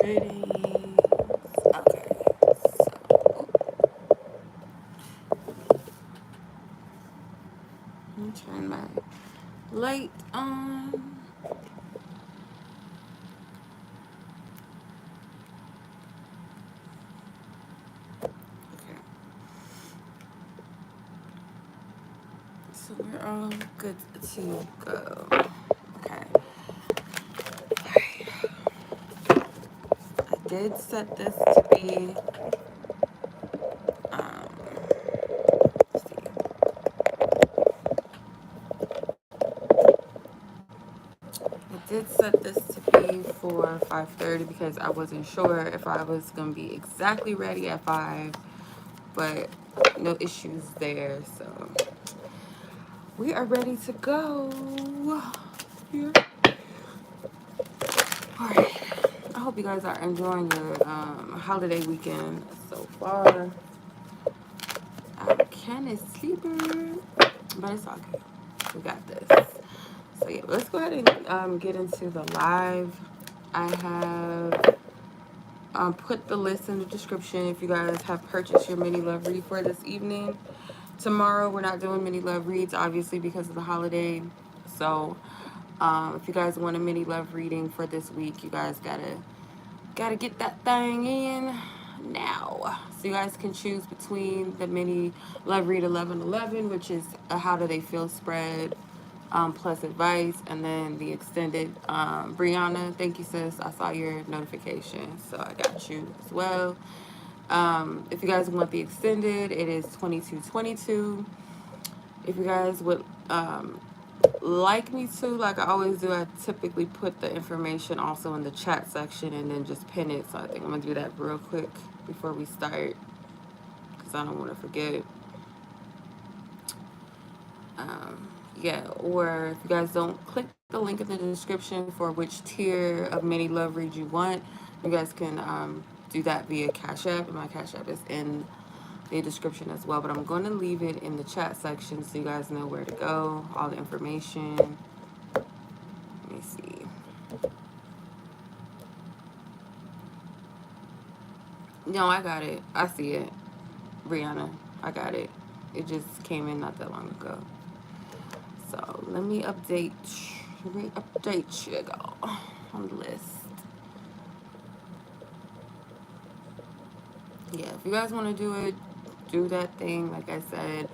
Greetings. Okay, so let me turn my light on. Okay, so we're all good to go. Okay, I did set this to be, let's see. I did set this to be for 5:30 because I wasn't sure if I was gonna be exactly ready at 5, but no issues there. So we are ready to go. Here. All right. I hope you guys are enjoying your holiday weekend so far. Ken is sleeping, but it's okay. We got this. So yeah, let's go ahead and get into the live. I have put the list in the description if you guys have purchased your mini love read for this evening. Tomorrow we're not doing mini love reads, obviously, because of the holiday. So if you guys want a mini love reading for this week, you guys gotta get that thing in now. So you guys can choose between the mini love read 1111, which is a how do they feel spread plus advice, and then the extended Breyonna, thank you sis, I saw your notification, so I got you as well. If you guys want the extended, it is 2222. If you guys would like me to, like I always do, I typically put the information also in the chat section and then just pin it. So I think I'm gonna do that real quick before we start because I don't want to forget. Yeah, or if you guys don't, click the link in the description for which tier of mini love read you want. You guys can do that via Cash App, and my Cash App is in the description as well, but I'm going to leave it in the chat section so you guys know where to go, all the information. Let me see. No, I got it. I see it. Breyonna, I got it. It just came in not that long ago. So let me update you go on the list. Yeah, if you guys want to do it, do that thing. Like I said,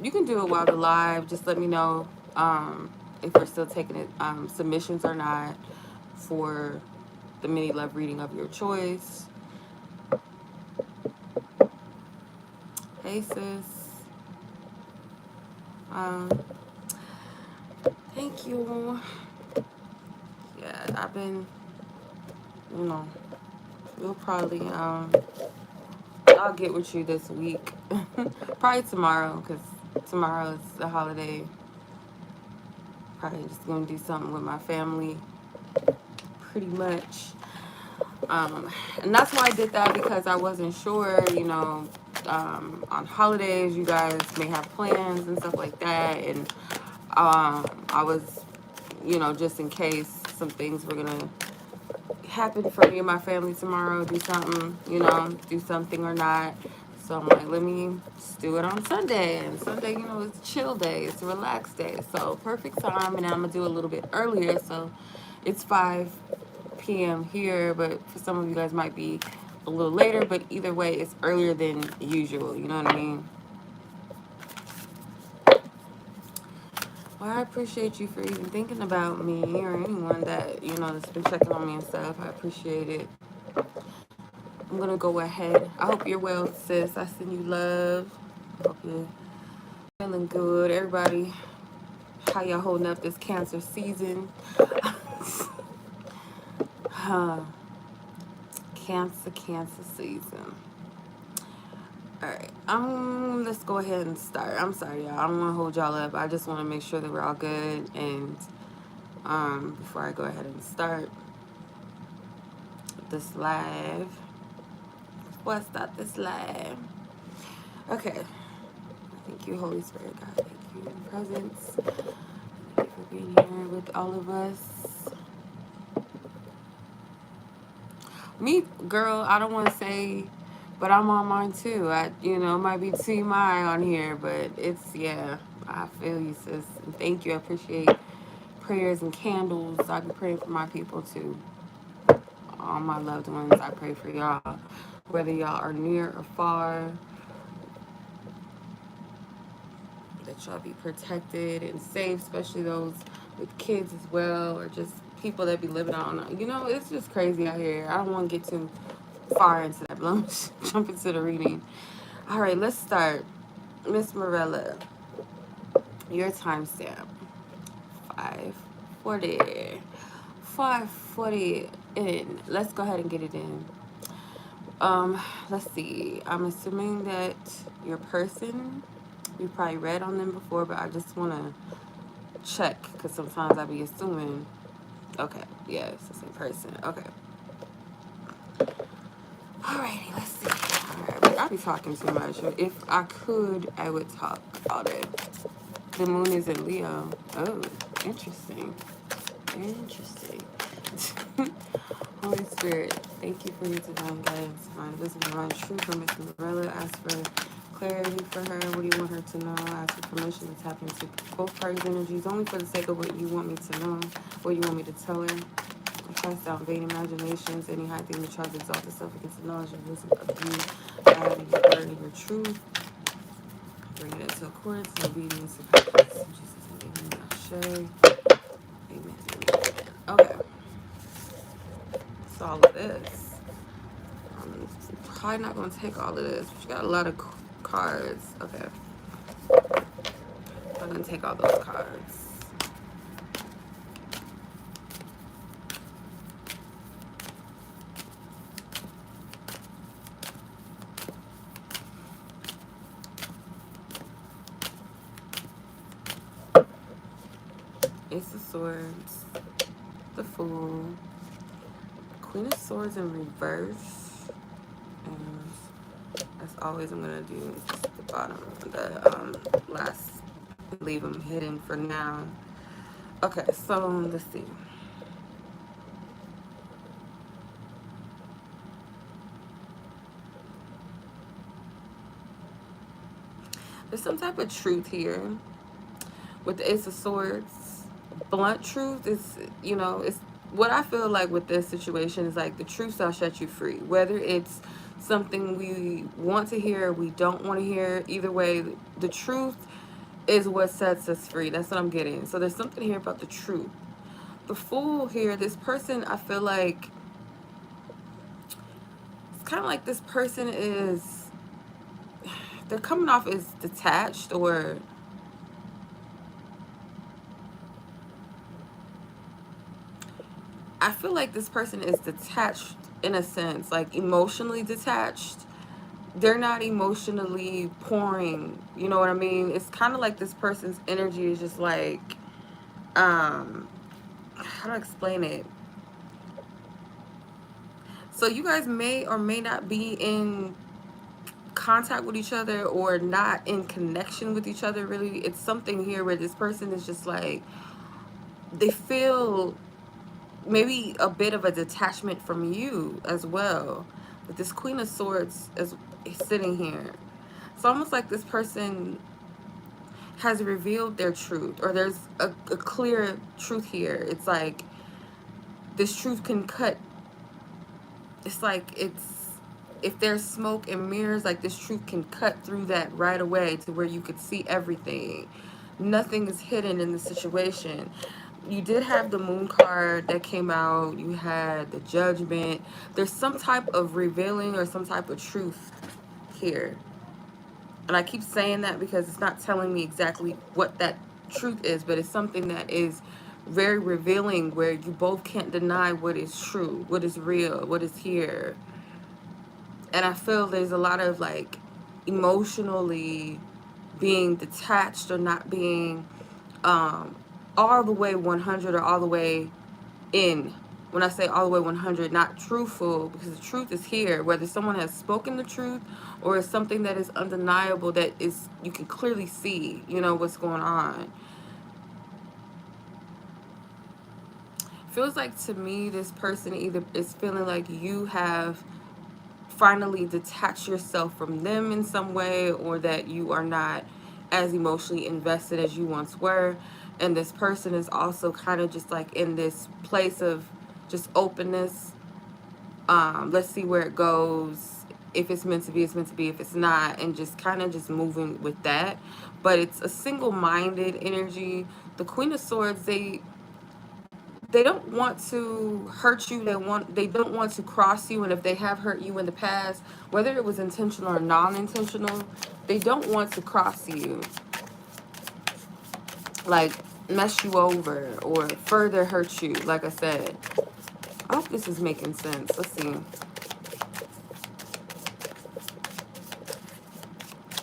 you can do it while we're live. Just let me know if we're still taking it submissions or not for the mini love reading of your choice. Hey sis. Thank you. Yeah, I've been, we'll probably I'll get with you this week. Probably tomorrow, because tomorrow is the holiday. Probably just gonna do something with my family, pretty much. And that's why I did that, because I wasn't sure, on holidays you guys may have plans and stuff like that, and I was, just in case some things were gonna happen for me and my family tomorrow, do something, do something or not. So I'm like, let me just do it on Sunday. And Sunday, it's a chill day. It's a relaxed day. So perfect time. And I'm going to do it a little bit earlier. So it's 5 p.m. here. But for some of you guys might be a little later. But either way, it's earlier than usual. You know what I mean? Well, I appreciate you for even thinking about me, or anyone that, that's been checking on me and stuff. I appreciate it. I'm gonna go ahead. I hope you're well, sis. I send you love. I hope you're feeling good. Everybody, how y'all holding up this Cancer season? Cancer season. Alright, let's go ahead and start. I'm sorry, y'all. I don't want to hold y'all up. I just want to make sure that we're all good. And before I go ahead and start this live, before I start this live, okay. Thank you, Holy Spirit, God. Thank you, in presence. Thank you for being here with all of us. Me, girl, I don't want to say, but I'm on mine too. It might be TMI on here, but it's, yeah, I feel you, sis. And thank you. I appreciate prayers and candles. I be praying for my people too. All my loved ones, I pray for y'all. Whether y'all are near or far, that y'all be protected and safe, especially those with kids as well, or just people that be living on. It's just crazy out here. I don't want to get too far into that, but let's jump into the reading. All right, let's start. Miss Mirela, your timestamp 5:40. 5:40 in. Let's go ahead and get it in. Let's see. I'm assuming that your person, you probably read on them before, but I just want to check because sometimes I be assuming. Okay, yeah, it's the same person. Okay. Alrighty, let's see. Alright, I be talking too much. If I could, I would talk all day. The moon is in Leo. Oh, interesting. Interesting. Holy Spirit, thank you for your divine guidance, divine wisdom, divine truth for Miss Mirela. Ask for clarity for her. What do you want her to know? Ask for permission to tap into both parties' energies, only for the sake of what you want me to know, what you want me to tell her. I cast down vain imaginations, any high thing that tries to exalt itself against the knowledge and wisdom of you, God, and your word and your truth. Bring it into accordance and obedience to practice. In Jesus' name, amen. Ashe. Amen. Okay. That's all of this. I'm probably not going to take all of this, but you got a lot of cards. Okay. I'm going to take all those cards. Ace of Swords, the Fool, Queen of Swords in reverse, and as always, I'm gonna do just the bottom, the last, leave them hidden for now. Okay, so let's see. There's some type of truth here with the Ace of Swords. Blunt truth is, it's what I feel like with this situation is like the truth shall set you free. Whether it's something we want to hear or we don't want to hear, either way, the truth is what sets us free. That's what I'm getting. So there's something here about the truth. The Fool here, this person, I feel like it's kind of like this person is, they're coming off as detached, or I feel like this person is detached in a sense, like emotionally detached. They're not emotionally pouring, you know what I mean? It's kind of like this person's energy is just like, how do I explain it? So you guys may or may not be in contact with each other or not in connection with each other, really. It's something here where this person is just like, they feel maybe a bit of a detachment from you as well. But this Queen of Swords is sitting here. It's almost like this person has revealed their truth, or there's a clear truth here. It's like this truth can cut. It's like if there's smoke and mirrors, like this truth can cut through that right away to where you could see everything. Nothing is hidden in the situation. You did have the Moon card that came out. You had the Judgment. There's some type of revealing or some type of truth here. And I keep saying that because it's not telling me exactly what that truth is, but it's something that is very revealing, where you both can't deny what is true, what is real, what is here. And I feel there's a lot of like emotionally being detached, or not being all the way 100 or all the way in. When I say all the way 100, not truthful, because the truth is here. Whether someone has spoken the truth or it's something that is undeniable, that is, you can clearly see, what's going on. Feels like to me this person either is feeling like you have finally detached yourself from them in some way, or that you are not as emotionally invested as you once were. And this person is also kind of just like in this place of just openness. Let's see where it goes. If it's meant to be, it's meant to be. If it's not, and just kind of just moving with that. But it's a single-minded energy. The Queen of Swords, they don't want to hurt you. They don't want to cross you. And if they have hurt you in the past, whether it was intentional or non-intentional, they don't want to cross you, like mess you over or further hurt you. Like I said, I hope this is making sense. Let's see.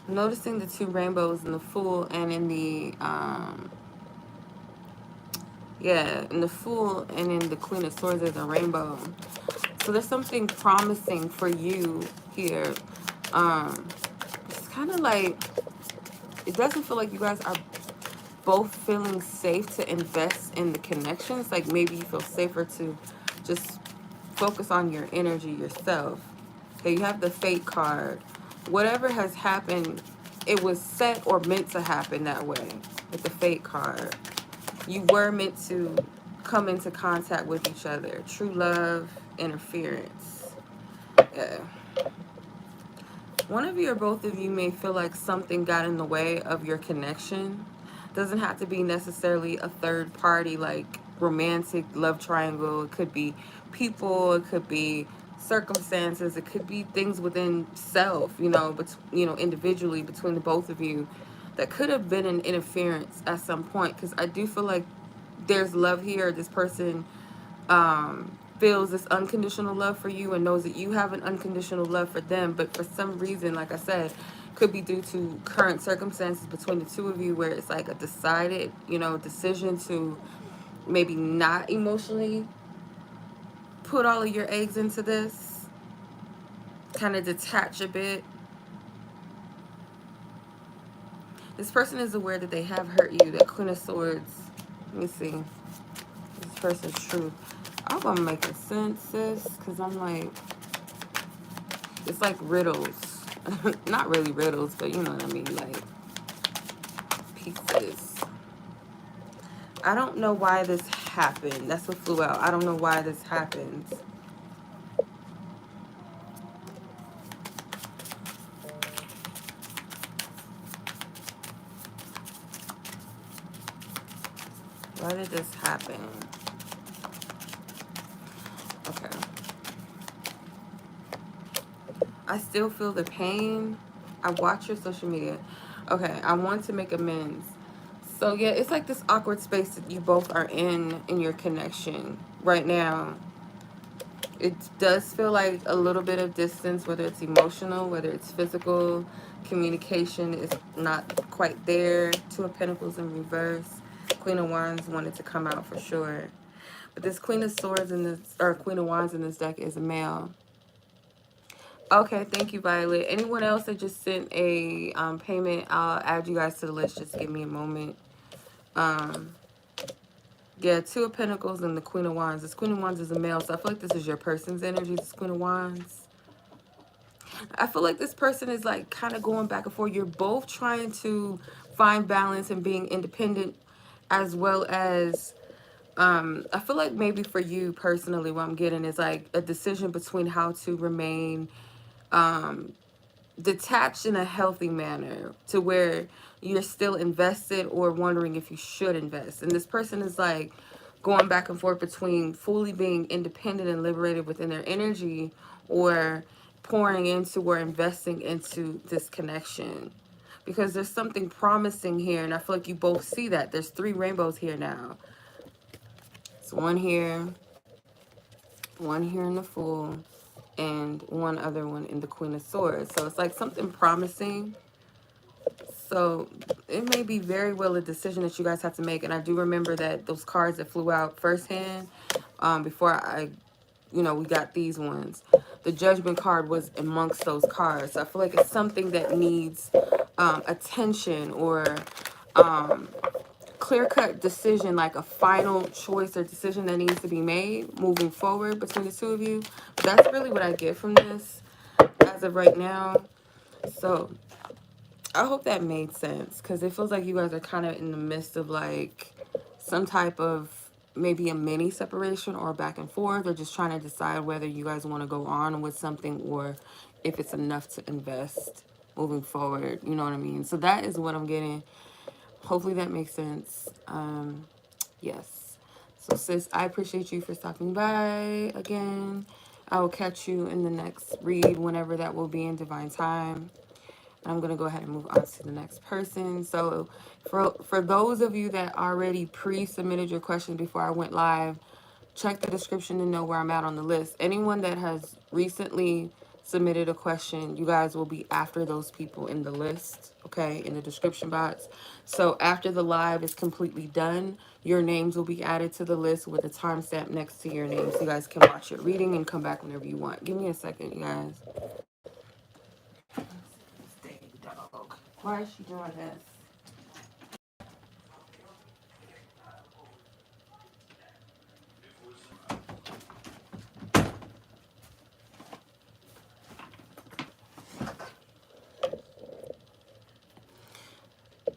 Noticing the two rainbows in the Fool and in the yeah, in the Fool and in the Queen of Swords, there's a rainbow. So there's something promising for you here. It's kind of like, it doesn't feel like you guys are both feeling safe to invest in the connections. Like maybe you feel safer to just focus on your energy yourself. Okay, you have the Fate card. Whatever has happened, it was set or meant to happen that way with the Fate card. You were meant to come into contact with each other. True love, interference. Yeah. One of you or both of you may feel like something got in the way of your connection. Doesn't have to be necessarily a third party, like romantic love triangle. It could be people, it could be circumstances, it could be things within self, but individually between the both of you, that could have been an interference at some point. Because I do feel like there's love here. This person feels this unconditional love for you and knows that you have an unconditional love for them, but for some reason, like I said, could be due to current circumstances between the two of you, where it's like a decided decision to maybe not emotionally put all of your eggs into this, kind of detach a bit. This person is aware that they have hurt you. That Queen of Swords, let me see this person's truth. I hope I'm making sense, sis, because I'm like, it's like riddles. Not really riddles, but you know what I mean, like pieces. I don't know why this happened. That's what flew out. I don't know why this happened. Why did this happen? Okay. I still feel the pain. I watch your social media. Okay, I want to make amends. So yeah, it's like this awkward space that you both are in your connection right now. It does feel like a little bit of distance, whether it's emotional, whether it's physical. Communication is not quite there. Two of Pentacles in reverse. Queen of Wands wanted to come out for sure. But this Queen of Swords in this, or Queen of Wands in this deck, is a male. Okay, thank you, Violet. Anyone else that just sent a payment, I'll add you guys to the list. Just give me a moment. Yeah, Two of Pentacles and the Queen of Wands. This Queen of Wands is a male, so I feel like this is your person's energy, this Queen of Wands. I feel like this person is like kind of going back and forth. You're both trying to find balance and being independent, as well as I feel like maybe for you personally, what I'm getting is like a decision between how to remain detached in a healthy manner, to where you're still invested or wondering if you should invest. And this person is like going back and forth between fully being independent and liberated within their energy, or pouring into or investing into this connection, because there's something promising here. And I feel like you both see that there's three rainbows here now. It's one here in the Fool, and one other one in the Queen of Swords. So it's like something promising. So it may be very well a decision that you guys have to make. And I do remember that those cards that flew out firsthand, before we got these ones, the Judgment card was amongst those cards. So I feel like it's something that needs attention, or clear-cut decision, like a final choice or decision that needs to be made moving forward between the two of you. But that's really what I get from this as of right now. So I hope that made sense, because it feels like you guys are kind of in the midst of like some type of maybe a mini separation or back and forth, or just trying to decide whether you guys want to go on with something or if it's enough to invest moving forward. You know what I mean? So that is what I'm getting. Hopefully that makes sense. Yes. So sis, I appreciate you for stopping by again. I will catch you in the next read, whenever that will be in divine time. I'm going to go ahead and move on to the next person. So for those of you that already pre-submitted your questions before I went live, check the description to know where I'm at on the list. Anyone that has recently submitted a question, you guys will be after those people in the list, okay, in the description box. So after the live is completely done, your names will be added to the list with a timestamp next to your name, so you guys can watch your reading and come back whenever you want. Give me a second, you guys. Dog. Why is she doing this?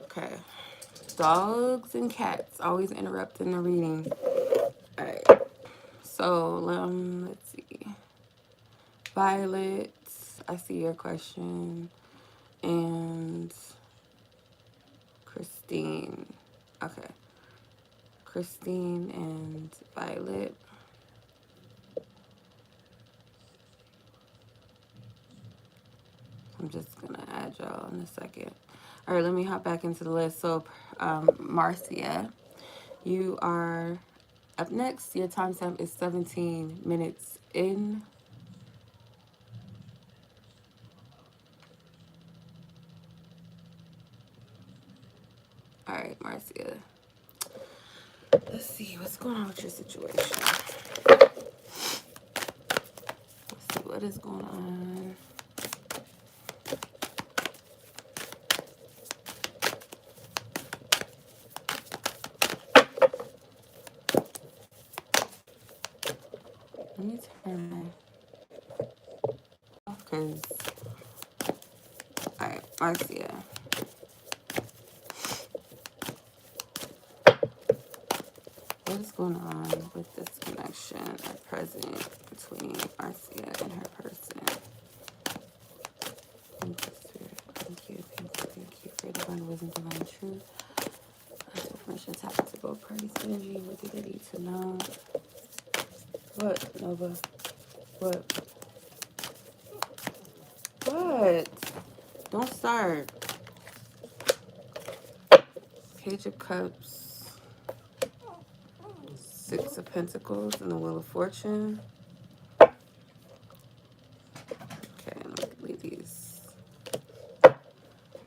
Okay. Dogs and cats always interrupting the reading. Alright. So, let's see. Violet, I see your question. And Christine. Okay. Christine and Violet. I'm just going to add y'all in a second. All right, let me hop back into the list. So, Marcia, you are up next. Your timestamp is 17 minutes in. All right, Marcia. Let's see what's going on with your situation. Let's see what is going on. Let me turn my off, because, all right, Marcia. What is going on with this connection at present between Marcia and her person? Thank you, Spirit. Thank you for divine wisdom, divine truth. Information tap into both parties' energy. What do they need to know? What, Nova? What? What? Don't start. Page of Cups, Six of Pentacles, and the Wheel of Fortune. Okay, let me leave these.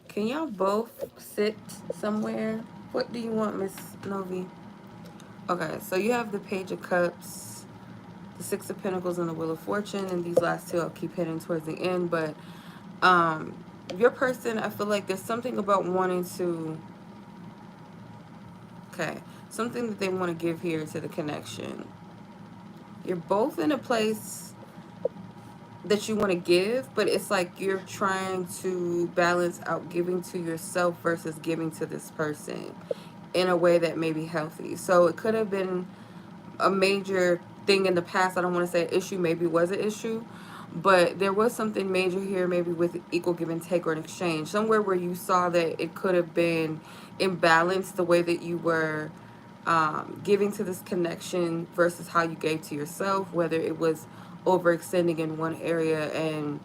Can y'all both sit somewhere? What do you want, Miss Novi? Okay, so you have the Page of Cups, the Six of Pentacles, and the Wheel of Fortune, and these last two I'll keep hitting towards the end. But your person, I feel like there's something about wanting to, okay, something that they want to give here to the connection. You're both in a place that you want to give, but it's like you're trying to balance out giving to yourself versus giving to this person in a way that may be healthy. So it could have been a major thing in the past. I don't want to say issue, maybe was an issue, but there was something major here, maybe with equal give and take or an exchange, somewhere where you saw that it could have been imbalanced, the way that you were giving to this connection versus how you gave to yourself, whether it was overextending in one area and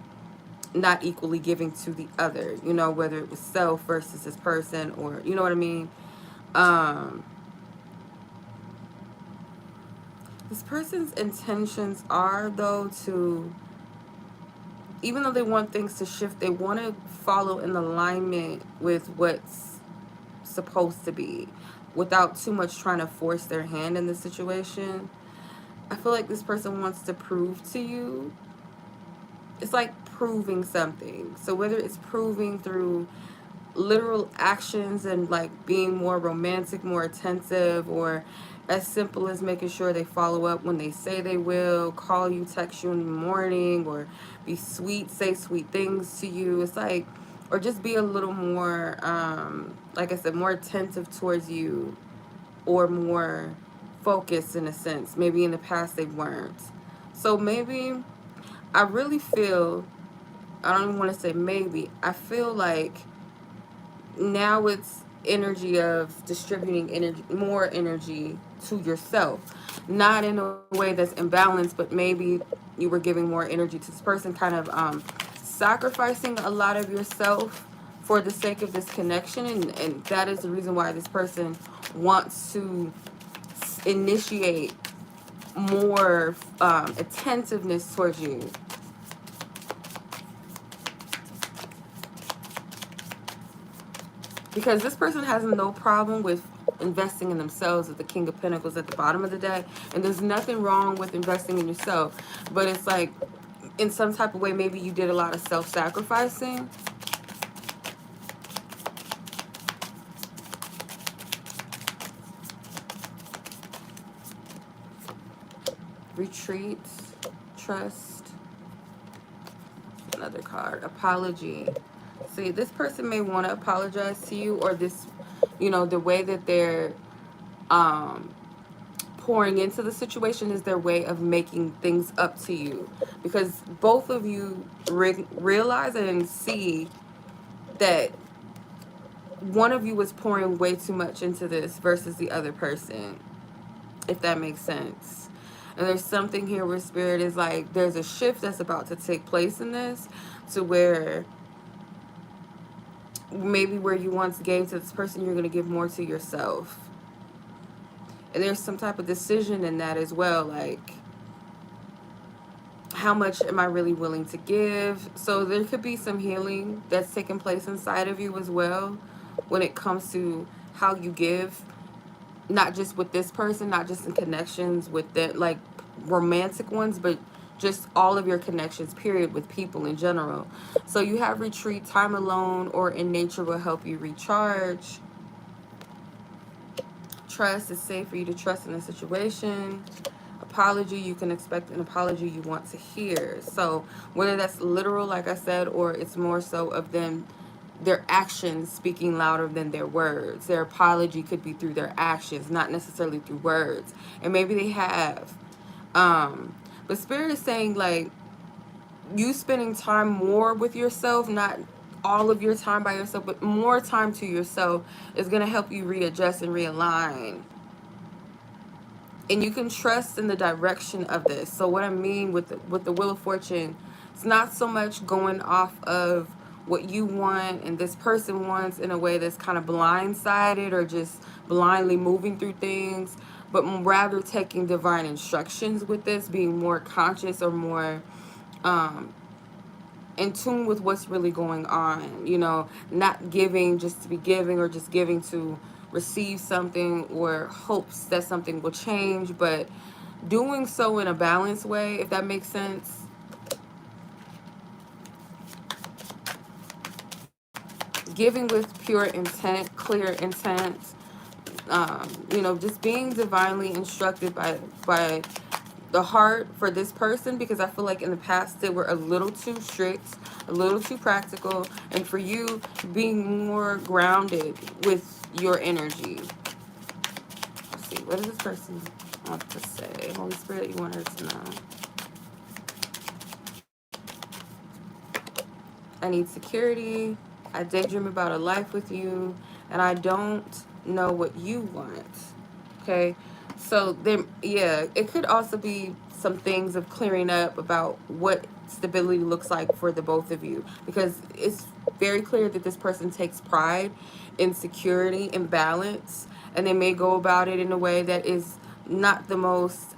not equally giving to the other, you know, whether it was self versus this person, or you know what I mean. This person's intentions are, though, to, even though they want things to shift, they want to follow in alignment with what's supposed to be without too much trying to force their hand in the situation. I feel like this person wants to prove to you. It's like proving something. So whether it's proving through literal actions and like being more romantic, more attentive, or as simple as making sure they follow up when they say they will, call you, text you in the morning, or be sweet, say sweet things to you. It's like, or just be a little more, like I said, more attentive towards you, or more focused in a sense. Maybe in the past they weren't. So maybe I really feel, I don't even want to say maybe, I feel like now it's energy of distributing energy, more energy to yourself, not in a way that's imbalanced, but maybe you were giving more energy to this person, kind of sacrificing a lot of yourself for the sake of this connection, and that is the reason why this person wants to initiate more attentiveness towards you. Because this person has no problem with investing in themselves with the King of Pentacles at the bottom of the deck. And there's nothing wrong with investing in yourself. But it's like, in some type of way, maybe you did a lot of self-sacrificing. Retreat, trust, another card, apology. See, this person may want to apologize to you, or this, you know, the way that they're pouring into the situation is their way of making things up to you, because both of you realize and see that one of you was pouring way too much into this versus the other person, if that makes sense. And there's something here where Spirit is like, there's a shift that's about to take place in this, to where maybe where you once gave to this person, you're going to give more to yourself. And there's some type of decision in that as well, like, how much am I really willing to give? So there could be some healing that's taking place inside of you as well when it comes to how you give, not just with this person, not just in connections with that, like romantic ones, but just all of your connections, period, with people in general. So you have retreat, time alone or in nature will help you recharge. Trust, is safe for you to trust in a situation. Apology, you can expect an apology you want to hear. So whether that's literal, like I said, or it's more so of them, their actions speaking louder than their words. Their apology could be through their actions, not necessarily through words. And maybe they have. But Spirit is saying, like, you spending time more with yourself, not all of your time by yourself, but more time to yourself, is going to help you readjust and realign. And you can trust in the direction of this. So what I mean with the Wheel of Fortune, it's not so much going off of what you want and this person wants in a way that's kind of blindsided or just blindly moving through things, but rather taking divine instructions with this, being more conscious or more in tune with what's really going on, you know, not giving just to be giving, or just giving to receive something or hopes that something will change, but doing so in a balanced way, if that makes sense. Giving with pure intent, clear intent, you know, just being divinely instructed by the heart for this person, because I feel like in the past they were a little too strict, a little too practical, and for you being more grounded with your energy. Let's see, what does this person want to say? Holy Spirit, you want her to know. I need security. I daydream about a life with you, and I don't know what you want. Okay, so there, yeah, it could also be some things of clearing up about what stability looks like for the both of you, because it's very clear that this person takes pride in security and balance, and they may go about it in a way that is not the most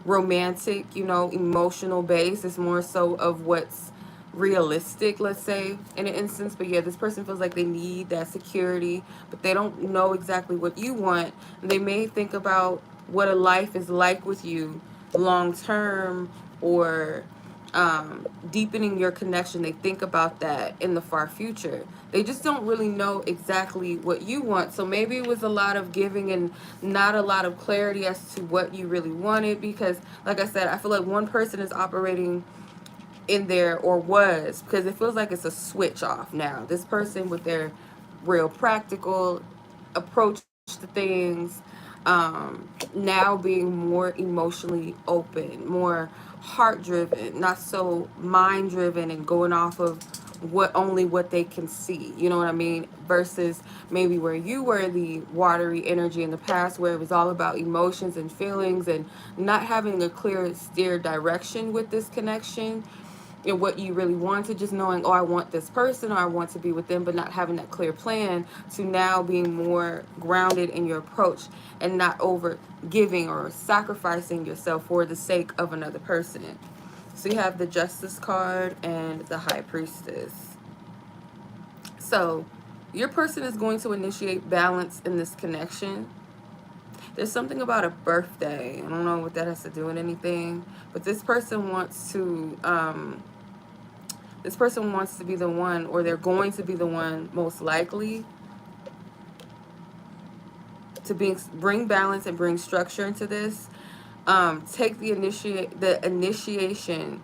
romantic, you know, emotional base. It's more so of what's realistic, let's say, in an instance. But yeah, this person feels like they need that security, but they don't know exactly what you want. They may think about what a life is like with you long term, or deepening your connection. They think about that in the far future. They just don't really know exactly what you want. So maybe it was a lot of giving and not a lot of clarity as to what you really wanted, because like I said, I feel like one person is operating in there, or was, because it feels like it's a switch off now. This person with their real practical approach to things, now being more emotionally open, more heart driven, not so mind driven and going off of what they can see, you know what I mean, versus maybe where you were the watery energy in the past, where it was all about emotions and feelings and not having a clear steer direction with this connection and what you really wanted, just knowing, oh, I want this person or I want to be with them, but not having that clear plan, to now being more grounded in your approach and not over giving or sacrificing yourself for the sake of another person. So you have the Justice card and the High Priestess. So your person is going to initiate balance in this connection. There's something about a birthday. I don't know what that has to do with anything, but this person wants to be the one, or they're going to be the one most likely to bring balance and bring structure into this. Take the initiation,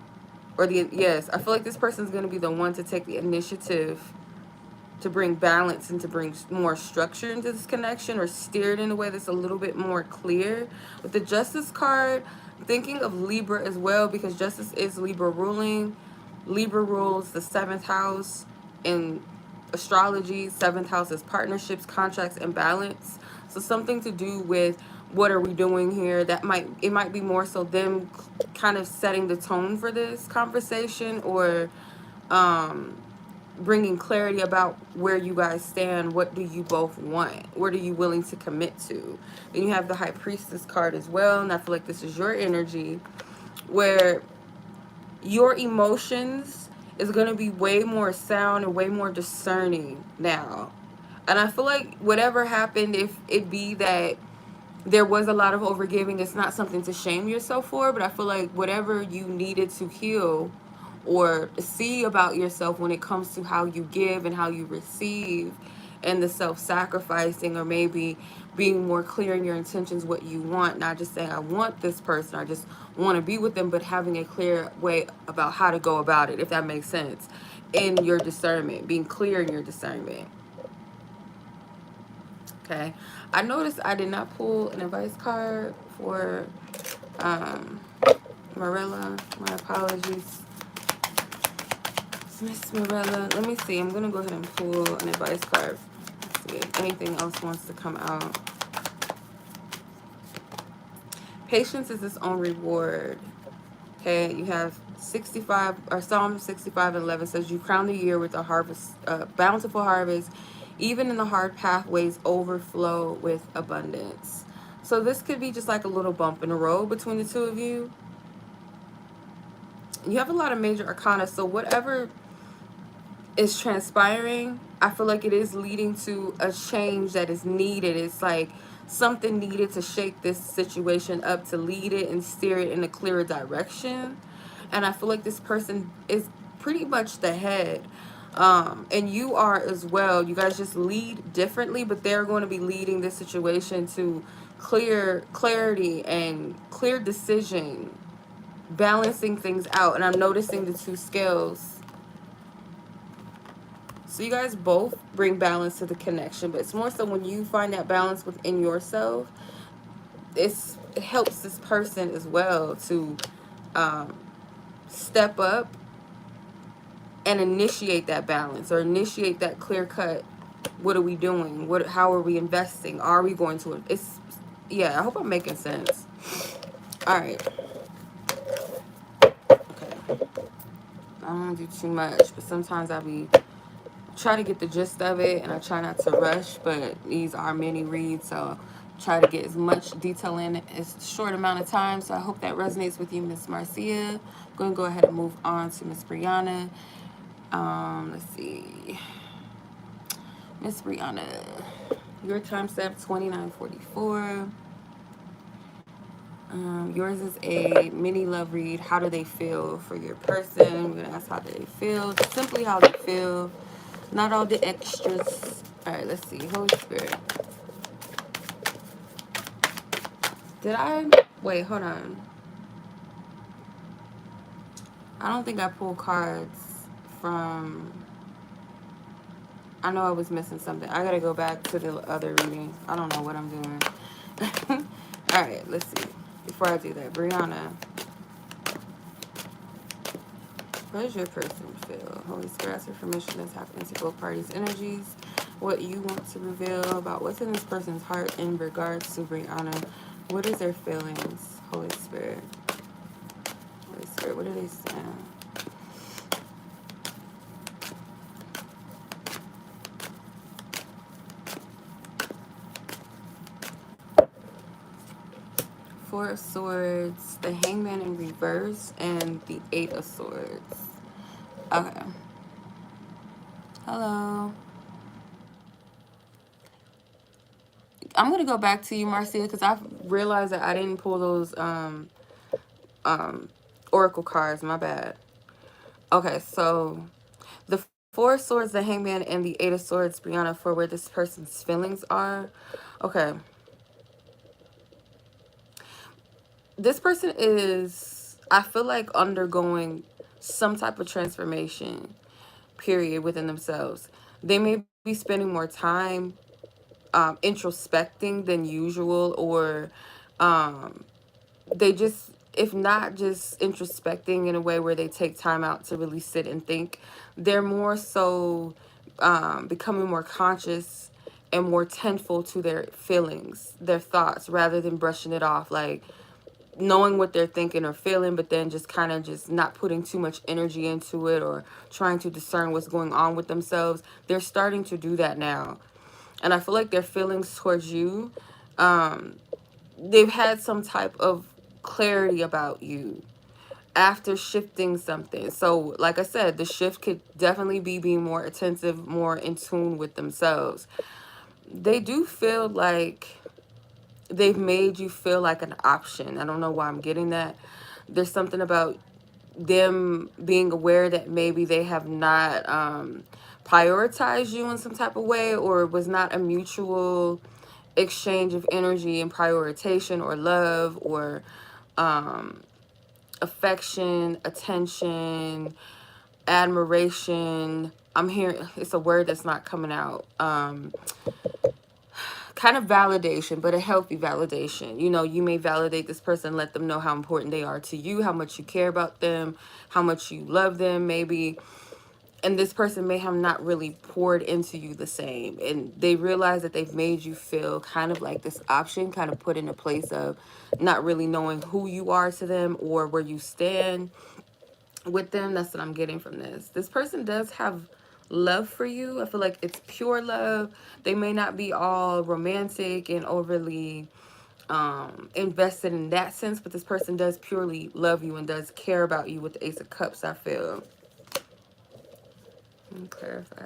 or yes, I feel like this person's going to be the one to take the initiative to bring balance and to bring more structure into this connection, or steer it in a way that's a little bit more clear. With the Justice card, thinking of Libra as well, because Justice is Libra ruling. Libra rules the 7th house in astrology. 7th house is partnerships, contracts, and balance. So something to do with what are we doing here. It might be more so them kind of setting the tone for this conversation, or bringing clarity about where you guys stand. What do you both want? What are you willing to commit to? Then you have the High Priestess card as well, and I feel like this is your energy, where your emotions is going to be way more sound and way more discerning now. And I feel like whatever happened, if it be that there was a lot of overgiving, it's not something to shame yourself for, but I feel like whatever you needed to heal or see about yourself when it comes to how you give and how you receive, and the self-sacrificing, or maybe being more clear in your intentions, what you want, not just saying I want this person, I just want to be with them, but having a clear way about how to go about it, if that makes sense, in your discernment, being clear in your discernment. Okay, I noticed I did not pull an advice card for Mirela. My apologies, Miss Mirela. Let me see. I'm gonna go ahead and pull an advice card. Let's see if anything else wants to come out. Patience is its own reward. Okay, you have 65, or Psalm 65:11 says, "You crown the year with a harvest, bountiful harvest. Even in the hard pathways overflow with abundance." So this could be just like a little bump in the road between the two of you. You have a lot of major arcana, so whatever is transpiring, I feel like it is leading to a change that is needed. It's like something needed to shake this situation up, to lead it and steer it in a clearer direction. And I feel like this person is pretty much the head. And you are as well. You guys just lead differently, but they're going to be leading this situation to clarity and clear decision, balancing things out. And I'm noticing the two scales. So you guys both bring balance to the connection, but it's more so when you find that balance within yourself, it helps this person as well to step up and initiate that balance, or initiate that clear cut. What are we doing? How are we investing? Are we going to? Yeah, I hope I'm making sense. All right. Okay. I don't want to do too much, but sometimes try to get the gist of it, and I try not to rush, but these are mini reads, so try to get as much detail in as short amount of time. So I hope that resonates with you, Miss Marcia. I'm going to go ahead and move on to Miss Breyonna. Let's see. Miss Breyonna, your time step 29:44. Yours is a mini love read. How do they feel for your person? We're gonna ask how do they feel. Simply how they feel. Not all the extras. All right, let's see. Holy Spirit. Did I? Wait, hold on. I don't think I pulled cards from... I know I was missing something. I gotta go back to the other reading. I don't know what I'm doing. All right, let's see. Before I do that, Breyonna, what does your person feel? Holy Spirit, ask for permission to tap into both parties' energies. What you want to reveal about what's in this person's heart in regards to Breyonna. What is their feelings? Holy Spirit. Holy Spirit, what are they saying? Four of Swords, the Hangman in reverse, and the Eight of Swords. Okay. Hello. I'm going to go back to you, Marcia, because I've realized that I didn't pull those oracle cards. My bad. Okay, so the Four of Swords, the Hangman, and the Eight of Swords, Breyonna, for where this person's feelings are. Okay. This person is, I feel like, undergoing some type of transformation, period, within themselves. They may be spending more time introspecting than usual, or they just, if not just introspecting in a way where they take time out to really sit and think, they're more so becoming more conscious and more tentful to their feelings, their thoughts, rather than brushing it off, like knowing what they're thinking or feeling, but then just kind of just not putting too much energy into it or trying to discern what's going on with themselves. They're starting to do that now. And I feel like their feelings towards you, they've had some type of clarity about you after shifting something. So like I said, the shift could definitely be being more attentive, more in tune with themselves. They do feel like they've made you feel like an option. I don't know why I'm getting that. There's something about them being aware that maybe they have not prioritized you in some type of way, or it was not a mutual exchange of energy and prioritization or love or affection, attention, admiration. I'm hearing, it's a word that's not coming out. Kind of validation, but a healthy validation. You know, you may validate this person, let them know how important they are to you, how much you care about them, how much you love them, maybe. And this person may have not really poured into you the same. And they realize that they've made you feel kind of like this option, kind of put in a place of not really knowing who you are to them or where you stand with them. That's what I'm getting from this. This person does have love for you. I feel like it's pure love. They may not be all romantic and overly invested in that sense, but this person does purely love you and does care about you with the Ace of Cups, I feel. Let me clarify.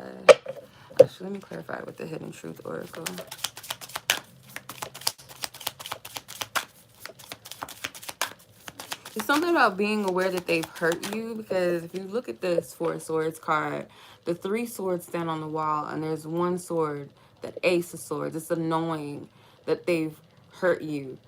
Actually, let me clarify with the Hidden Truth Oracle. It's something about being aware that they've hurt you, because if you look at this Four of Swords card, the three swords stand on the wall, and there's one sword, that Ace of Swords. It's annoying that they've hurt you.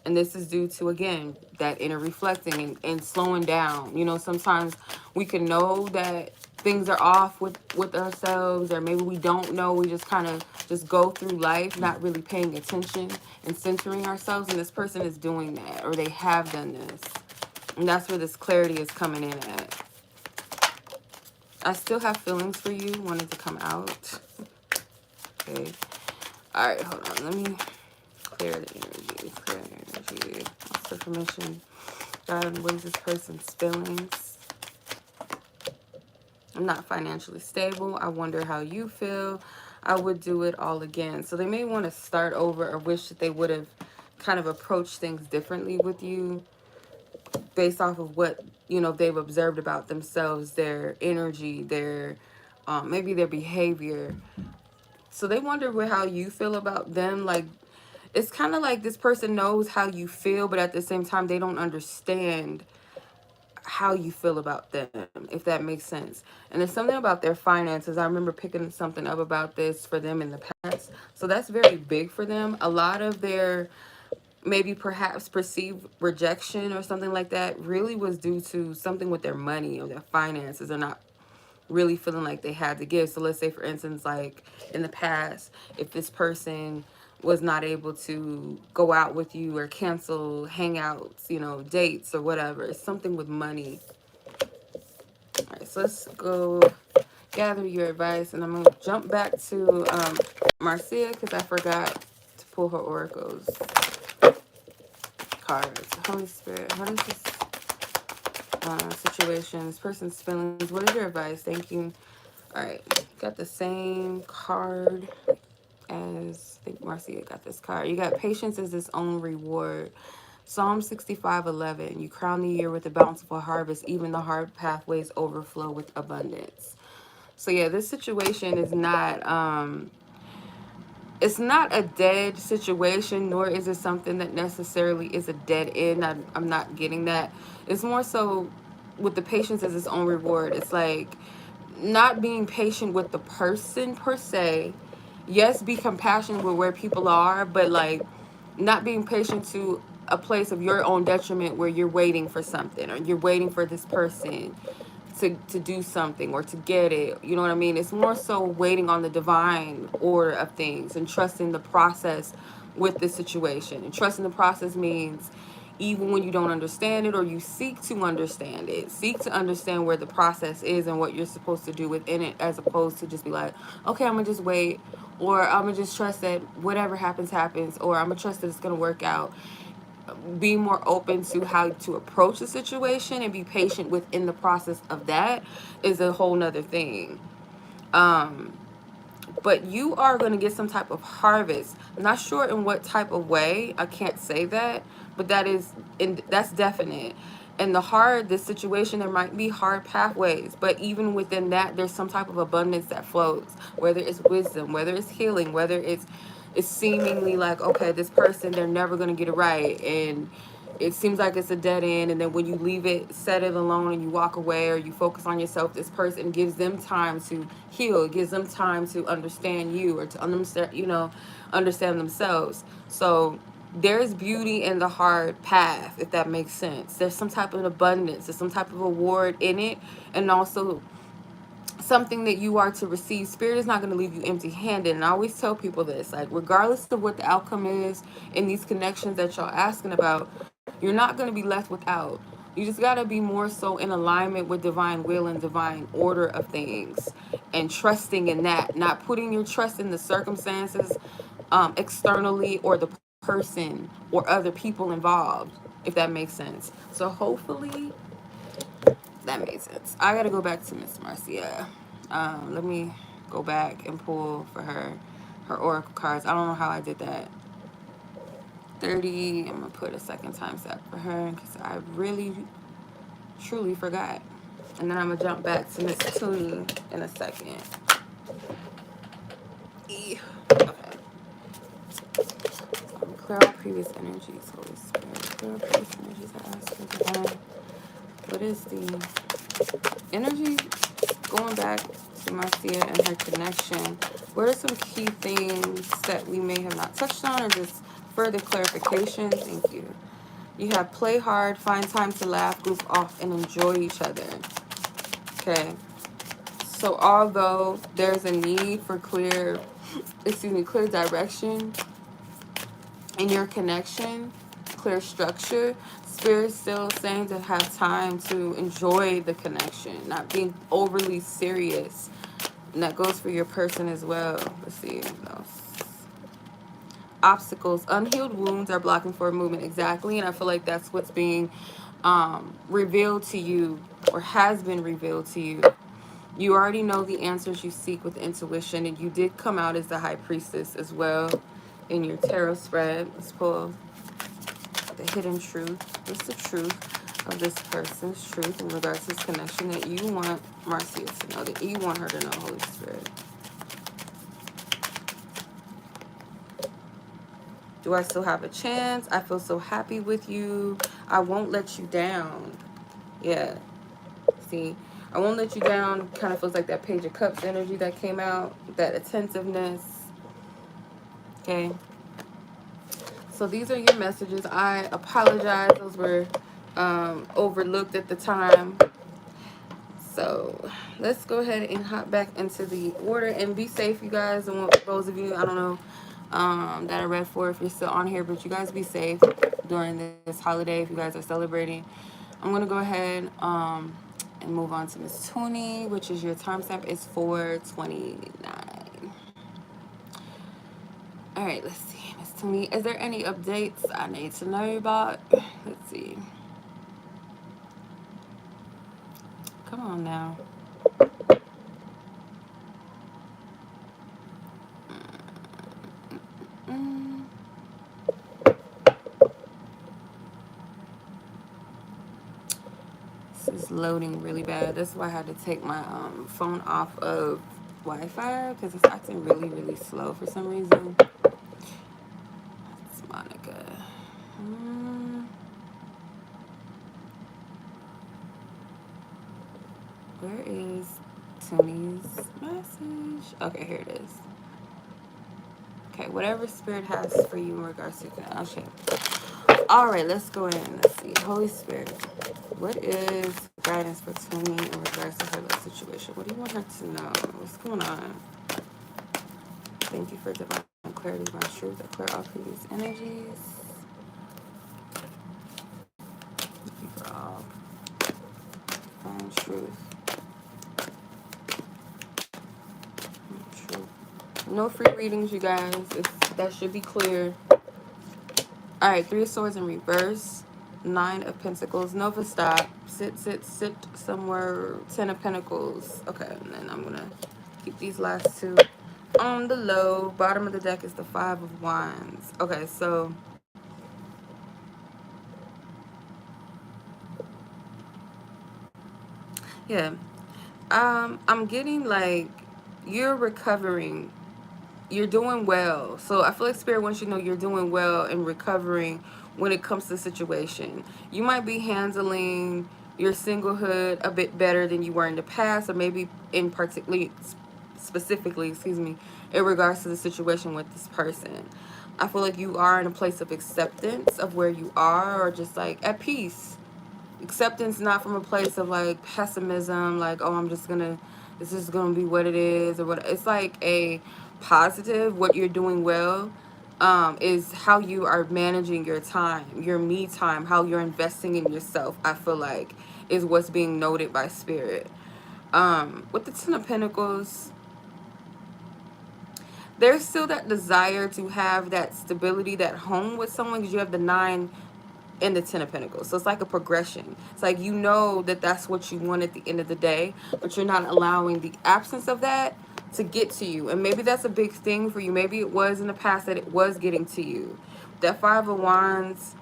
And this is due to, again, that inner reflecting and slowing down. You know, sometimes we can know that things are off with ourselves, or maybe we don't know. We just kind of just go through life not really paying attention and centering ourselves. And this person is doing that, or they have done this. And that's where this clarity is coming in at. I still have feelings for you, wanting to come out. Okay. All right, hold on. Let me clear the energy. Clear the energy. Ask for permission. God, what is this person's feelings? I'm not financially stable. I wonder how you feel. I would do it all again. So they may want to start over, or wish that they would have kind of approached things differently with you based off of what, you know, they've observed about themselves, their energy, their maybe their behavior. So they wonder how you feel about them. Like, it's kind of like this person knows how you feel, but at the same time, they don't understand how you feel about them, if that makes sense. And there's something about their finances. I remember picking something up about this for them in the past. So that's very big for them. A lot of their maybe perhaps perceived rejection or something like that really was due to something with their money or their finances. They're not really feeling like they had to give. So let's say, for instance, like in the past, if this person was not able to go out with you or cancel hangouts, you know, dates or whatever, it's something with money. All right, so let's go gather your advice, and I'm gonna jump back to Marcia because I forgot to pull her oracles cards. Holy Spirit, what is this situation, this person's feelings? What is your advice? Thank you. All right, got the same card as, I think Marcia got this card. You got patience is its own reward. Psalm 65:11. You crown the year with a bountiful harvest. Even the hard pathways overflow with abundance. So yeah, this situation is not it's not a dead situation, nor is it something that necessarily is a dead end. I'm not getting that. It's more so with the patience as its own reward. It's like not being patient with the person per se. Yes, be compassionate with where people are, but like not being patient to a place of your own detriment where you're waiting for something or you're waiting for this person to do something or to get it. You know what I mean? It's more so waiting on the divine order of things and trusting the process with the situation. And trusting the process means even when you don't understand it or you seek to understand it, seek to understand where the process is and what you're supposed to do within it, as opposed to just be like, okay, I'm gonna just wait, or I'm gonna just trust that whatever happens happens, or I'm gonna trust that it's gonna work out. Be more open to how to approach the situation and be patient within the process of that is a whole nother thing. But you are going to get some type of harvest. I'm not sure in what type of way. I can't say that, but that's definite. And this situation, there might be hard pathways, but even within that, there's some type of abundance that flows, whether it's wisdom, whether it's healing, whether it's seemingly like, okay, this person, they're never going to get it right. And it seems like it's a dead end, and then when you leave it, set it alone, and you walk away or you focus on yourself, this person gives them time to heal. It gives them time to understand you or to understand, understand themselves. So there's beauty in the hard path, if that makes sense. There's some type of abundance, there's some type of reward in it, and also something that you are to receive. Spirit is not going to leave you empty handed. And I always tell people this, like, regardless of what the outcome is in these connections that y'all asking about, you're not going to be left without. You just got to be more so in alignment with divine will and divine order of things, and trusting in that, not putting your trust in the circumstances externally or the person or other people involved, if that makes sense. So hopefully that made sense. I gotta go back to Miss Marcia. Let me go back and pull for her oracle cards. I don't know how I did that. 30. I'm gonna put a second time step for her because I really truly forgot. And then I'm gonna jump back to Miss Tuni in a second. Okay. Clear out previous energies, Holy Spirit. Clear out previous energies. I ask for divine. What is the energy going back to Marcia and her connection? What are some key things that we may have not touched on, or just further clarification? Thank you. You have play hard, find time to laugh, goof off, and enjoy each other. Okay. So although there's a need for clear direction in your connection, clear structure, Spirit's still saying to have time to enjoy the connection, not being overly serious. And that goes for your person as well. Let's see what else. Obstacles, unhealed wounds are blocking forward movement. Exactly. And I feel like that's what's being revealed to you, or has been revealed to you. You already know the answers you seek with intuition, and you did come out as the high priestess as well in your tarot spread. Let's pull the hidden truth. What's the truth of this person's truth in regards to this connection that you want Marcia to know, that you want her to know, Holy Spirit? Do I still have a chance? I feel so happy with you. I won't let you down. Yeah. See, I won't let you down kind of feels like that Page of Cups energy that came out. That attentiveness. Okay. So these are your messages. I apologize. Those were overlooked at the time. So let's go ahead and hop back into the order and be safe, you guys. And those of you, I don't know, that I read for, if you're still on here, but you guys be safe during this holiday if you guys are celebrating. I'm going to go ahead and move on to Miss Tuni, which is your timestamp is 4:29. All right, let's see. Miss Tuni, is there any updates I need to know about? Let's see. Come on now. This is loading really bad. That's why I had to take my phone off of Wi-Fi because it's acting really, really slow for some reason. That's Monica. Where is Tony's message? Okay, here it is. Okay, whatever Spirit has for you in regards to that. Okay. All right, let's go in. Let's see. Holy Spirit, what is guidance for Tony in regards to her life situation? What do you want her to know? What's going on? Thank you for divine clarity, divine truth. I clear all previous energies. Thank you for all divine truth. No free readings, you guys. That should be clear. All right, 3 of Swords in reverse. 9 of Pentacles. Nova, stop. Sit somewhere. 10 of Pentacles. Okay, and then I'm going to keep these last 2 on the low. Bottom of the deck is the 5 of Wands. Okay, so yeah. I'm getting like you're recovering. You're doing well. So I feel like Spirit wants you to know you're doing well and recovering when it comes to the situation. You might be handling your singlehood a bit better than you were in the past, or maybe specifically, in regards to the situation with this person. I feel like you are in a place of acceptance of where you are, or just like at peace. Acceptance, not from a place of like pessimism, like, oh, this is gonna be what it is, or what. It's like a positive. What you're doing well is how you are managing your time, your me time, how you're investing in yourself. I feel like is what's being noted by Spirit. With the 10 of Pentacles, there's still that desire to have that stability, that home with someone, because you have the 9 and the 10 of Pentacles. So it's like a progression. It's like you know that that's what you want at the end of the day, but you're not allowing the absence of that to get to you. And maybe that's a big thing for you. Maybe it was in the past that it was getting to you. That 5 of Wands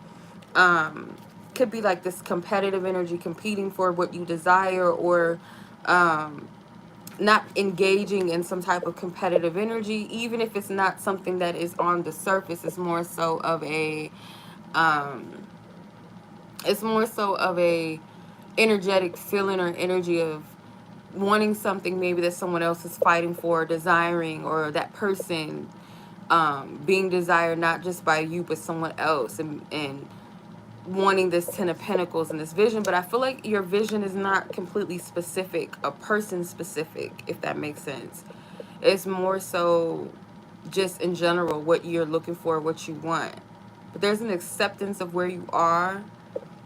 could be like this competitive energy, competing for what you desire, or not engaging in some type of competitive energy, even if it's not something that is on the surface. It's more so of a energetic feeling or energy of wanting something maybe that someone else is fighting for, desiring, or that person being desired not just by you but someone else, and wanting this 10 of Pentacles and this vision. But I feel like your vision is not completely specific, a person specific, if that makes sense. It's more so just in general what you're looking for, what you want. But there's an acceptance of where you are,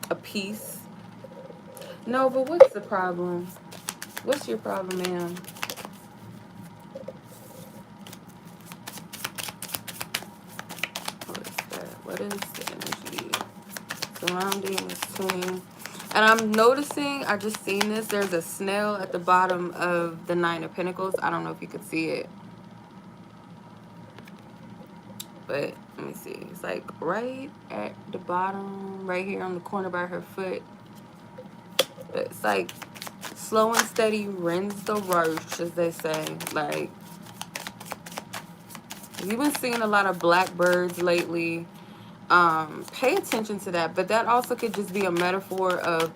a peace. No, but what's the problem? What's your problem, ma'am? What is that? What is the energy surrounding this twin? And I'm noticing, I just seen this, there's a snail at the bottom of the 9 of Pentacles. I don't know if you could see it. But let me see. It's like right at the bottom, right here on the corner by her foot. But it's like slow and steady wins the roach, as they say. Like, You've been seeing a lot of blackbirds lately. Pay attention to that. But that also could just be a metaphor of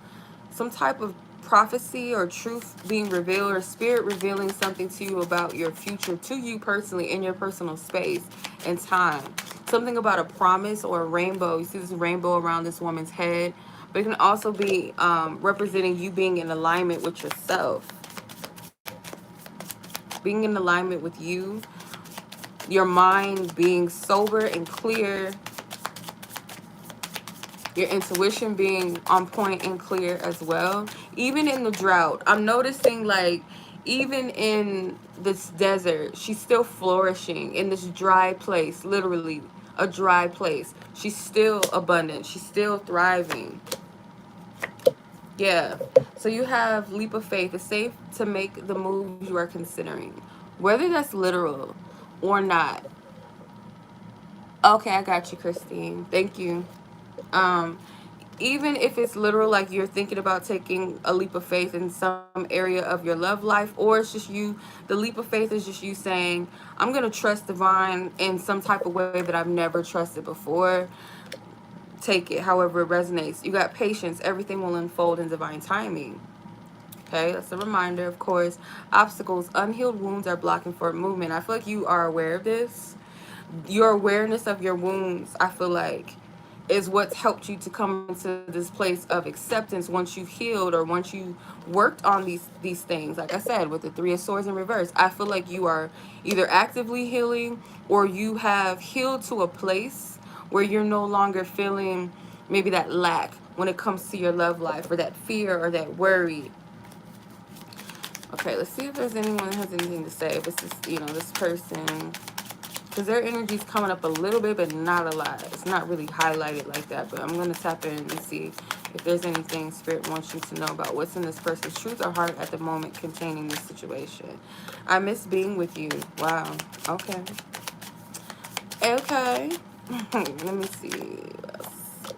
some type of prophecy or truth being revealed, or spirit revealing something to you about your future, to you personally, in your personal space and time. Something about a promise or a rainbow. You see this rainbow around this woman's head, but it can also be representing you being in alignment with yourself, being in alignment with you, your mind being sober and clear, your intuition being on point and clear as well. Even in the drought, I'm noticing, like, even in this desert, she's still flourishing in this dry place, literally a dry place. She's still abundant. She's still thriving. Yeah. So you have leap of faith. It's safe to make the moves you are considering, whether that's literal or not. Okay, I got you, Christine. Thank you. Um, Even if it's literal, like you're thinking about taking a leap of faith in some area of your love life, or it's just you, the leap of faith is just you saying, I'm going to trust divine in some type of way that I've never trusted before. Take it however it resonates. You got patience. Everything will unfold in divine timing. Okay, that's a reminder, of course. Obstacles, unhealed wounds are blocking forward movement. I feel like you are aware of this. Your awareness of your wounds, I feel like, is what's helped you to come into this place of acceptance once you've healed, or once you worked on these things. Like I said, with the Three of Swords in reverse, I feel like you are either actively healing, or you have healed to a place where you're no longer feeling maybe that lack when it comes to your love life, or that fear or that worry. Okay, let's see if there's anyone that has anything to say. If this is, this person, because their energy's coming up a little bit, but not a lot. It's not really highlighted like that, but I'm going to tap in and see if there's anything Spirit wants you to know about what's in this person's truth or heart at the moment containing this situation. I miss being with you. Wow. Okay. Okay. Let me see what else.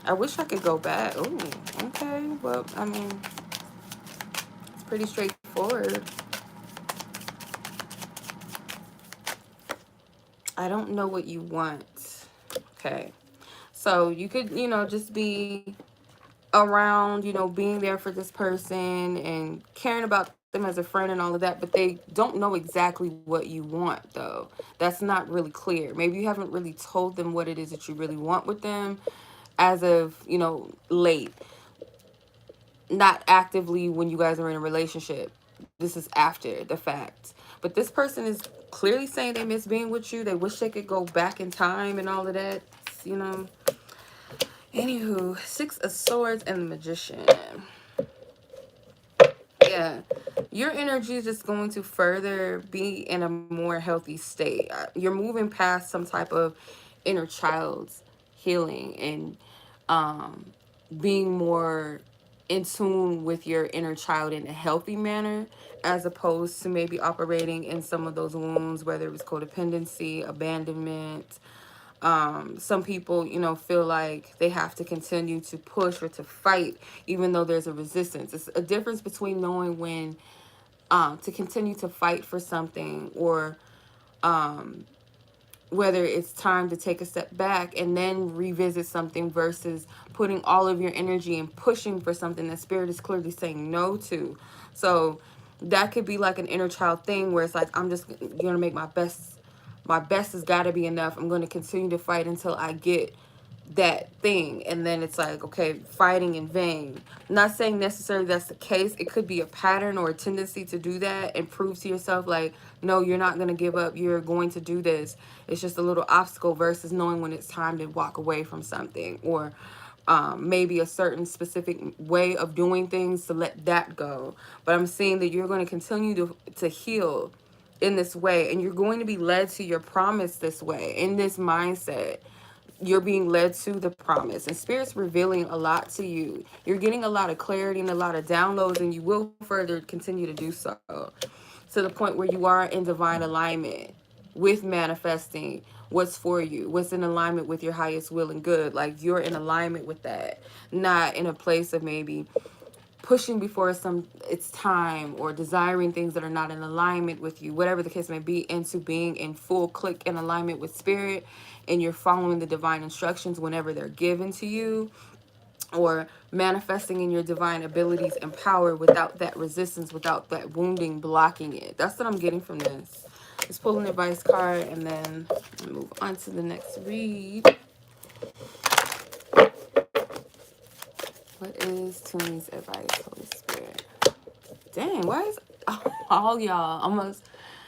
I wish I could go back. Oh, okay. Well, I mean, it's pretty straightforward. I don't know what you want. Okay. So you could, just be around, being there for this person and caring about them as a friend and all of that, but they don't know exactly what you want, though. That's not really clear. Maybe you haven't really told them what it is that you really want with them as of, late. Not actively when you guys are in a relationship. This is after the fact. But this person is clearly saying they miss being with you. They wish they could go back in time and all of that, Anywho, Six of Swords and the Magician. Yeah, your energy is just going to further be in a more healthy state. You're moving past some type of inner child's healing, and being more in tune with your inner child in a healthy manner, as opposed to maybe operating in some of those wounds, whether it was codependency, abandonment. Some people, feel like they have to continue to push or to fight, even though there's a resistance. It's a difference between knowing when to continue to fight for something, or whether it's time to take a step back and then revisit something, versus putting all of your energy and pushing for something that Spirit is clearly saying no to. So that could be like an inner child thing, where it's like, I'm just going to make my best. My best has got to be enough. I'm going to continue to fight until I get that thing. And then it's like, okay, fighting in vain. I'm not saying necessarily that's the case. It could be a pattern or a tendency to do that and prove to yourself, like, no, you're not going to give up. You're going to do this. It's just a little obstacle, versus knowing when it's time to walk away from something, or maybe a certain specific way of doing things, to let that go. But I'm seeing that you're going to continue to heal in this way, and you're going to be led to your promise this way, in this mindset. You're being led to the promise, and Spirit's revealing a lot to you. You're getting a lot of clarity and a lot of downloads, and you will further continue to do so, to the point where you are in divine alignment with manifesting what's for you, what's in alignment with your highest will and good. Like, you're in alignment with that, not in a place of maybe pushing before it's time, or desiring things that are not in alignment with you, whatever the case may be, into being in full click in alignment with spirit, and you're following the divine instructions whenever they're given to you, or manifesting in your divine abilities and power without that resistance, without that wounding blocking it. That's what I'm getting from this. Let's pull an advice card and then move on to the next read. What is Tuni's advice, Holy Spirit? Dang, why is all y'all, almost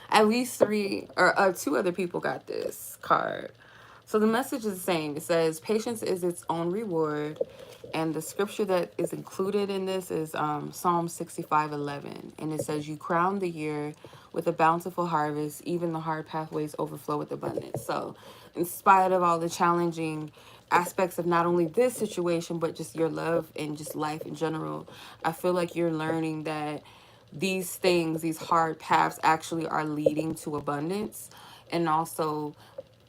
at least three or two other people got this card? So the message is the same. It says patience is its own reward, and the scripture that is included in this is Psalm 65:11, and it says, "You crown the year with a bountiful harvest, even the hard pathways overflow with abundance." So, in spite of all the challenging aspects of not only this situation but just your love and just life in general, I feel like you're learning that these things, these hard paths, actually are leading to abundance, and also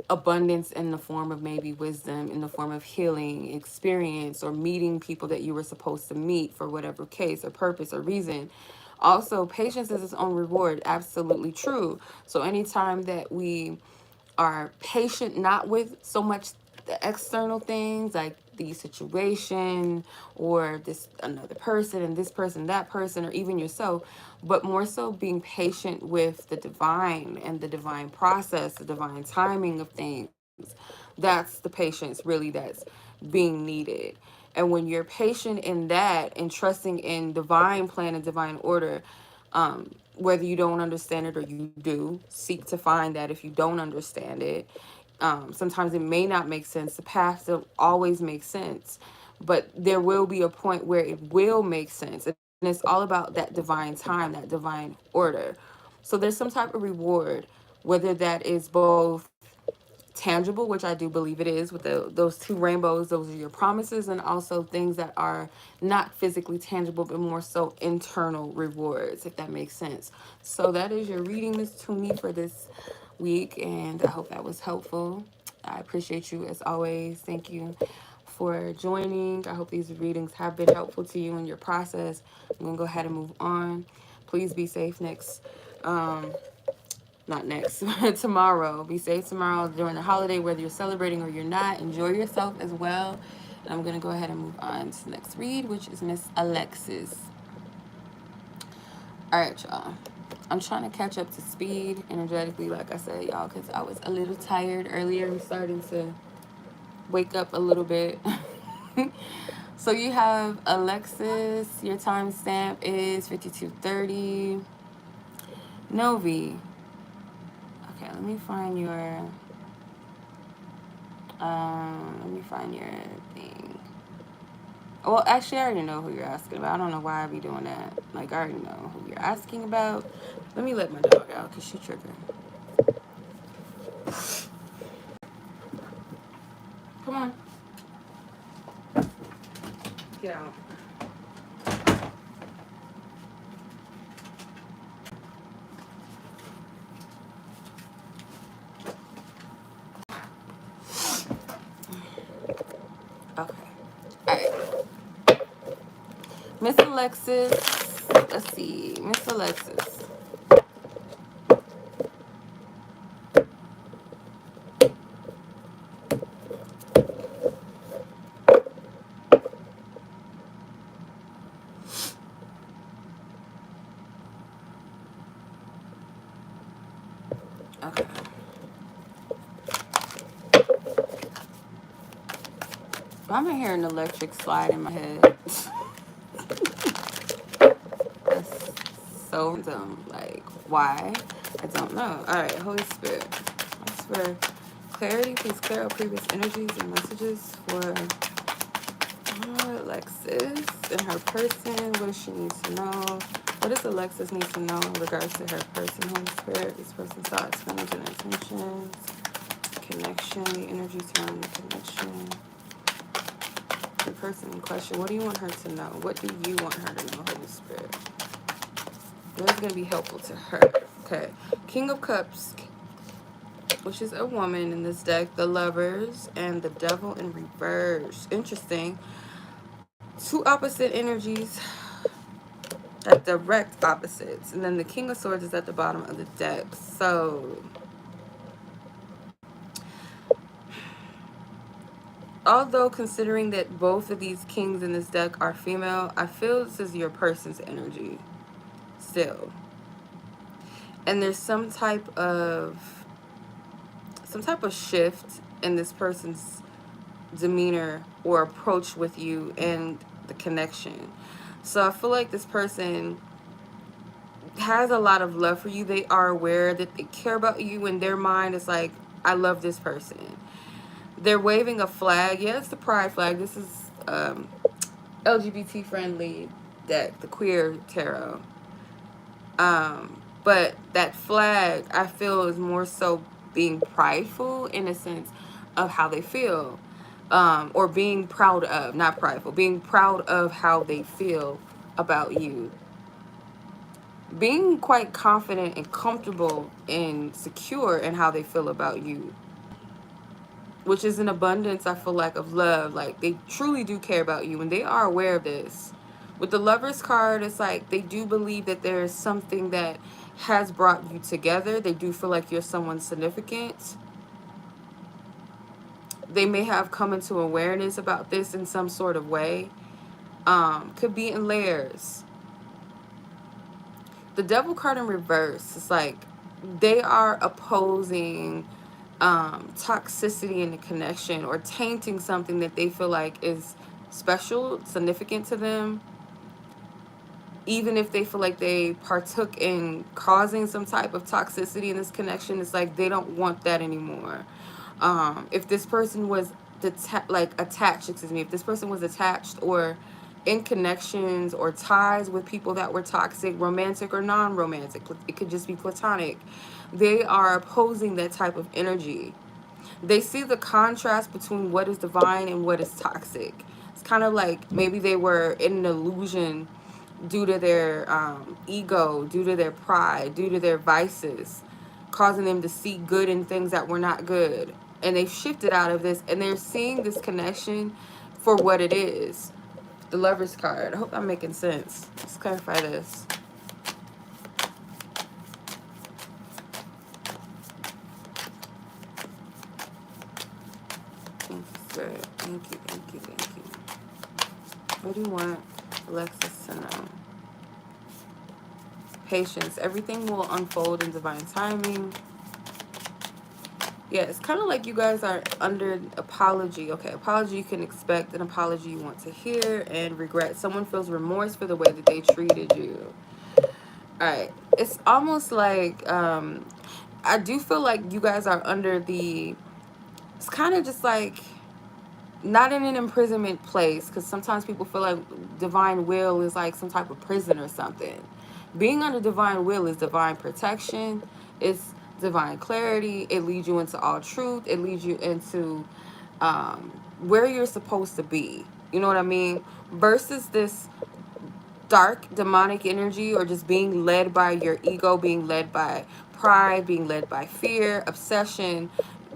abundance in the form of maybe wisdom, in the form of healing, experience, or meeting people that you were supposed to meet for whatever case or purpose or reason. Also, patience is its own reward. Absolutely true. So anytime that we are patient, not with so much the external things like the situation or this another person and this person, that person, or even yourself, but more so being patient with the divine and the divine process, the divine timing of things. That's the patience really that's being needed. And when you're patient in that and trusting in divine plan and divine order, whether you don't understand it or you do, seek to find that if you don't understand it. Sometimes it may not make sense. The path don't always make sense, but there will be a point where it will make sense. And it's all about that divine time, that divine order. So there's some type of reward, whether that is both tangible, which I do believe it is, with those two rainbows. Those are your promises, and also things that are not physically tangible but more so internal rewards, if that makes sense. So that is your reading, Miss Tuni, for this week, and I hope that was helpful. I appreciate you as always. Thank you for joining. I hope these readings have been helpful to you in your process. I'm gonna go ahead and move on. Please be safe not next, tomorrow. Be safe tomorrow during the holiday, whether you're celebrating or you're not. Enjoy yourself as well. And I'm going to go ahead and move on to the next read, which is Miss Alexis. All right, y'all. I'm trying to catch up to speed energetically, like I said, y'all, because I was a little tired earlier. I'm starting to wake up a little bit. So you have Alexis. Your timestamp is 52:30. Novi. Okay, let me find your thing. Well, actually, I already know who you're asking about. I don't know why I be doing that. Like, I already know who you're asking about. Let me let my dog out because she triggered. Come on. Get out. Okay. All right. Miss Alexis. Let's see. Miss Alexis. Okay. I'm hearing an electric slide in my head. That's so dumb. Like, why? I don't know. All right, Holy Spirit. That's for clarity. Please clear out previous energies and messages for Alexis and her person. What does she need to know? What does Alexis need to know in regards to her person, Holy Spirit? This person's thoughts, feelings, and intentions. Connection, the energy surrounding the connection. The person in question, what do you want her to know? What do you want her to know, Holy Spirit? What is going to be helpful to her? Okay. King of Cups, which is a woman in this deck. The Lovers and the Devil in reverse. Interesting. Two opposite energies Like direct opposites. And then the King of Swords is at the bottom of the deck. So although considering that both of these kings in this deck are female, I feel this is your person's energy still. And there's some type of shift in this person's demeanor or approach with you and the connection. So I feel like this person has a lot of love for you. They are aware that they care about you. In their mind, it's like, I love this person. They're waving a flag. Yeah, it's the pride flag. This is LGBT friendly deck, the queer tarot. But that flag, I feel, is more so being prideful in a sense of how they feel. Or being proud of, not prideful, being proud of how they feel about you. Being quite confident and comfortable and secure in how they feel about you. Which is an abundance, I feel like, of love. Like, they truly do care about you, and they are aware of this. With the Lovers card, it's like they do believe that there is something that has brought you together. They do feel like you're someone significant. They may have come into awareness about this in some sort of way. Could be in layers. The Devil card in reverse, it's like they are opposing toxicity in the connection, or tainting something that they feel like is special, significant to them. Even if they feel like they partook in causing some type of toxicity in this connection, it's like they don't want that anymore. If this person was attached, if this person was attached or in connections or ties with people that were toxic, romantic or non-romantic, it could just be platonic, they are opposing that type of energy. They see the contrast between what is divine and what is toxic. It's kind of like maybe they were in an illusion due to their ego, due to their pride, due to their vices, causing them to see good in things that were not good. And they've shifted out of this, and they're seeing this connection for what it is. The Lovers card. I hope I'm making sense. Let's clarify this. Thank you, Spirit. Thank you, thank you, thank you. What do you want Alexis to know? Patience. Everything will unfold in divine timing. Yeah, it's kind of like you guys are under apology. Okay, apology you can expect, an apology you want to hear, and regret. Someone feels remorse for the way that they treated you. Alright, it's almost like, I do feel like you guys are under the, it's kind of just like, not in an imprisonment place, because sometimes people feel like divine will is like some type of prison or something. Being under divine will is divine protection. It's divine clarity. It leads you into all truth. It leads you into where you're supposed to be. You know what I mean? Versus this dark demonic energy, or just being led by your ego, being led by pride, being led by fear, obsession.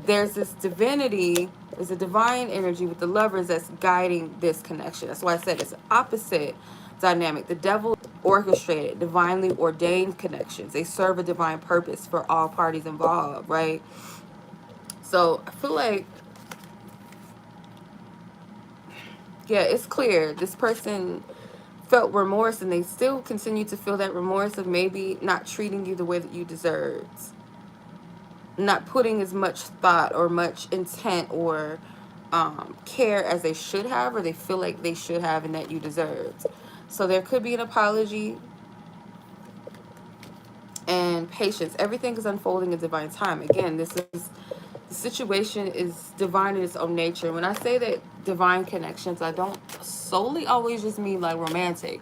There's this divinity, there's a divine energy with the Lovers that's guiding this connection. That's why I said it's an opposite dynamic. The devil orchestrated, divinely ordained connections. They serve a divine purpose for all parties involved, right? So I feel like, yeah, it's clear this person felt remorse, and they still continue to feel that remorse of maybe not treating you the way that you deserved, not putting as much thought or much intent or care as they should have, or they feel like they should have, and that you deserved. So there could be an apology. And patience. Everything is unfolding in divine time. Again, this is, the situation is divine in its own nature. When I say that divine connections, I don't solely always just mean like romantic.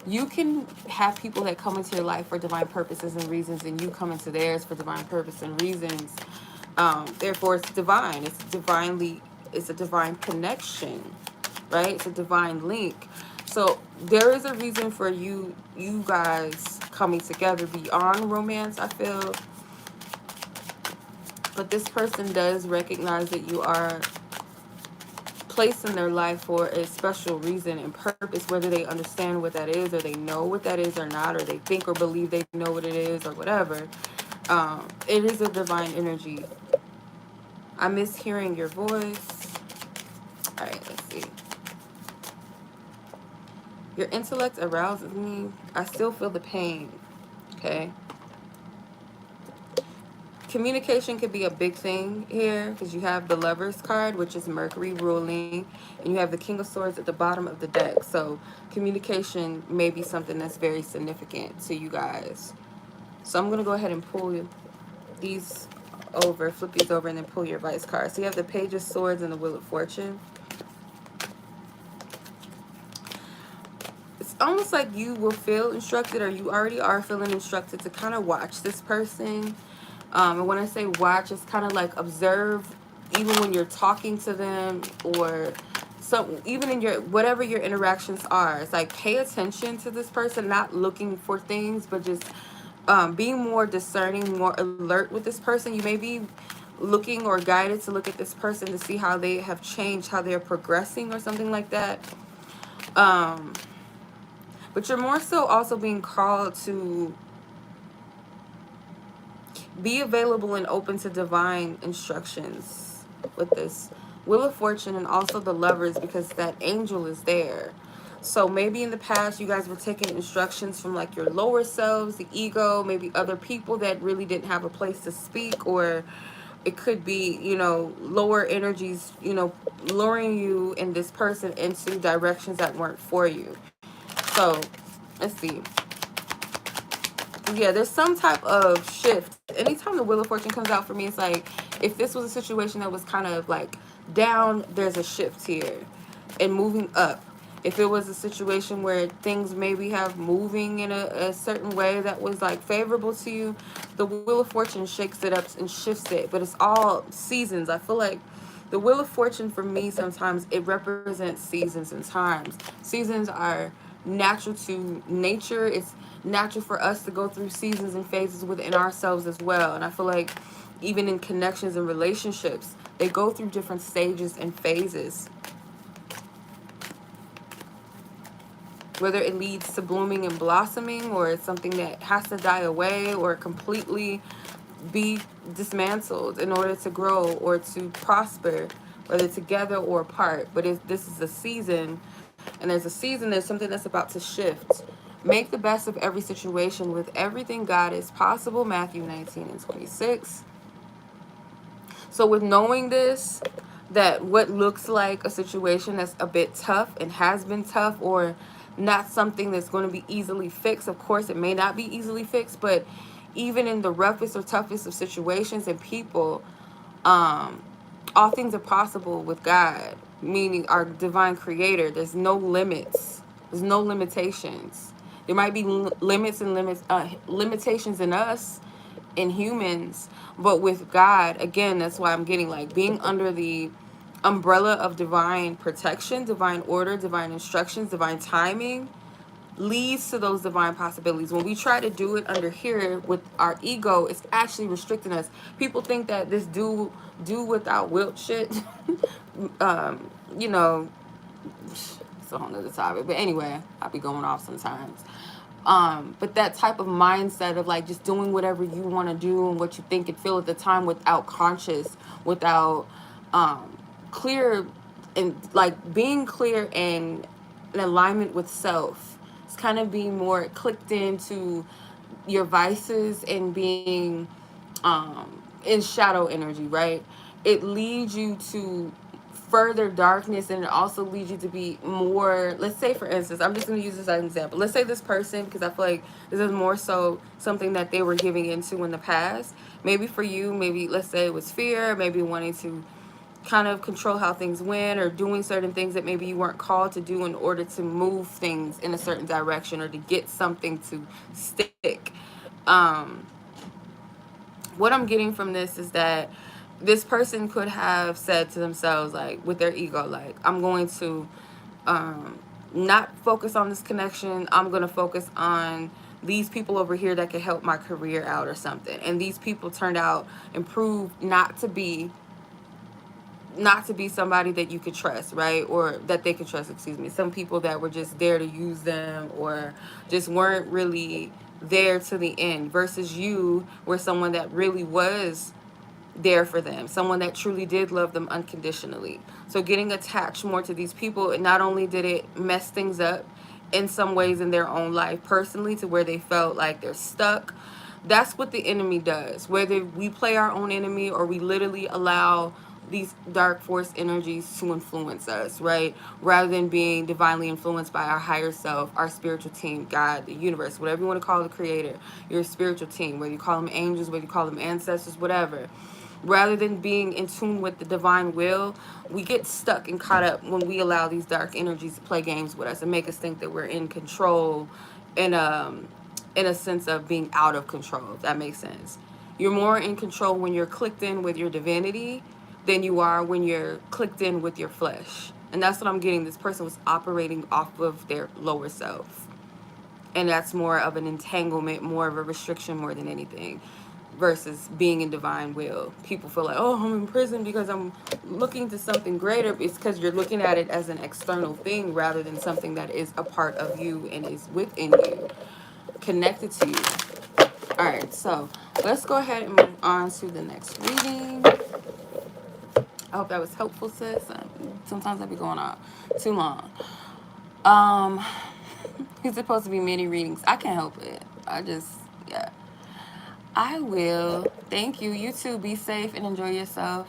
You can have people that come into your life for divine purposes and reasons, and you come into theirs for divine purpose and reasons. Therefore, it's divine. It's a divine connection, right? It's a divine link. So there is a reason for you guys coming together beyond romance, I feel. But this person does recognize that you are placed in their life for a special reason and purpose, whether they understand what that is or they know what that is or not, or they think or believe they know what it is or whatever. It is a divine energy. I miss hearing your voice. All right, let's see. Your intellect arouses me. I still feel the pain. Okay. Communication could be a big thing here because you have the Lovers card, which is Mercury ruling, and you have the King of Swords at the bottom of the deck. So communication may be something that's very significant to you guys. So I'm going to go ahead and pull these over, flip these over, and then pull your advice card. So you have the Page of Swords and the Wheel of Fortune. It's almost like you will feel instructed, or you already are feeling instructed to kind of watch this person. And when I say watch, it's kind of like observe, even when you're talking to them, or even in your whatever your interactions are. It's like pay attention to this person, not looking for things, but just being more discerning, more alert with this person. You may be looking or guided to look at this person to see how they have changed, how they're progressing or something like that. But you're more so also being called to be available and open to divine instructions with this Wheel of Fortune, and also the Lovers, because that angel is there. So maybe in the past you guys were taking instructions from like your lower selves, the ego, maybe other people that really didn't have a place to speak, or it could be, you know, lower energies, you know, luring you and this person into directions that weren't for you. So let's see. Yeah, there's some type of shift. Anytime the Wheel of Fortune comes out for me, it's like if this was a situation that was kind of like down, there's a shift here and moving up. If it was a situation where things maybe have moving in a certain way that was like favorable to you, the Wheel of Fortune shakes it up and shifts it. But it's all seasons. I feel like the Wheel of Fortune for me, sometimes it represents seasons and times. Seasons are natural to nature. It's natural for us to go through seasons and phases within ourselves as well. And I feel like even in connections and relationships, they go through different stages and phases. Whether it leads to blooming and blossoming, or it's something that has to die away or completely be dismantled in order to grow or to prosper, whether together or apart. But if this is a season, and there's a season, there's something that's about to shift. Make the best of every situation. With everything, God is possible. Matthew 19:26. So with knowing this, that what looks like a situation that's a bit tough and has been tough, or not something that's going to be easily fixed. Of course, it may not be easily fixed, but even in the roughest or toughest of situations and people, all things are possible with God, meaning our divine creator. There's no limits. There's no limitations. There might be limitations in us, in humans, but with God, again, that's why I'm getting like being under the umbrella of divine protection, divine order, divine instructions, divine timing leads to those divine possibilities. When we try to do it under here with our ego, it's actually restricting us. People think that this do without wilt shit, you know, it's a whole nother topic. But anyway, I'll be going off sometimes. But that type of mindset of like just doing whatever you want to do and what you think and feel at the time without conscious, without clear, and like being clear and in alignment with self. It's kind of being more clicked into your vices and being in shadow energy, right? It leads you to further darkness, and it also leads you to be more, let's say for instance, I'm just going to use this as an example. Let's say this person, because I feel like this is more so something that they were giving into in the past. Maybe for you, maybe let's say it was fear, maybe wanting to kind of control how things went, or doing certain things that maybe you weren't called to do in order to move things in a certain direction or to get something to stick. What I'm getting from this is that this person could have said to themselves, like with their ego, like, I'm going to not focus on this connection. I'm going to focus on these people over here that can help my career out or something. And these people turned out and proved not to be not to be somebody that you could trust, right? Or that they could trust, excuse me. Some people that were just there to use them, or just weren't really there to the end, versus you were someone that really was there for them, someone that truly did love them unconditionally. So getting attached more to these people, it not only did it mess things up in some ways in their own life personally, to where they felt like they're stuck. That's what the enemy does. Whether we play our own enemy, or we literally allow these dark force energies to influence us, right? Rather than being divinely influenced by our higher self, our spiritual team, God, the universe, whatever you want to call the creator, your spiritual team, whether you call them angels, whether you call them ancestors, whatever. Rather than being in tune with the divine will, we get stuck and caught up when we allow these dark energies to play games with us and make us think that we're in control, in a sense of being out of control, if that makes sense. You're more in control when you're clicked in with your divinity than you are when you're clicked in with your flesh. And that's what I'm getting. This person was operating off of their lower self. And that's more of an entanglement, more of a restriction more than anything, versus being in divine will. People feel like, oh, I'm in prison because I'm looking to something greater. It's because you're looking at it as an external thing rather than something that is a part of you and is within you, connected to you. All right, so let's go ahead and move on to the next reading. I hope that was helpful, sis. Sometimes I be going on too long. It's supposed to be mini readings. I can't help it. Yeah. I will. Thank you. You too. Be safe and enjoy yourself.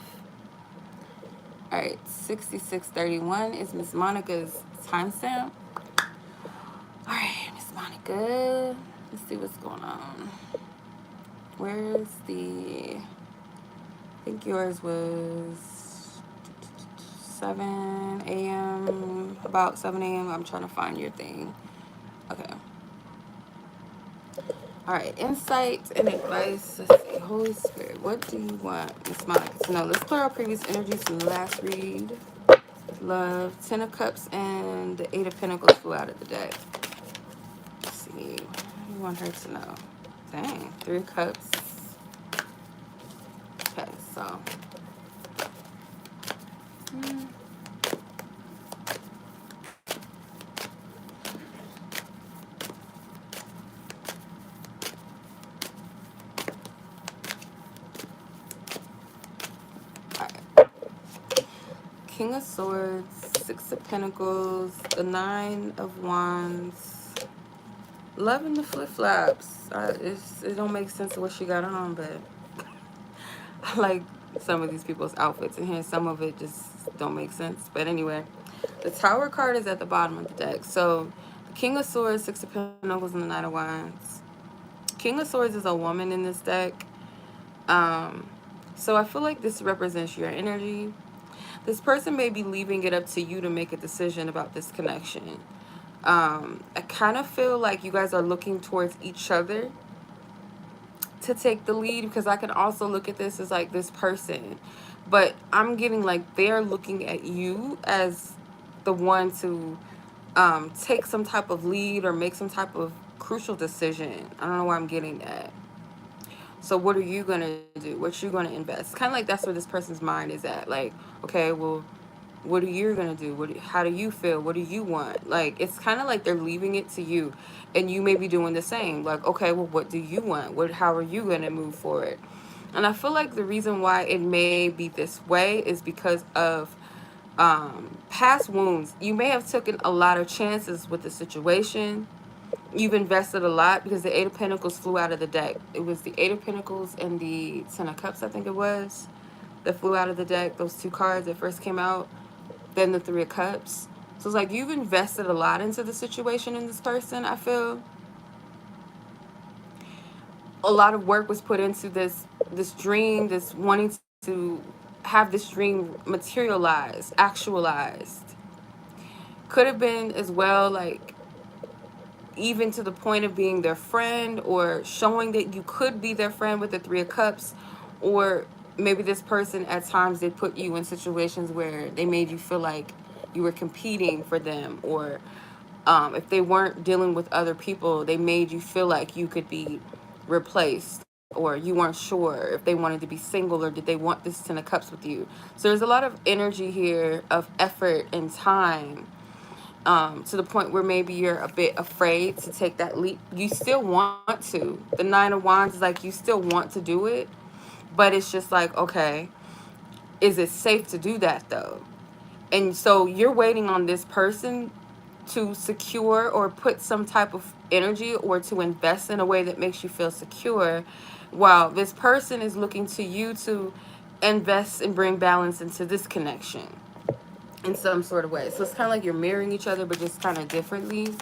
All right, 6631 is Miss Monica's timestamp. All right, Miss Monica. Let's see what's going on. Where's the... I think yours was 7 a.m. About 7 a.m. I'm trying to find your thing. Okay. All right, insight and advice. Let's see. Holy Spirit, what do you want, Miss Monica, to know? Let's clear our previous energies from the last read. Love, 10 of Cups, and the 8 of Pentacles flew out of the deck. Let's see. What do you want her to know? Dang, 3 of Cups. Okay, so... King of Swords, 6 of Pentacles, the 9 of Wands. Loving the flip-flops. It don't make sense to what she got on, but I like some of these people's outfits in here. Some of it just don't make sense. But anyway, the Tower card is at the bottom of the deck. So, the King of Swords, 6 of Pentacles, and the 9 of Wands. King of Swords is a woman in this deck. So I feel like this represents your energy. This person may be leaving it up to you to make a decision about this connection. I kind of feel like you guys are looking towards each other to take the lead, because I can also look at this as like this person. But I'm getting like they're looking at you as the one to take some type of lead or make some type of crucial decision. I don't know why I'm getting that. So what are you going to do? What you going to invest? Kind of like that's where this person's mind is at. Like, okay, well, what are you going to do? How do you feel? What do you want? Like, it's kind of like they're leaving it to you. And you may be doing the same. Like, okay, well, what do you want? How are you going to move forward? And I feel like the reason why it may be this way is because of past wounds. You may have taken a lot of chances with the situation. You've invested a lot, because the 8 of Pentacles flew out of the deck. It was the 8 of Pentacles and the 10 of Cups, I think it was, that flew out of the deck. Those 2 cards that first came out. Then the 3 of Cups. So it's like you've invested a lot into the situation in this person, I feel. A lot of work was put into this dream, this wanting to have this dream materialized, actualized. Could have been as well, like, even to the point of being their friend, or showing that you could be their friend with the 3 of Cups. Or maybe this person at times did put you in situations where they made you feel like you were competing for them, or if they weren't dealing with other people, they made you feel like you could be replaced or you weren't sure if they wanted to be single or did they want this Ten of Cups with you. So there's a lot of energy here of effort and time, to the point where maybe you're a bit afraid to take that leap. You still want to. The Nine of Wands is like you still want to do it, but it's just like, okay, is it safe to do that though? And so you're waiting on this person to secure or put some type of energy or to invest in a way that makes you feel secure, while this person is looking to you to invest and bring balance into this connection in some sort of way. So it's kind of like you're mirroring each other, but just kind of differently.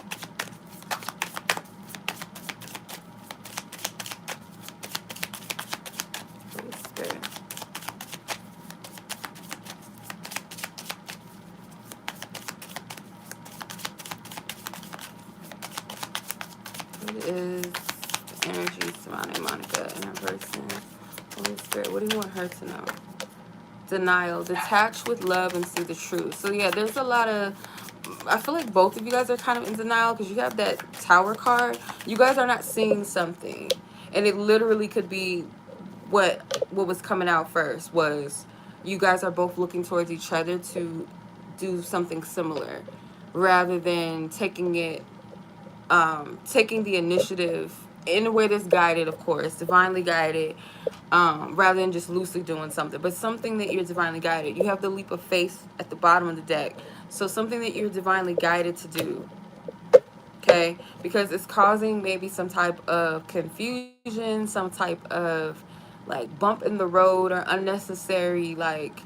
What is the energy surrounding Monica and her person? Holy Spirit, what do you want her to know? Denial. Detach with love and see the truth. So yeah, there's a lot of, I feel like both of you guys are kind of in denial because you have that Tower card. You guys are not seeing something, and it literally could be what was coming out first was you guys are both looking towards each other to do something similar, rather than taking the initiative in a way that's guided, of course, divinely guided, rather than just loosely doing something, but something that you're divinely guided. You have the leap of faith at the bottom of the deck. So something that you're divinely guided to do, okay? Because it's causing maybe some type of confusion, some type of like bump in the road or unnecessary, like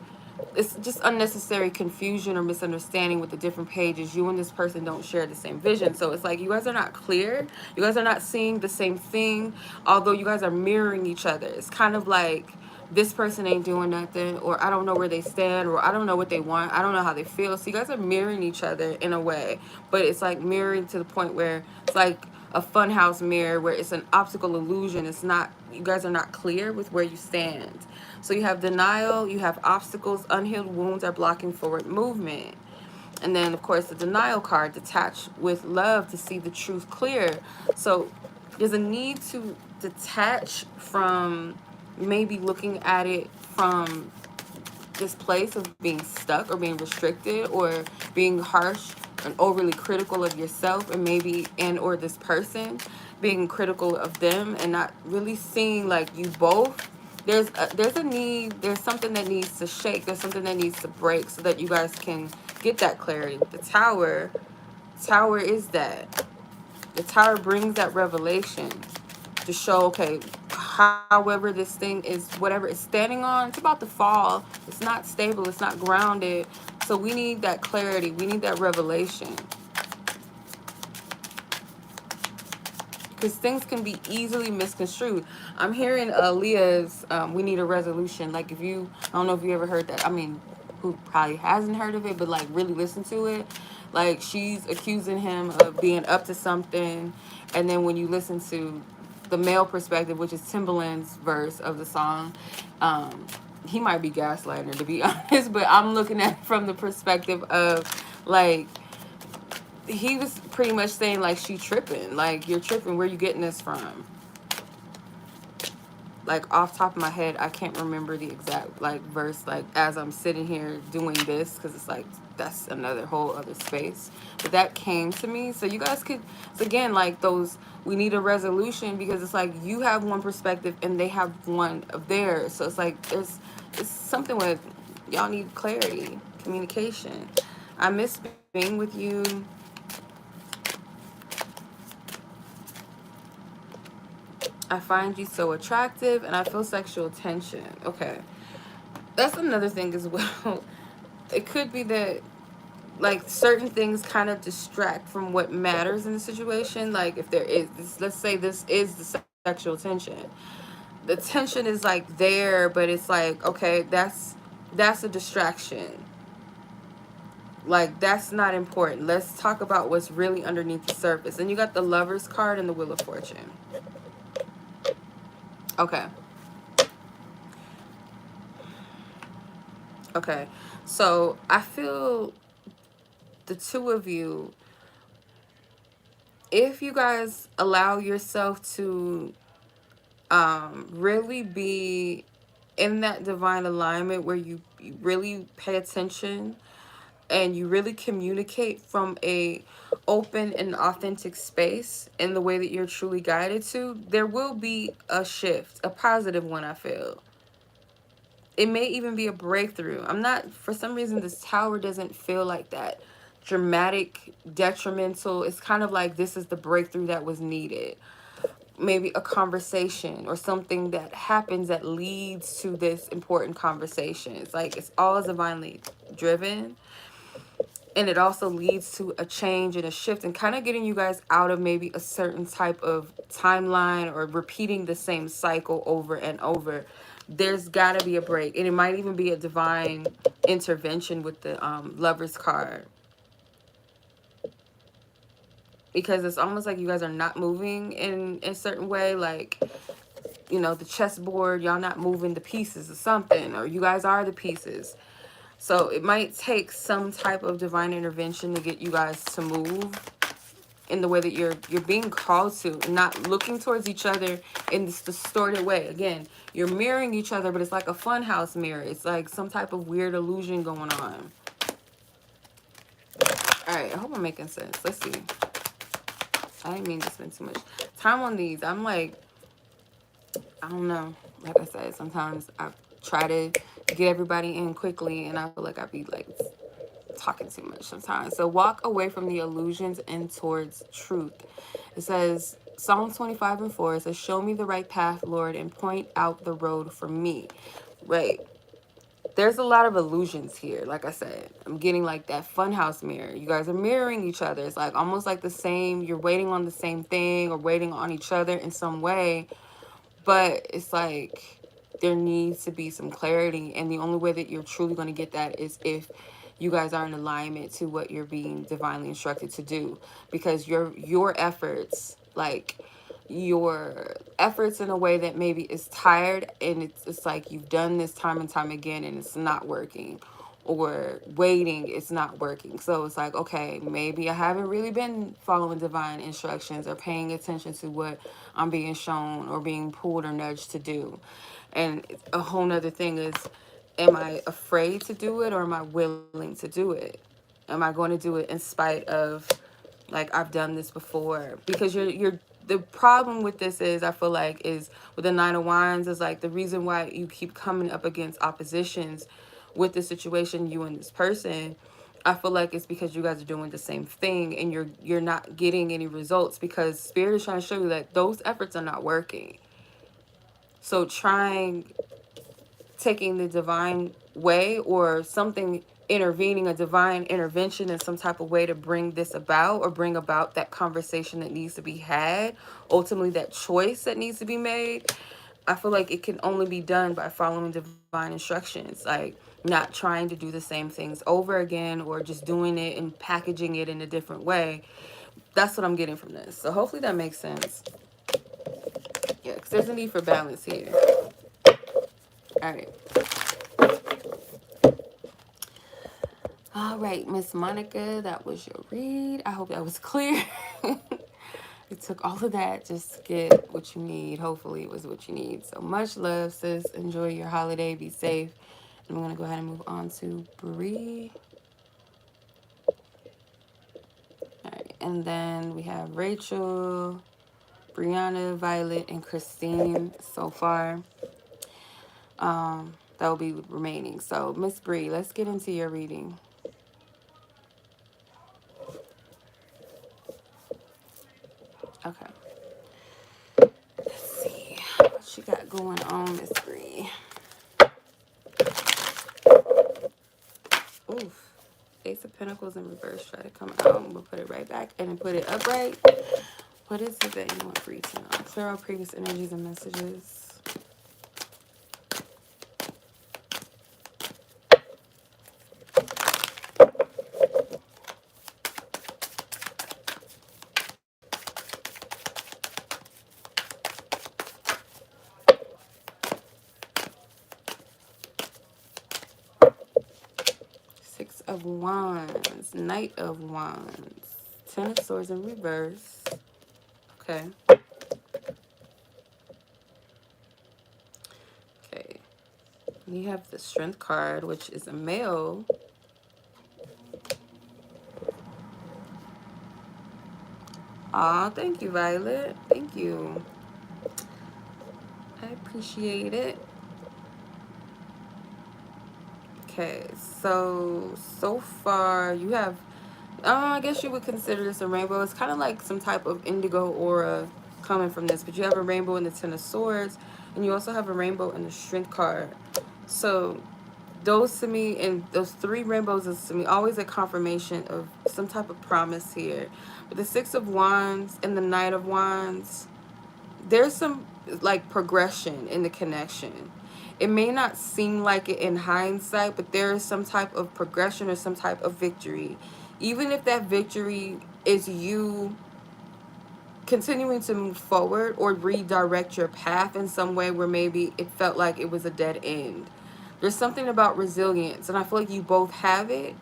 it's just unnecessary confusion or misunderstanding with the different pages. You and this person don't share the same vision. So it's like you guys are not clear. You guys are not seeing the same thing, although you guys are mirroring each other. It's kind of like this person ain't doing nothing, or I don't know where they stand, or I don't know what they want. I don't know how they feel. So you guys are mirroring each other in a way, but it's like mirroring to the point where it's like a funhouse mirror where it's an optical illusion. It's not, you guys are not clear with where you stand. So you have denial, you have obstacles, unhealed wounds are blocking forward movement. And then, of course, the denial card, detach with love to see the truth clear. So there's a need to detach from maybe looking at it from this place of being stuck or being restricted or being harsh and overly critical of yourself and maybe and or this person, being critical of them and not really seeing like you both. There's a need, there's something that needs to shake, there's something that needs to break so that you guys can get that clarity. With the tower is that. The tower brings that revelation to show, okay, however this thing is, whatever it's standing on, it's about to fall. It's not stable, it's not grounded. So we need that clarity, we need that revelation, because things can be easily misconstrued. I'm hearing Leah's we need a resolution. Like, if you, I don't know if you ever heard that. I mean, who probably hasn't heard of it, but like really listen to it. Like, she's accusing him of being up to something, and then when you listen to the male perspective, which is Timbaland's verse of the song, he might be gaslighting her, to be honest, but I'm looking at it from the perspective of like, he was pretty much saying like, she tripping, like, you're tripping, where you getting this from? Like, off top of my head, I can't remember the exact like verse, like as I'm sitting here doing this, because it's like that's another whole other space, but that came to me. So you guys could, so again, like those, we need a resolution, because it's like you have one perspective and they have one of theirs. So it's like it's something with y'all need clarity, communication. I miss being with you. I find you so attractive and I feel sexual tension. Okay. That's another thing as well. It could be that like certain things kind of distract from what matters in the situation. Like, if there is this, let's say this is the sexual tension. The tension is like there, but it's like, okay, that's a distraction. Like, that's not important. Let's talk about what's really underneath the surface. And you got the Lover's card and the Wheel of Fortune. Okay. Okay. So I feel the two of you, if you guys allow yourself to Really be in that divine alignment where you really pay attention and you really communicate from a open and authentic space in the way that you're truly guided to, there will be a shift, a positive one, I feel. It may even be a breakthrough. I'm not, for some reason, this tower doesn't feel like that dramatic, detrimental. It's kind of like this is the breakthrough that was needed. Maybe a conversation or something that happens that leads to this important conversation. It's like it's all divinely driven. And it also leads to a change and a shift and kind of getting you guys out of maybe a certain type of timeline or repeating the same cycle over and over. There's got to be a break. And it might even be a divine intervention with the Lover's card. Because it's almost like you guys are not moving in a certain way. Like, you know, the chessboard, y'all not moving the pieces or something. Or you guys are the pieces. So it might take some type of divine intervention to get you guys to move in the way that you're being called to, and not looking towards each other in this distorted way. Again, you're mirroring each other, but it's like a funhouse mirror. It's like some type of weird illusion going on. All right, I hope I'm making sense. Let's see. I didn't mean to spend too much time on these. I'm like, I don't know. Like I said, sometimes I try to get everybody in quickly, and I feel like I be like talking too much sometimes. So walk away from the illusions and towards truth. It says, Psalm 25:4, it says, show me the right path, Lord, and point out the road for me. Right. There's a lot of illusions here. Like I said, I'm getting like that funhouse mirror. You guys are mirroring each other. It's like almost like the same, you're waiting on the same thing or waiting on each other in some way. But it's like there needs to be some clarity. And the only way that you're truly going to get that is if you guys are in alignment to what you're being divinely instructed to do. Because your efforts, like your efforts in a way that maybe is tired, and it's like you've done this time and time again and it's not working, or waiting, it's not working. So it's like, okay, maybe I haven't really been following divine instructions or paying attention to what I'm being shown or being pulled or nudged to do. And a whole nother thing is, am I afraid to do it or am I willing to do it? Am I going to do it in spite of, like, I've done this before? Because you're the problem with this is, I feel like, is with the Nine of Wands, is like the reason why you keep coming up against oppositions with the situation, you and this person. I feel like it's because you guys are doing the same thing and you're not getting any results, because Spirit is trying to show you that those efforts are not working. So taking the divine way or something, intervening, a divine intervention in some type of way to bring this about, or bring about that conversation that needs to be had, ultimately that choice that needs to be made. I feel like it can only be done by following divine instructions, like not trying to do the same things over again or just doing it and packaging it in a different way. That's what I'm getting from this. So hopefully that makes sense. Yeah, because there's a need for balance here. All right. All right, Miss Monica, that was your read. I hope that was clear. It took all of that just to get what you need. Hopefully it was what you need. So much love, sis. Enjoy your holiday. Be safe. And I'm going to go ahead and move on to Bree. All right, and then we have Rachel, Breyonna, Violet, and Christine so far. That will be remaining. So Miss Bree, let's get into your reading. Okay. Let's see what you got going on, Miss Bree. Oof. Ace of Pentacles in reverse. Try to come out. We'll put it right back and then put it upright. What is it that you want for each now? Clear out previous energies and messages. 6 of Wands. Knight of Wands. 10 of Swords in reverse. Okay. You have the Strength card, which is a male. Aw, thank you, Violet. Thank you. I appreciate it. Okay, so far you have, I guess you would consider this a rainbow. It's kind of like some type of indigo aura coming from this, but you have a rainbow in the Ten of Swords, and you also have a rainbow in the Strength card. So those to me, and those three rainbows is to me always a confirmation of some type of promise here. With the Six of Wands and the Knight of Wands, there's some like progression in the connection. It may not seem like it in hindsight, but there is some type of progression or some type of victory. Even if that victory is you continuing to move forward or redirect your path in some way where maybe it felt like it was a dead end. There's something about resilience, and I feel like you both have it.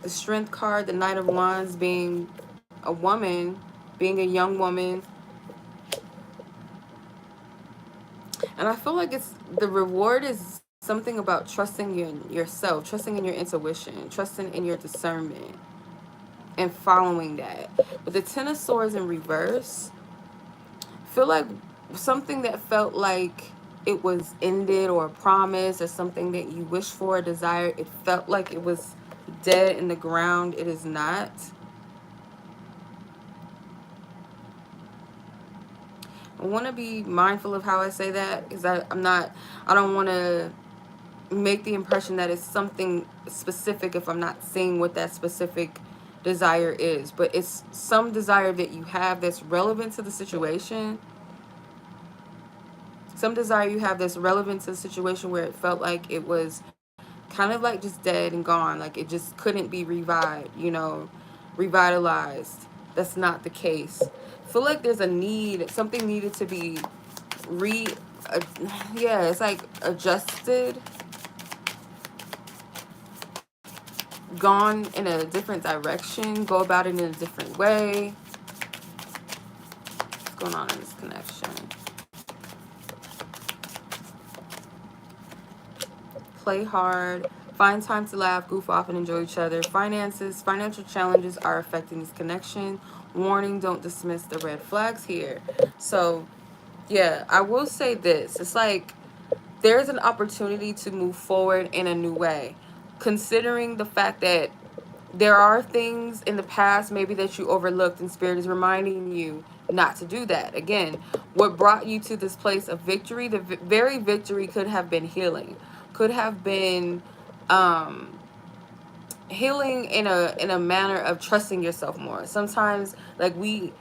The Strength card, the Knight of Wands being a woman, being a young woman. And I feel like it's the reward is something about trusting in yourself, trusting in your intuition, trusting in your discernment, and following that. With the Ten of Swords in reverse, feel like something that felt like it was ended or a promise or something that you wished for, a desire, it felt like it was dead in the ground. It is not. I want to be mindful of how I say that, because I don't want to make the impression that it's something specific if I'm not seeing what that specific desire is. But it's some desire that you have that's relevant to the situation. Some desire you have that's relevant to the situation where it felt like it was kind of like just dead and gone. Like it just couldn't be revived, revitalized. That's not the case. I feel like there's a need, something needed to be it's like adjusted, gone in a different direction, go about it in a different way. What's going on in this connection? Play hard, find time to laugh, goof off, and enjoy each other. Financial challenges are affecting this connection. Warning, don't dismiss the red flags here. So, yeah, I will say this. It's like there's an opportunity to move forward in a new way. Considering the fact that there are things in the past maybe that you overlooked, and Spirit is reminding you not to do that. Again, what brought you to this place of victory, the very victory could have been healing, could have been healing in a manner of trusting yourself more. Sometimes like we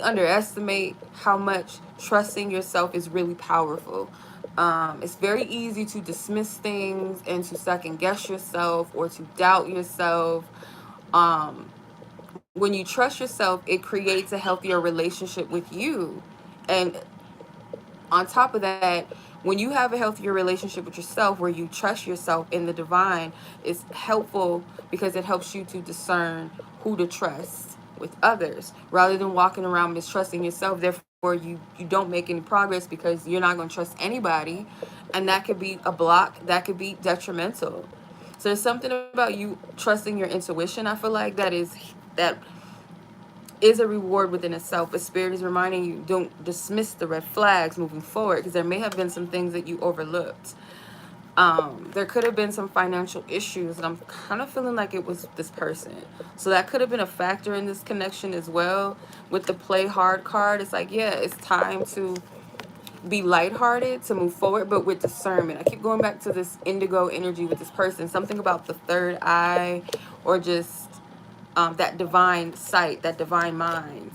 underestimate how much trusting yourself is really powerful. It's very easy to dismiss things and to second guess yourself or to doubt yourself. When you trust yourself, it creates a healthier relationship with you. And on top of that, when you have a healthier relationship with yourself where you trust yourself in the divine, it's helpful because it helps you to discern who to trust with others rather than walking around mistrusting yourself. Therefore, you don't make any progress because you're not going to trust anybody, and that could be a block, that could be detrimental. So there's something about you trusting your intuition, I feel like, that is a reward within itself. But Spirit is reminding you, don't dismiss the red flags moving forward, because there may have been some things that you overlooked. There could have been some financial issues, and I'm kind of feeling like it was this person. So that could have been a factor in this connection as well. With the play hard card, it's like, yeah, it's time to be lighthearted, to move forward, but with discernment. I keep going back to this indigo energy with this person. Something about the third eye, or just that divine sight, that divine mind.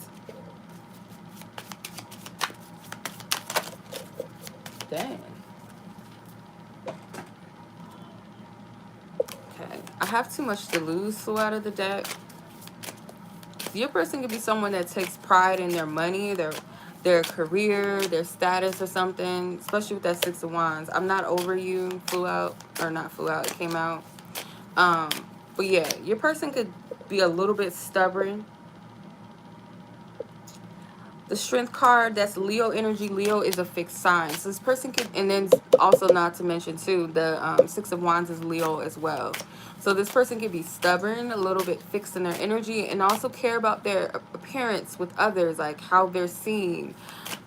Dang. Okay. I have too much to lose flew out of the deck. Your person could be someone that takes pride in their money, their career, their status or something, especially with that Six of Wands. I'm not over you flew out, or not flew out, it came out. But yeah, your person could be a little bit stubborn. The Strength card, that's Leo energy. Leo is a fixed sign. So this person could, and then also not to mention too, the Six of Wands is Leo as well. So this person could be stubborn, a little bit fixed in their energy, and also care about their appearance with others, like how they're seen.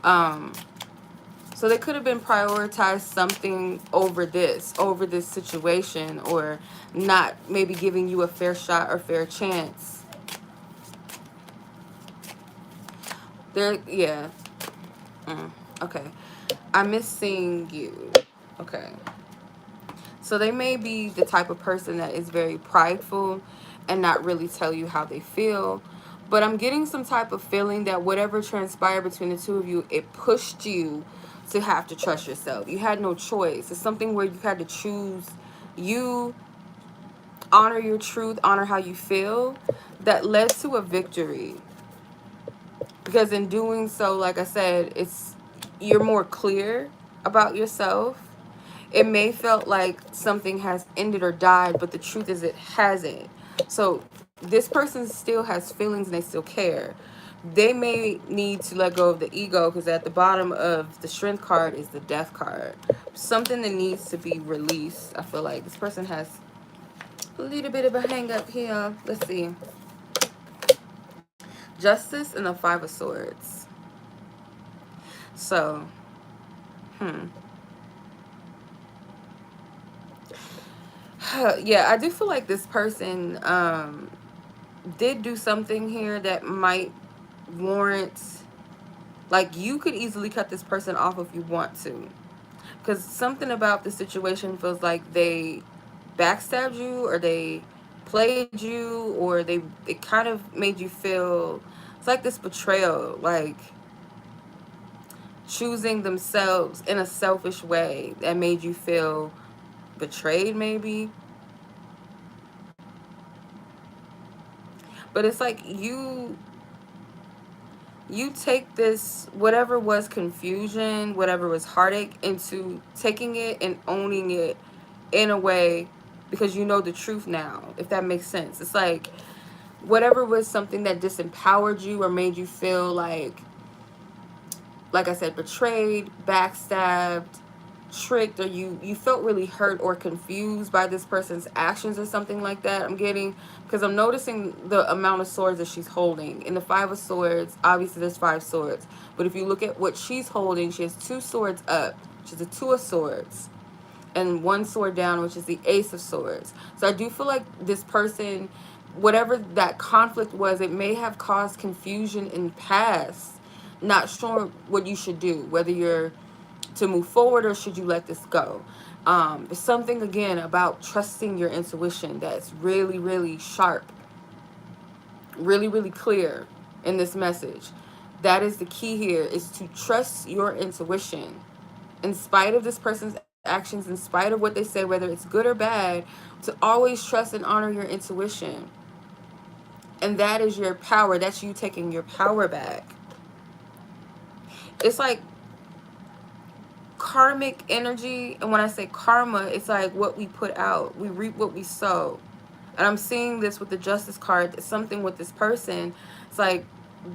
So they could have been prioritized something over this situation, or not maybe giving you a fair shot or fair chance. Yeah. Okay. I miss seeing you. Okay. So they may be the type of person that is very prideful and not really tell you how they feel. But I'm getting some type of feeling that whatever transpired between the two of you, it pushed you to have to trust yourself. You had no choice. It's something where you had to choose you, honor your truth, honor how you feel, that led to a victory. Because in doing so, like I said, you're more clear about yourself. It may felt like something has ended or died, but the truth is it hasn't. So this person still has feelings and they still care. They may need to let go of the ego, because at the bottom of the Strength card is the Death card. Something that needs to be released. I feel like this person has a little bit of a hang up here. Let's see. Justice and the Five of Swords. So, yeah, I do feel like this person did do something here that might warrant, like, you could easily cut this person off if you want to, because something about the situation feels like they backstabbed you, or they played you, or it kind of made you feel, it's like this betrayal, like choosing themselves in a selfish way that made you feel betrayed, maybe. But it's like you take this, whatever was confusion, whatever was heartache, into taking it and owning it in a way, because you know the truth now, if that makes sense. It's like whatever was something that disempowered you or made you feel like I said, betrayed, backstabbed, tricked, or you felt really hurt or confused by this person's actions or something like that. I'm getting, because I'm noticing the amount of swords that she's holding. In the Five of Swords, obviously there's 5 swords, but if you look at what she's holding, she has 2 swords up. She's a 2 of swords and 1 sword down, which is the Ace of Swords. So I do feel like this person, whatever that conflict was, it may have caused confusion in the past, not sure what you should do, whether you're to move forward or should you let this go. There's something, again, about trusting your intuition that's really, really sharp, really, really clear in this message. That is the key here, is to trust your intuition in spite of this person's actions, in spite of what they say, whether it's good or bad, to always trust and honor your intuition. And that is your power. That's you taking your power back. It's like karmic energy, and when I say karma, it's like what we put out, we reap what we sow. And I'm seeing this with the Justice card. It's something with this person, it's like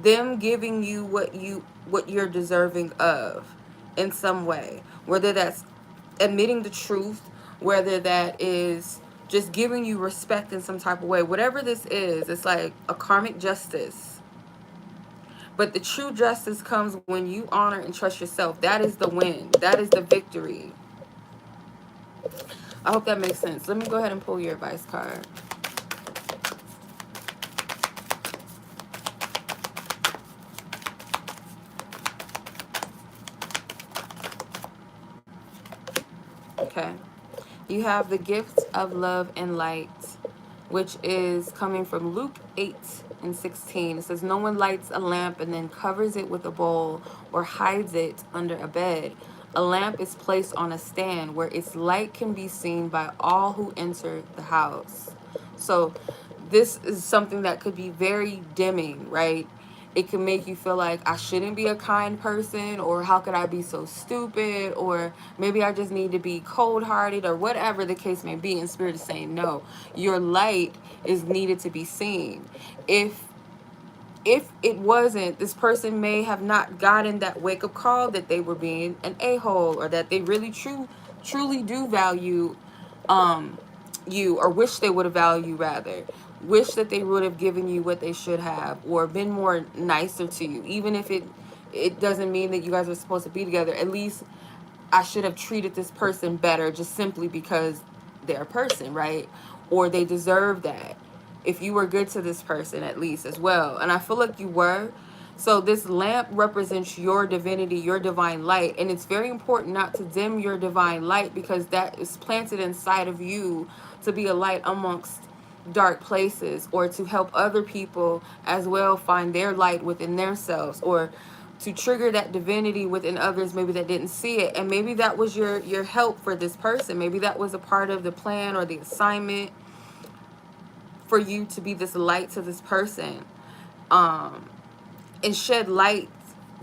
them giving you what you're deserving of in some way, whether that's admitting the truth, whether that is just giving you respect in some type of way. Whatever this is, it's like a karmic justice. But the true justice comes when you honor and trust yourself. That is the win. That is the victory. I hope that makes sense. Let me go ahead and pull your advice card. Okay. You have the gift of love and light, which is coming from Luke 8:16. It says, no one lights a lamp and then covers it with a bowl or hides it under a bed. A lamp is placed on a stand where its light can be seen by all who enter the house. So this is something that could be very dimming, right? It can make you feel like I shouldn't be a kind person, or how could I be so stupid, or maybe I just need to be cold-hearted, or whatever the case may be. And Spirit is saying, no, your light is needed to be seen. If if it wasn't, this person may have not gotten that wake-up call that they were being an a-hole, or that they really truly do value you, or wish they would have valued you, rather wish that they would have given you what they should have, or been more nicer to you. Even if it doesn't mean that you guys are supposed to be together, at least I should have treated this person better, just simply because they're a person, right? Or they deserve that. If you were good to this person, at least, as well. And I feel like you were. So this lamp represents your divinity, your divine light. And it's very important not to dim your divine light, because that is planted inside of you to be a light amongst dark places, or to help other people as well find their light within themselves, or to trigger that divinity within others, maybe that didn't see it. And maybe that was your help for this person. Maybe that was a part of the plan or the assignment for you to be this light to this person, and shed light.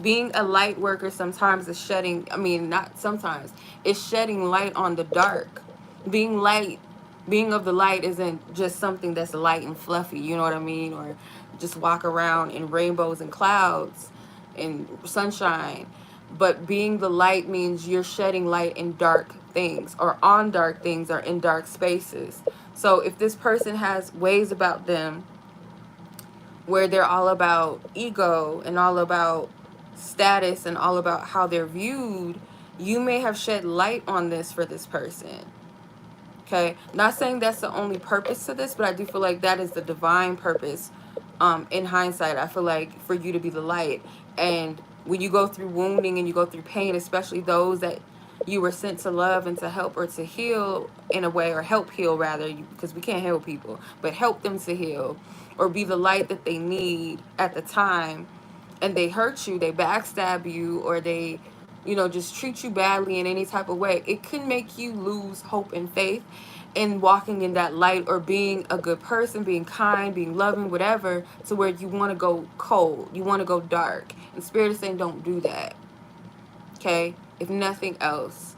Being a light worker sometimes is shedding, I mean, not sometimes, it's shedding light on the dark. Being light, being of the light isn't just something that's light and fluffy, you know what I mean? Or just walk around in rainbows and clouds and sunshine. But being the light means you're shedding light in dark things, or on dark things, or in dark spaces. So if this person has ways about them where they're all about ego and all about status and all about how they're viewed, you may have shed light on this for this person. Okay, not saying that's the only purpose to this, but I do feel like that is the divine purpose. In hindsight, I feel like for you to be the light. And when you go through wounding and you go through pain, especially those that you were sent to love and to help, or to heal in a way, or help heal rather, because we can't heal people, but help them to heal, or be the light that they need at the time, and they hurt you, they backstab you, or they, just treat you badly in any type of way, it can make you lose hope and faith in walking in that light, or being a good person, being kind, being loving, whatever, to where you want to go cold, you want to go dark. And Spirit is saying, don't do that. Okay? If nothing else,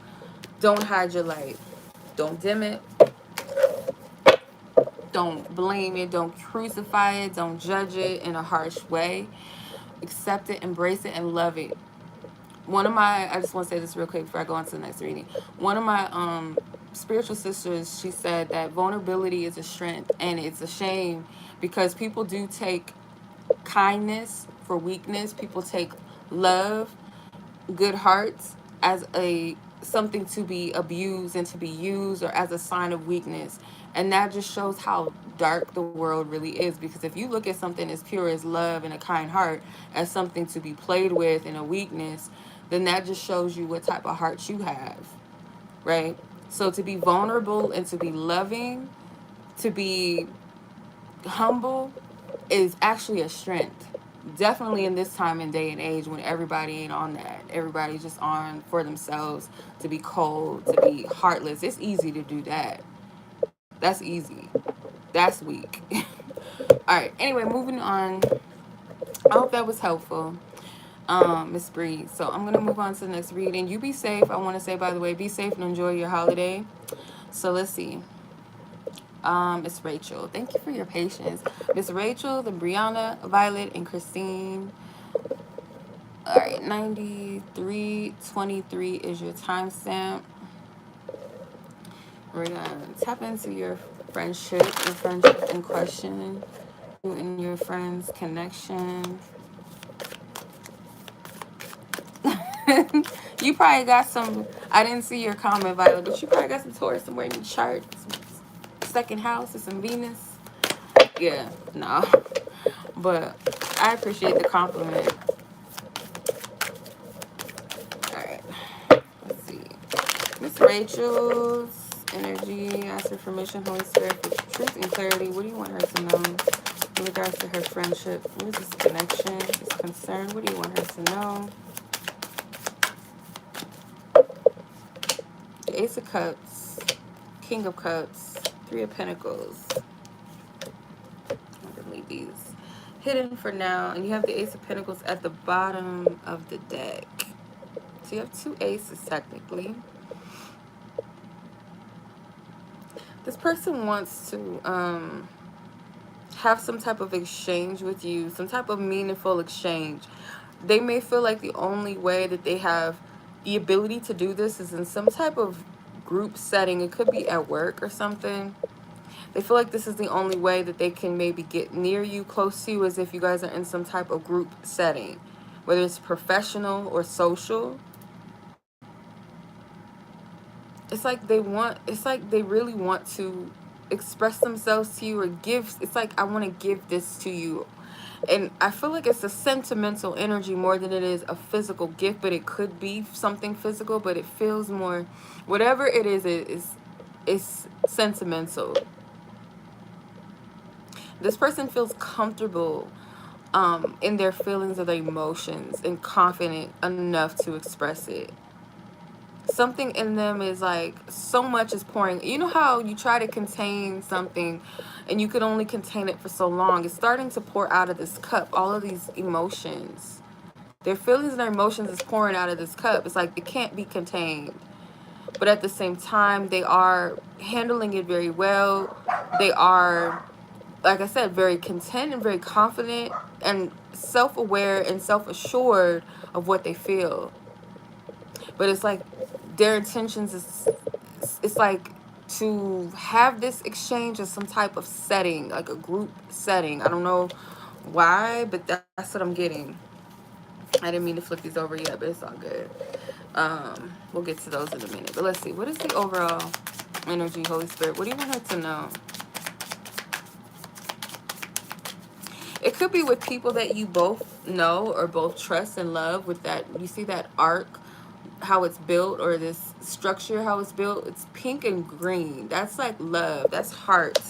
don't hide your light. Don't dim it. Don't blame it. Don't crucify it. Don't judge it in a harsh way. Accept it, embrace it, and love it. I just want to say this real quick before I go on to the next reading. One of my spiritual sisters, she said that vulnerability is a strength, and it's a shame because people do take kindness for weakness. People take love, good hearts, as something to be abused and to be used, or as a sign of weakness. And that just shows how dark the world really is, because if you look at something as pure as love and a kind heart as something to be played with and a weakness, then that just shows you what type of heart you have, right? So to be vulnerable and to be loving, to be humble, is actually a strength. Definitely in this time and day and age when everybody ain't on that. Everybody's just on for themselves, to be cold, to be heartless. It's easy to do that. That's easy. That's weak. All right. Anyway, moving on. I hope that was helpful, Miss Bree. So I'm gonna move on to the next reading. You be safe. I want to say, by the way, be safe and enjoy your holiday. So let's see. Miss Rachel, thank you for your patience. Miss Rachel, then Breyonna, Violet, and Christine. All right, 9323 is your timestamp. We're gonna tap into your friendship in question, you and your friend's connection. You probably got some, I didn't see your comment, Violet, but you probably got some Taurus somewhere in your chart, some second house, or some Venus. Yeah, no. But I appreciate the compliment. Alright. Let's see. Miss Rachel's energy. Ask her permission, Holy Spirit, for truth and clarity. What do you want her to know in regards to her friendship? What is this connection? This concern? What do you want her to know? The Ace of Cups, King of Cups, Three of Pentacles. I'm gonna leave these hidden for now. And you have the Ace of Pentacles at the bottom of the deck. So you have two aces technically. This person wants to have some type of exchange with you, some type of meaningful exchange. They may feel like the only way that they have the ability to do this is in some type of group setting. It could be at work or something. They feel like this is the only way that they can maybe get near you, close to you, as if you guys are in some type of group setting, whether it's professional or social. It's like they really want to express themselves to you or give. It's like, I want to give this to you. And I feel like it's a sentimental energy more than it is a physical gift, but it could be something physical, but it feels more, whatever it is sentimental. This person feels comfortable in their feelings or their emotions and confident enough to express it. Something in them is like, so much is pouring. You know how you try to contain something and you could only contain it for so long? It's starting to pour out of this cup, all of these emotions. Their feelings and their emotions is pouring out of this cup. It's like it can't be contained. But at the same time, they are handling it very well. They are, like I said, very content and very confident and self-aware and self-assured of what they feel. But it's like their intentions is, it's like to have this exchange in some type of setting, like a group setting. I don't know why, but that's what I'm getting. I didn't mean to flip these over yet, but it's all good. We'll get to those in a minute. But let's see. What is the overall energy, Holy Spirit? What do you want her to know? It could be with people that you both know or both trust and love. With that, you see that arc, how it's built, or this structure, how it's built. It's pink and green. That's like love. That's heart.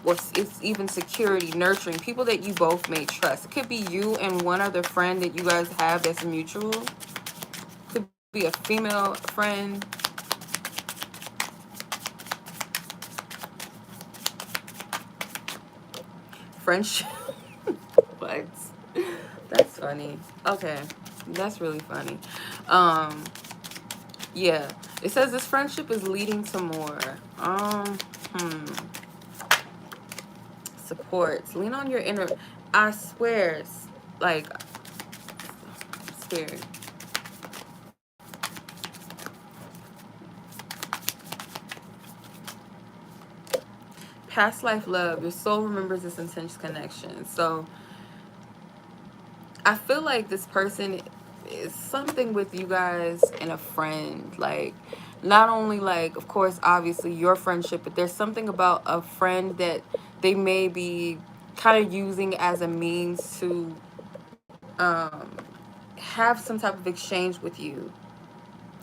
Or it's even security, nurturing. People that you both may trust. It could be you and one other friend that you guys have that's mutual. Could be a female friend. Friendship. What? That's funny. Okay. That's really funny. Yeah. It says this friendship is leading to more. Supports. Lean on your inner. I swear. Like, spirit. Past life love. Your soul remembers this intense connection. So I feel like this person is something with you guys and a friend. Like, not only, like, of course, obviously your friendship, but there's something about a friend that they may be kind of using as a means to have some type of exchange with you.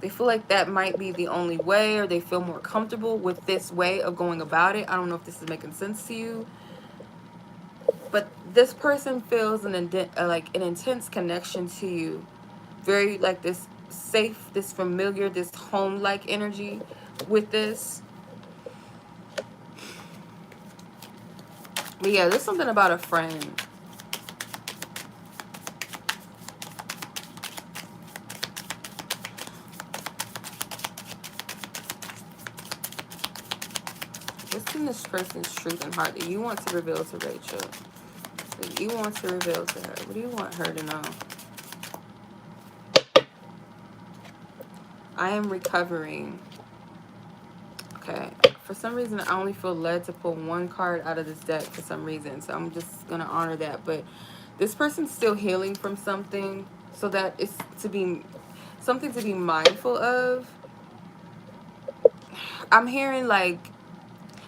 They feel like that might be the only way, or they feel more comfortable with this way of going about it. I don't know if this is making sense to you. But this person feels like an intense connection to you. Very like this safe, this familiar, this home-like energy with this. But yeah, there's something about a friend. What's in this person's truth and heart that you want to reveal to Rachel? That you want to reveal to her? What do you want her to know? I am recovering. Okay. For some reason, I only feel led to pull one card out of this deck for some reason. So I'm just going to honor that. But this person's still healing from something. So that is to be something to be mindful of. I'm hearing like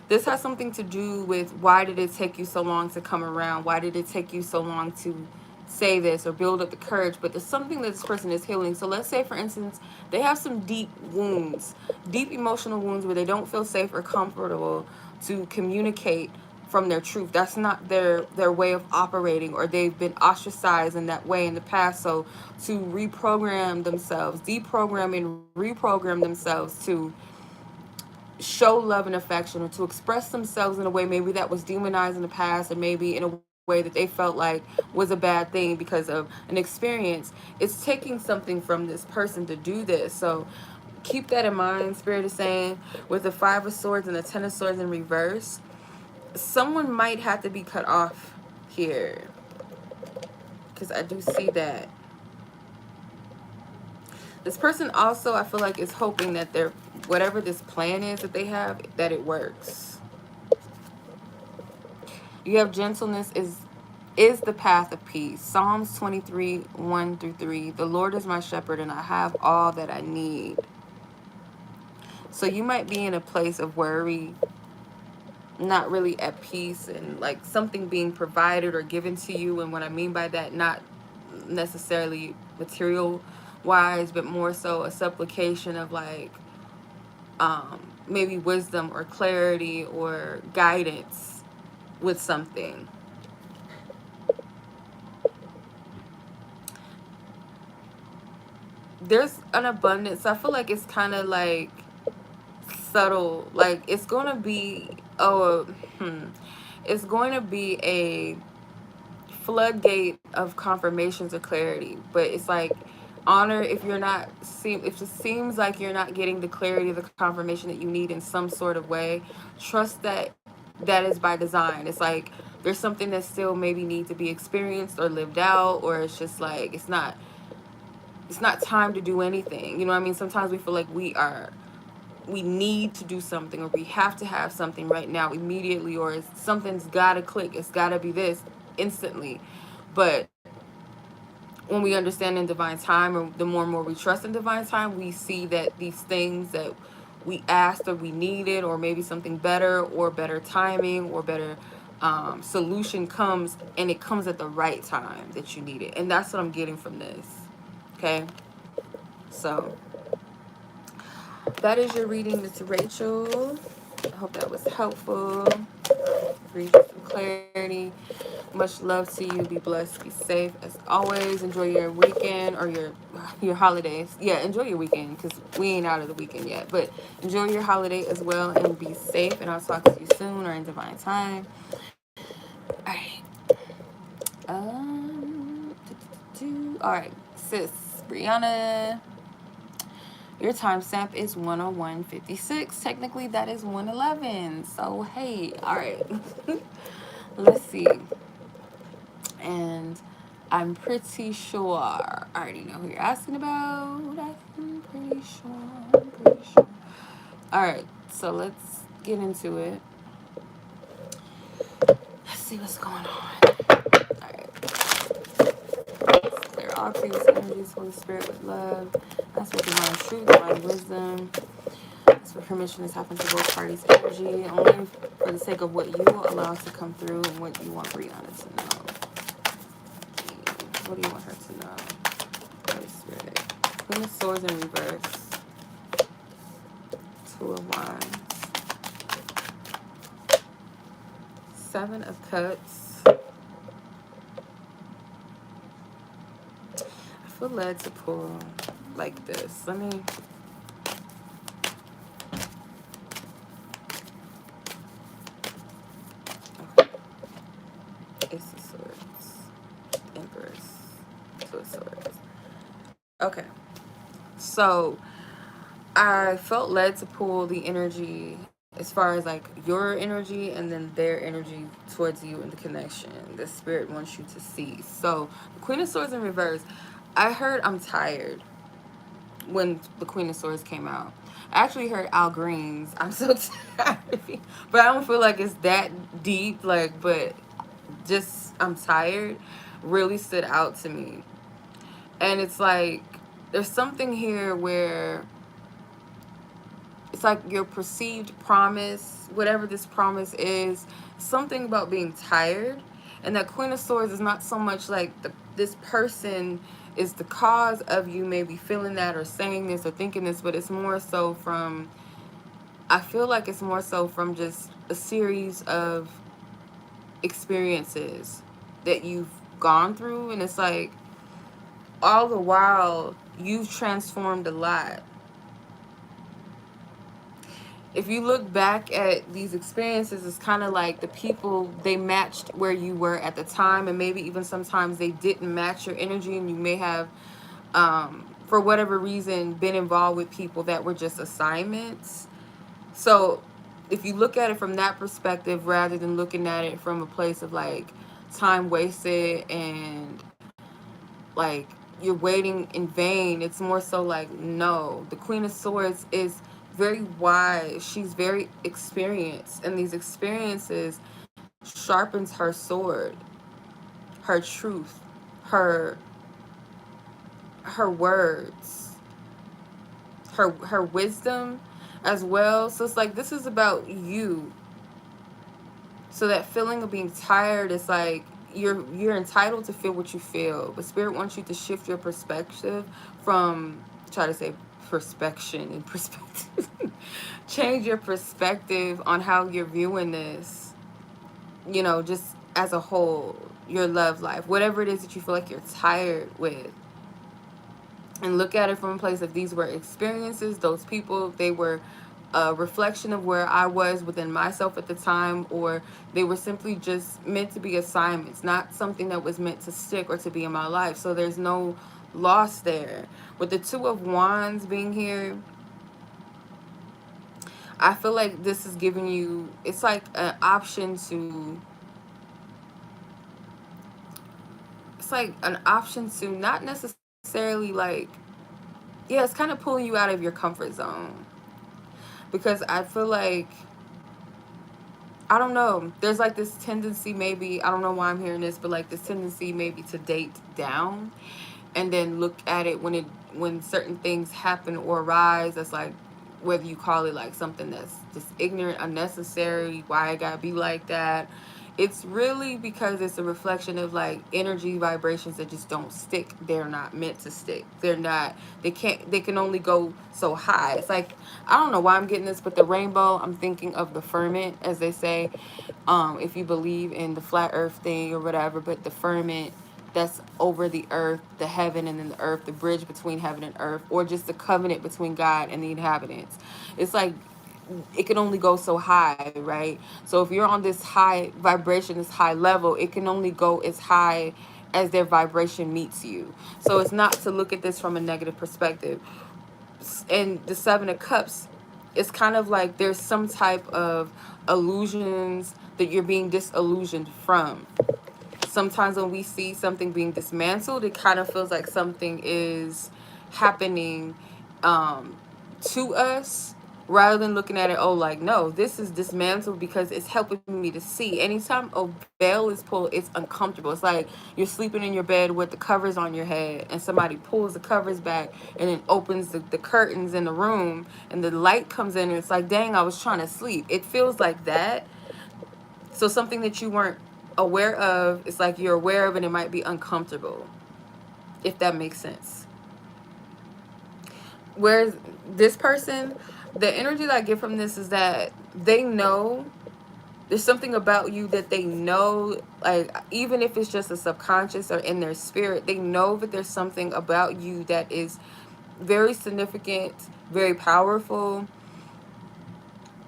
this has something to do with why did it take you so long to come around? Why did it take you so long to say this or build up the courage? But there's something that this person is healing. So let's say, for instance, they have some deep wounds, deep emotional wounds where they don't feel safe or comfortable to communicate from their truth. That's not their way of operating, or they've been ostracized in that way in the past. So to reprogram themselves, deprogram and reprogram themselves to show love and affection, or to express themselves in a way maybe that was demonized in the past, and maybe in a way that they felt like was a bad thing because of an experience. It's taking something from this person to do this. So keep that in mind. Spirit is saying with the 5 of Swords and the 10 of Swords in reverse, someone might have to be cut off here, because I do see that. This person also, I feel like, is hoping that their, whatever this plan is that they have, that it works. You have gentleness is the path of peace. Psalms 23, 1 through 3. The Lord is my shepherd and I have all that I need. So you might be in a place of worry, not really at peace, and like something being provided or given to you. And what I mean by that, not necessarily material wise, but more so a supplication of like maybe wisdom or clarity or guidance with something. There's an abundance. I feel like it's kind of like subtle. Like it's going to be, it's going to be a floodgate of confirmations or clarity. But it's like, honor if you're not, if it seems like you're not getting the clarity, the confirmation that you need in some sort of way, trust that that is by design. It's like there's something that still maybe need to be experienced or lived out, or it's just like it's not time to do anything. You know what I mean? Sometimes we feel like we need to do something, or we have to have something right now immediately, or something's gotta click, it's gotta be this instantly. But when we understand in divine time, or the more and more we trust in divine time, we see that these things that we asked or we needed, or maybe something better or better timing or better solution comes, and it comes at the right time that you need it. And that's what I'm getting from this. Okay, so that is your reading, Miss Rachel. I hope that was helpful. Read you some clarity. Much love to you. Be blessed. Be safe. As always, enjoy your weekend or your holidays. Yeah, enjoy your weekend, because we ain't out of the weekend yet. But enjoy your holiday as well, and be safe. And I'll talk to you soon, or in divine time. All right. All right, sis Breyonna. Your timestamp is 101:56. Technically, that is 111. So, hey, all right. Let's see. And I'm pretty sure I already know who you're asking about. I'm pretty sure. All right, so let's get into it. Let's see what's going on. All right. Let's clear all previous energies, Holy Spirit, with love. That's what divine truth, divine wisdom. For permission to tap into both parties' energy, only for the sake of what you allow to come through and what you want Breyonna to know. What do you want her to know? Holy Spirit. Queen of Swords in reverse. Two of Wands. Seven of Cups. I feel led to pull like this. Let me... Ace of Swords, Empress, Two of Swords. Okay, so I felt led to pull the energy as far as like your energy and then their energy towards you in the connection the spirit wants you to see. So Queen of Swords in reverse, I heard I'm tired when the Queen of Swords came out. I actually heard Al Green's I'm so tired, but I don't feel like it's that deep, like, but just I'm tired really stood out to me. And it's like there's something here where it's like your perceived promise, whatever this promise is, something about being tired. And that Queen of Swords is not so much like this person is the cause of you maybe feeling that or saying this or thinking this, but it's more so from, I feel like it's more so from just a series of experiences that you've gone through. And it's like all the while you've transformed a lot. If you look back at these experiences, it's kind of like the people, they matched where you were at the time, and maybe even sometimes they didn't match your energy, and you may have for whatever reason been involved with people that were just assignments. So if you look at it from that perspective rather than looking at it from a place of like time wasted and like you're waiting in vain, it's more so like, no, the Queen of Swords is very wise, she's very experienced, and these experiences sharpens her sword, her truth, her her words, her wisdom as well. So it's like, this is about you. So that feeling of being tired is like, you're entitled to feel what you feel, but Spirit wants you to shift your perspective from, try to say perspection and perspective. Change your perspective on how you're viewing this, you know, just as a whole, your love life, whatever it is that you feel like you're tired with, and look at it from a place of, these were experiences, those people, they were a reflection of where I was within myself at the time, or they were simply just meant to be assignments, not something that was meant to stick or to be in my life. So there's no loss there. With the Two of Wands being here, I feel like this is giving you, it's like an option to, it's like an option to not necessarily like, yeah, it's kind of pulling you out of your comfort zone. Because I feel like, I don't know, there's like this tendency, maybe, I don't know why I'm hearing this, but like this tendency maybe to date down and then look at it when certain things happen or arise, that's like, whether you call it like something that's just ignorant, unnecessary, why it gotta be like that. It's really because it's a reflection of like energy vibrations that just don't stick. They're not meant to stick. They're not, they can only go so high. It's like, I don't know why I'm getting this, but the rainbow, I'm thinking of the firmament, as they say, if you believe in the flat earth thing or whatever, but the firmament that's over the earth, the heaven, and then the earth, the bridge between heaven and earth, or just the covenant between God and the inhabitants. It's like, it can only go so high, right? So if you're on this high vibration, this high level, it can only go as high as their vibration meets you. So it's not to look at this from a negative perspective. And the Seven of Cups, it's kind of like there's some type of illusions that you're being disillusioned from. Sometimes when we see something being dismantled, it kind of feels like something is happening to us, rather than looking at it, oh, like, no, this is dismantled because it's helping me to see. Anytime a veil is pulled, it's uncomfortable. It's like you're sleeping in your bed with the covers on your head and somebody pulls the covers back and then opens the curtains in the room and the light comes in and it's like, dang, I was trying to sleep. It feels like that. So something that you weren't aware of, it's like you're aware of and it might be uncomfortable, if that makes sense. Whereas this person, the energy that I get from this is that they know there's something about you that they know, like, even if it's just a subconscious or in their spirit, they know that there's something about you that is very significant, very powerful,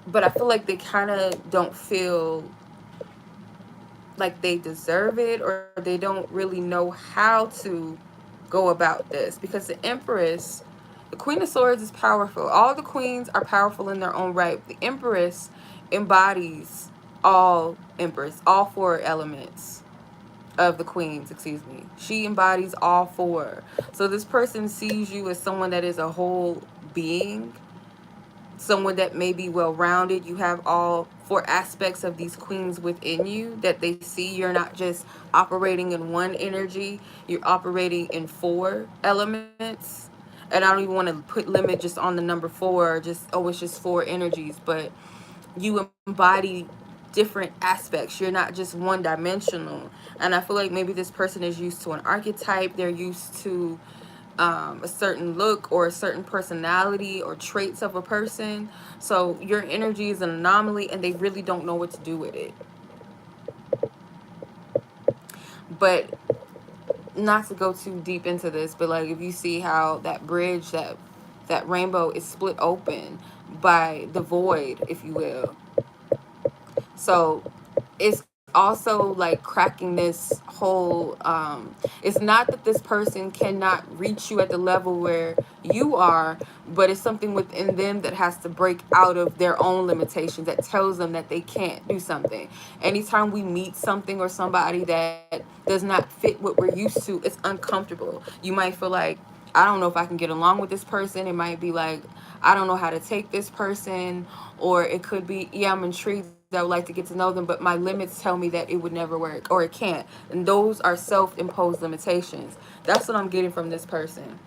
but I feel like they kind of don't feel like they deserve it, or they don't really know how to go about this, because the Empress, the Queen of Swords, is powerful. All the queens are powerful in their own right. The Empress embodies all four elements of the queens, excuse me. She embodies all four. So this person sees you as someone that is a whole being, someone that may be well-rounded. You have all four aspects of these queens within you that they see. You're not just operating in one energy, you're operating in four elements. And I don't even want to put limit just on the number four, just, oh, it's just four energies, but you embody different aspects. You're not just one dimensional. And I feel like maybe this person is used to an archetype. They're used to a certain look or a certain personality or traits of a person. So your energy is an anomaly and they really don't know what to do with it. But not to go too deep into this, but like, if you see how that bridge, that rainbow is split open by the void, if you will. So it's also like cracking this whole it's not that this person cannot reach you at the level where you are, but it's something within them that has to break out of their own limitations, that tells them that they can't do something. Anytime we meet something or somebody that does not fit what we're used to, it's uncomfortable. You might feel like, I don't know if I can get along with this person. It might be like, I don't know how to take this person. Or it could be, yeah, I'm intrigued, I would like to get to know them, but my limits tell me that it would never work or it can't. And those are self-imposed limitations. That's what I'm getting from this person.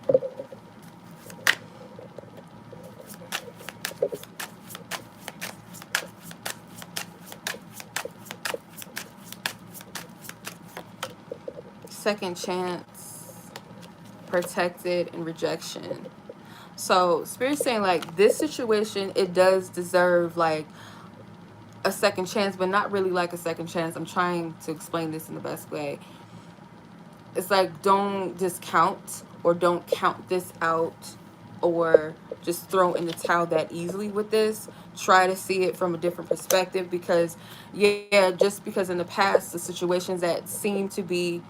Second chance, protected, and rejection. So Spirit's saying like this situation, it does deserve like a second chance, but not really like a second chance. I'm trying to explain this in the best way. It's like, don't discount or don't count this out or just throw in the towel that easily with this. Try to see it from a different perspective, because yeah, just because in the past the situations that seem to be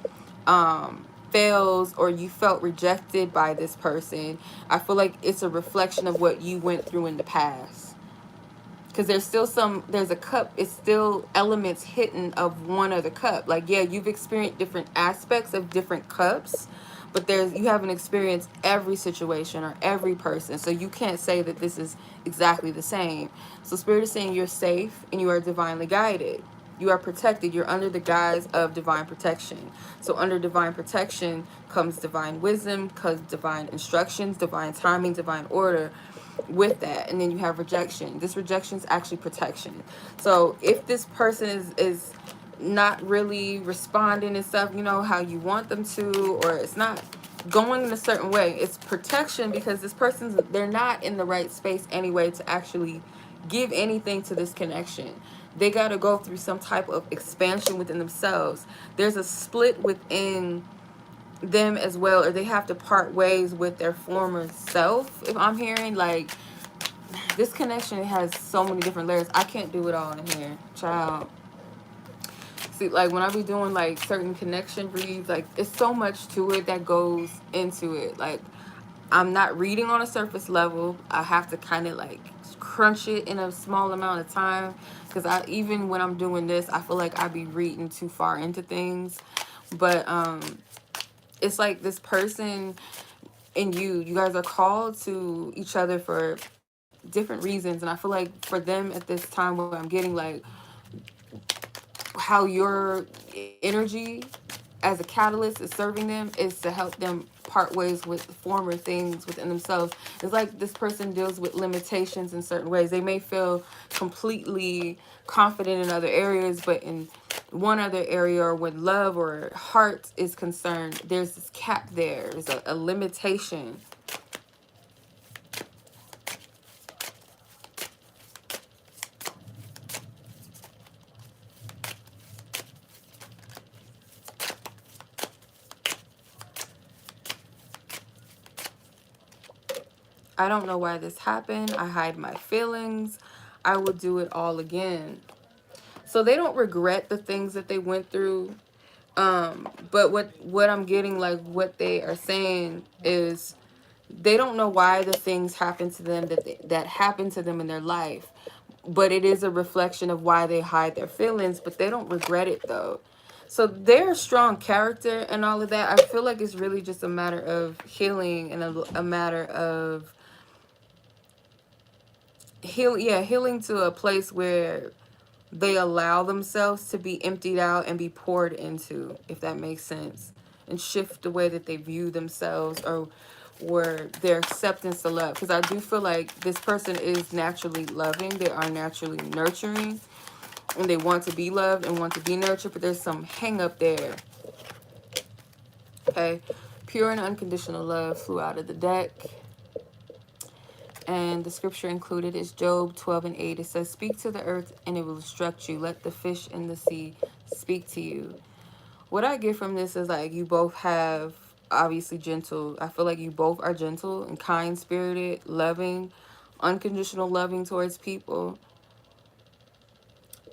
fails, or you felt rejected by this person, I feel like it's a reflection of what you went through in the past. Because there's still there's a cup, it's still elements hidden of one other cup. Like, yeah, you've experienced different aspects of different cups, but you haven't experienced every situation or every person, so you can't say that this is exactly the same. So Spirit is saying you're safe and you are divinely guided. You are protected. You're under the guise of divine protection. So under divine protection comes divine wisdom, comes divine instructions, divine timing, divine order with that. And then you have rejection. This rejection is actually protection. So if this person is not really responding and stuff, you know, how you want them to, or it's not going in a certain way, it's protection, because this person's, they're not in the right space anyway to actually give anything to this connection. They got to go through some type of expansion within themselves. There's a split within them as well, or they have to part ways with their former self. If I'm hearing like, this connection has so many different layers. I can't do it all in here, child. See, like when I be doing like certain connection reads, like it's so much to it that goes into it. Like, I'm not reading on a surface level. I have to kind of like crunch it in a small amount of time, because even when I'm doing this, I feel like I be reading too far into things. But it's like this person and you guys are called to each other for different reasons, and I feel like for them at this time, where I'm getting like how your energy as a catalyst is serving them is to help them part ways with former things within themselves. It's like this person deals with limitations in certain ways. They may feel completely confident in other areas, but in one other area, or when love or heart is concerned, there's this cap there. There's a limitation. I don't know why this happened. I hide my feelings. I will do it all again. So they don't regret the things that they went through. But what I'm getting, like what they are saying is, they don't know why the things happen to them that happen to them in their life. But it is a reflection of why they hide their feelings, but they don't regret it though. So they're a strong character and all of that. I feel like it's really just a matter of healing, and a matter of healing to a place where they allow themselves to be emptied out and be poured into, if that makes sense, and shift the way that they view themselves, or their acceptance to love. Because I do feel like this person is naturally loving. They are naturally nurturing, and they want to be loved and want to be nurtured, but there's some hang up there. Okay, pure and unconditional love flew out of the deck. And the scripture included is Job 12:8. It says, speak to the earth and it will instruct you. Let the fish in the sea speak to you. What I get from this is like, you both have obviously gentle. I feel like you both are gentle and kind spirited, loving, unconditional loving towards people.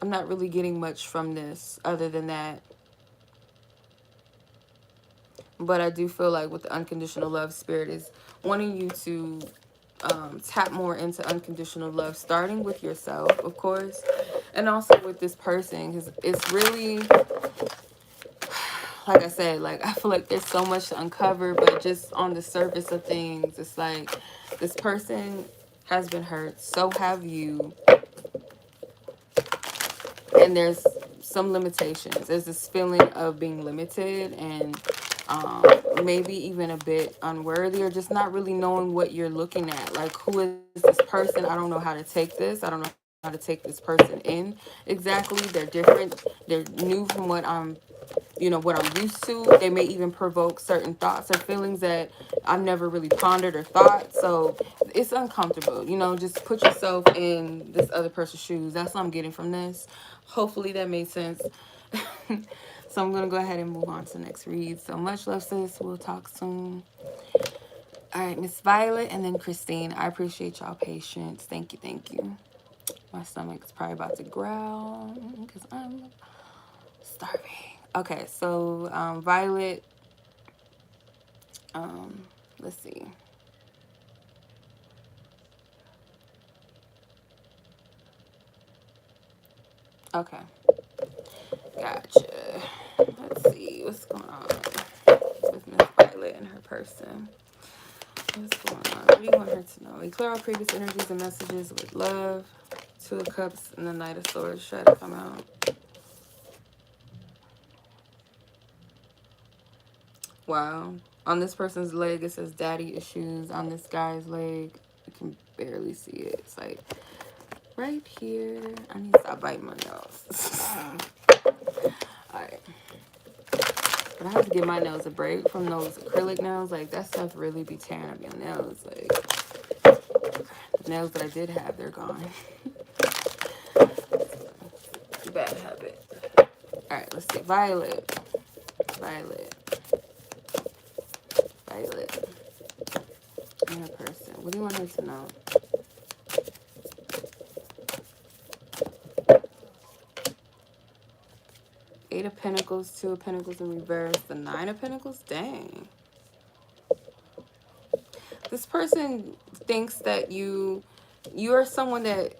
I'm not really getting much from this other than that. But I do feel like with the unconditional love, spirit is wanting you to tap more into unconditional love, starting with yourself, of course, and also with this person, because it's really, like I said, like I feel like there's so much to uncover, but just on the surface of things, it's like this person has been hurt, so have you, and there's some limitations. There's this feeling of being limited and maybe even a bit unworthy, or just not really knowing what you're looking at. Like, who is this person? I don't know how to take this. I don't know how to take this person in exactly. They're different. They're new from what I'm used to. They may even provoke certain thoughts or feelings that I've never really pondered or thought. So it's uncomfortable. Just put yourself in this other person's shoes. That's what I'm getting from this. Hopefully that made sense. So I'm going to go ahead and move on to the next read. So much love, sis. We'll talk soon. All right, Miss Violet and then Christine. I appreciate y'all patience. Thank you, thank you. My stomach's probably about to growl because I'm starving. Okay, so Violet, let's see. Okay, gotcha. Let's see what's going on with Miss Violet and her person. What's going on? What do you want her to know? We clear all previous energies and messages with love. Two of Cups and the Knight of Swords try to come out. Wow. On this person's leg, it says daddy issues. On this guy's leg, you can barely see it. It's like right here. I need to stop biting my nose. Alright. But I have to give my nails a break from those acrylic nails. Like, that stuff really be tearing up your nails. Like, the nails that I did have, they're gone. Bad habit. Alright, let's see. Violet. Violet. Violet. And a person. What do you want her to know? Eight of Pentacles, Two of Pentacles in reverse, the Nine of Pentacles. Dang. This person thinks that you are someone that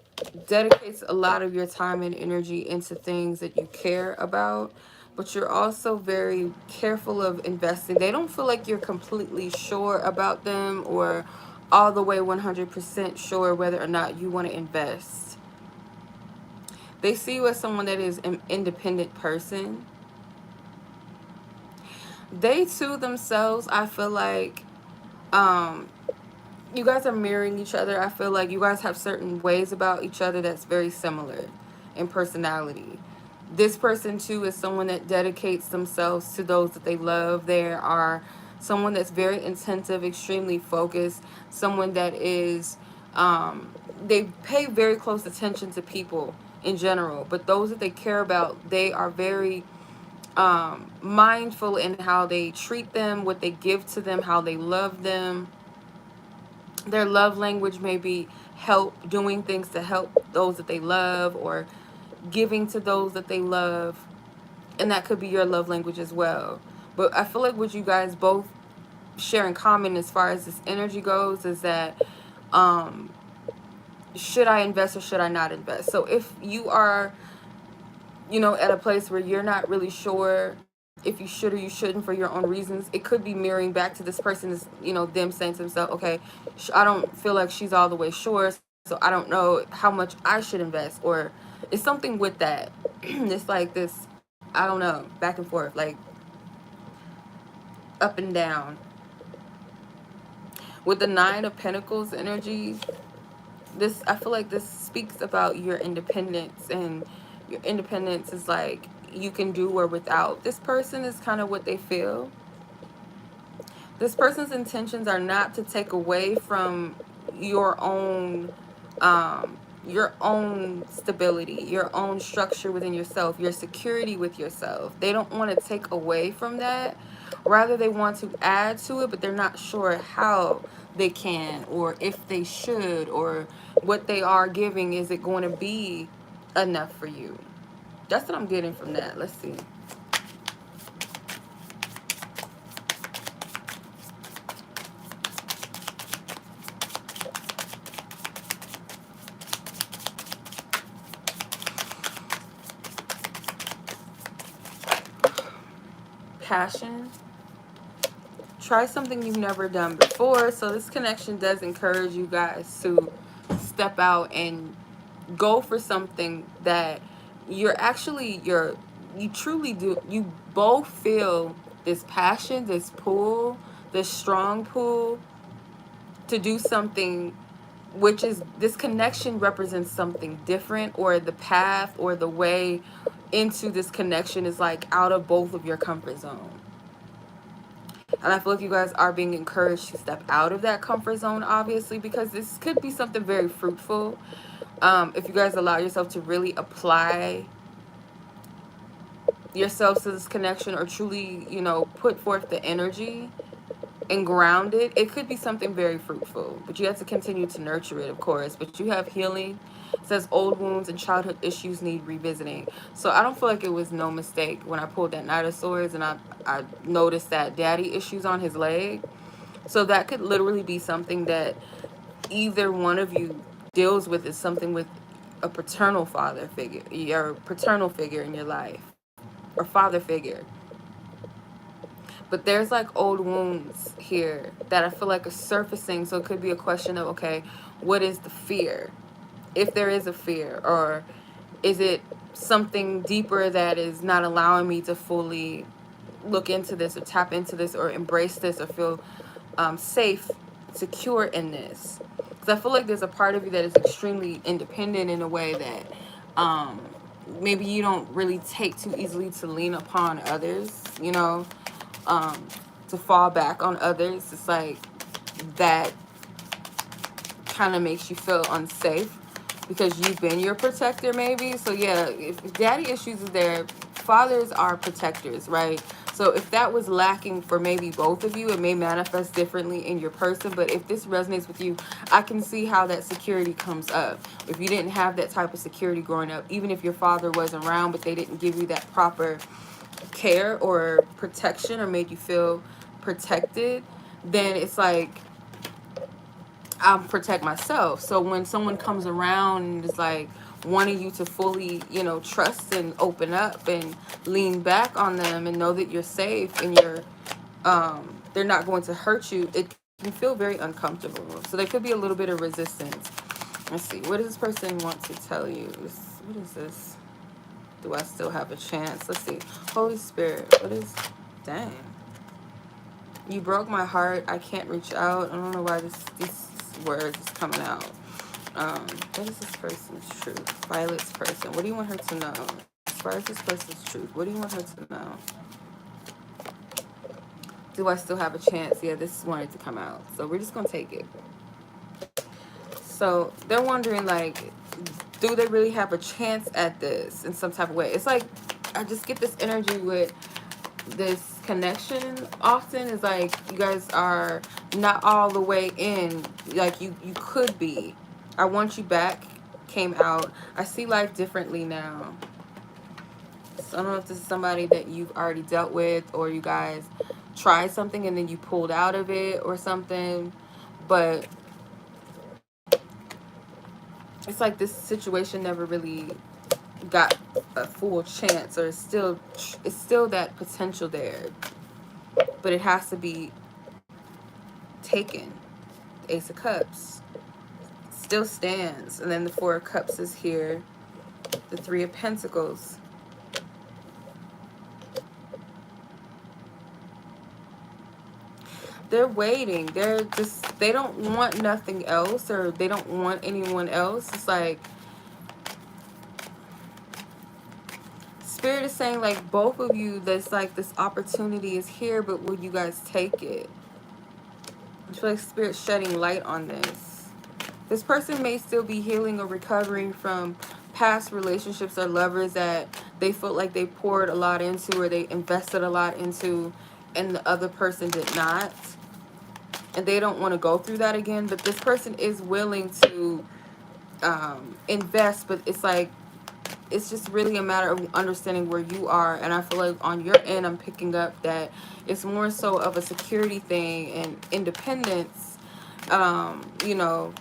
dedicates a lot of your time and energy into things that you care about, but you're also very careful of investing. They don't feel like you're completely sure about them or all the way 100% sure whether or not you want to invest. They see you as someone that is an independent person. They too themselves, I feel like, you guys are mirroring each other. I feel like you guys have certain ways about each other that's very similar in personality. This person too is someone that dedicates themselves to those that they love. They are someone that's very attentive, extremely focused, someone that is they pay very close attention to people in general, but those that they care about, they are very mindful in how they treat them, what they give to them, how they love them. Their love language may be help, doing things to help those that they love, or giving to those that they love. And that could be your love language as well. But I feel like what you guys both share in common as far as this energy goes is that should I invest or should I not invest? So if you are, at a place where you're not really sure if you should or you shouldn't for your own reasons, it could be mirroring back to this person, is them saying to themselves, okay, I don't feel like she's all the way sure, so I don't know how much I should invest. Or it's something with that. It's like this, I don't know, back and forth, like up and down. With the Nine of Pentacles energy, this, I feel like this speaks about your independence, and your independence is like you can do or without. This person is kind of what they feel. This person's intentions are not to take away from your own stability, your own structure within yourself, your security with yourself. They don't want to take away from that. Rather, they want to add to it, but they're not sure how they can, or if they should, or what they are giving, is it going to be enough for you? That's what I'm getting from that. Let's see. Passion. Try something you've never done before. So this connection does encourage you guys to step out and go for something that you truly do. You both feel this passion, this pull, this strong pull to do something, which is, this connection represents something different, or the path or the way into this connection is like out of both of your comfort zone. And I feel like you guys are being encouraged to step out of that comfort zone, obviously, because this could be something very fruitful. If you guys allow yourself to really apply yourselves to this connection, or truly, you know, put forth the energy and ground it, it could be something very fruitful. But you have to continue to nurture it, of course. But you have healing. It says old wounds and childhood issues need revisiting. So I don't feel like it was no mistake when I pulled that Knight of Swords and I noticed that daddy issues on his leg. So that could literally be something that either one of you deals with, is something with a paternal father figure, or paternal figure in your life, or father figure. But there's like old wounds here that I feel like are surfacing. So it could be a question of, okay, what is the fear? If there is a fear, or is it something deeper that is not allowing me to fully look into this, or tap into this, or embrace this, or feel safe, secure in this? Because I feel like there's a part of you that is extremely independent in a way that maybe you don't really take too easily to lean upon others, you know, to fall back on others. It's like that kind of makes you feel unsafe because you've been your protector, maybe. So yeah, if daddy issues is there, fathers are protectors, right? So if that was lacking for maybe both of you, it may manifest differently in your person. But if this resonates with you, I can see how that security comes up. If you didn't have that type of security growing up, even if your father was around, but they didn't give you that proper care or protection, or made you feel protected, then it's like, I'll protect myself. So when someone comes around and is like wanting you to fully, you know, trust and open up and lean back on them and know that you're safe and you're they're not going to hurt you, it can feel very uncomfortable. So there could be a little bit of resistance. Let's see, what does this person want to tell you? What is this? Do I still have a chance? Let's see. Holy Spirit, what is... Dang. You broke my heart. I can't reach out. I don't know why these words is coming out. What is this person's truth? Violet's person. What do you want her to know? As far as this person's truth, what do you want her to know? Do I still have a chance? Yeah, this wanted to come out. So we're just going to take it. So they're wondering, like, do they really have a chance at this in some type of way? It's like, I just get this energy with this connection often. Is like, you guys are not all the way in. Like, you could be. I want you back came out. I see life differently now. So I don't know if this is somebody that you've already dealt with, or you guys tried something and then you pulled out of it or something. But it's like this situation never really got a full chance, or it's still that potential there, but it has to be taken. The Ace of Cups still stands, and then the Four of Cups is here. The Three of Pentacles. They're waiting. They don't want nothing else, or they don't want anyone else. It's like Spirit is saying, like, both of you, there's like this opportunity is here, but will you guys take it? I feel like Spirit's shedding light on this. This person may still be healing or recovering from past relationships or lovers that they felt like they poured a lot into, or they invested a lot into, and the other person did not. And they don't want to go through that again. But this person is willing to invest, but it's like it's just really a matter of understanding where you are. And I feel like on your end, I'm picking up that it's more so of a security thing and independence, you know,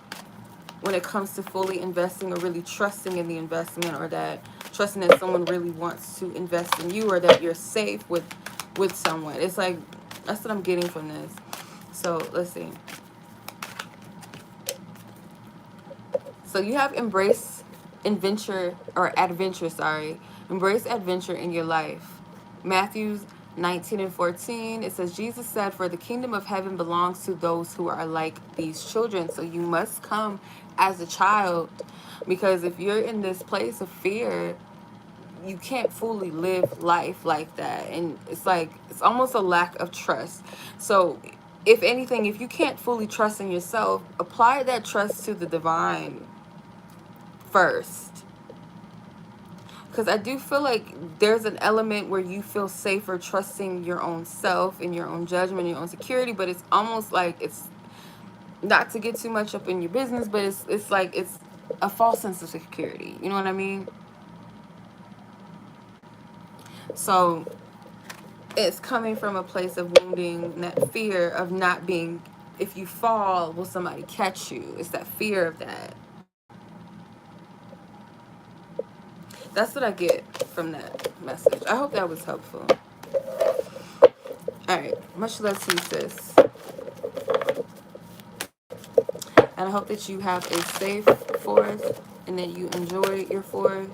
when it comes to fully investing or really trusting in the investment, or that trusting that someone really wants to invest in you, or that you're safe with someone. It's like, that's what I'm getting from this. So let's see. So you have embrace adventure, sorry. Embrace adventure in your life. Matthew 19:14, it says, Jesus said, for the kingdom of heaven belongs to those who are like these children. So you must come as a child, because if you're in this place of fear, you can't fully live life like that. And it's like, it's almost a lack of trust. So if anything, if you can't fully trust in yourself, apply that trust to the divine first. Because I do feel like there's an element where you feel safer trusting your own self and your own judgment, your own security, but it's almost like, it's not to get too much up in your business, but it's like it's a false sense of security. You know what I mean? So it's coming from a place of wounding, that fear of not being, if you fall, will somebody catch you? It's that fear of that. That's what I get from that message. I hope that was helpful. Alright, much love to you, sis. And I hope that you have a safe 4th and that you enjoy your 4th.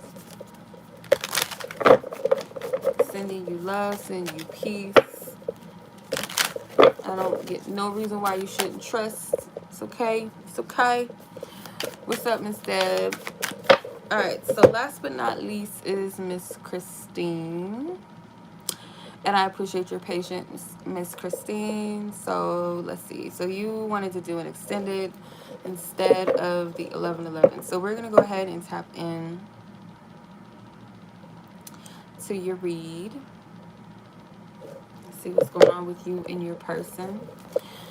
Sending you love, sending you peace. I don't get no reason why you shouldn't trust. It's okay. It's okay. What's up, Miss Deb? Alright, so last but not least is Miss Christine. And I appreciate your patience, Miss Christine. So let's see. So you wanted to do an extended instead of the 11/11. So we're going to go ahead and tap in to your read. Let's see what's going on with you and your person.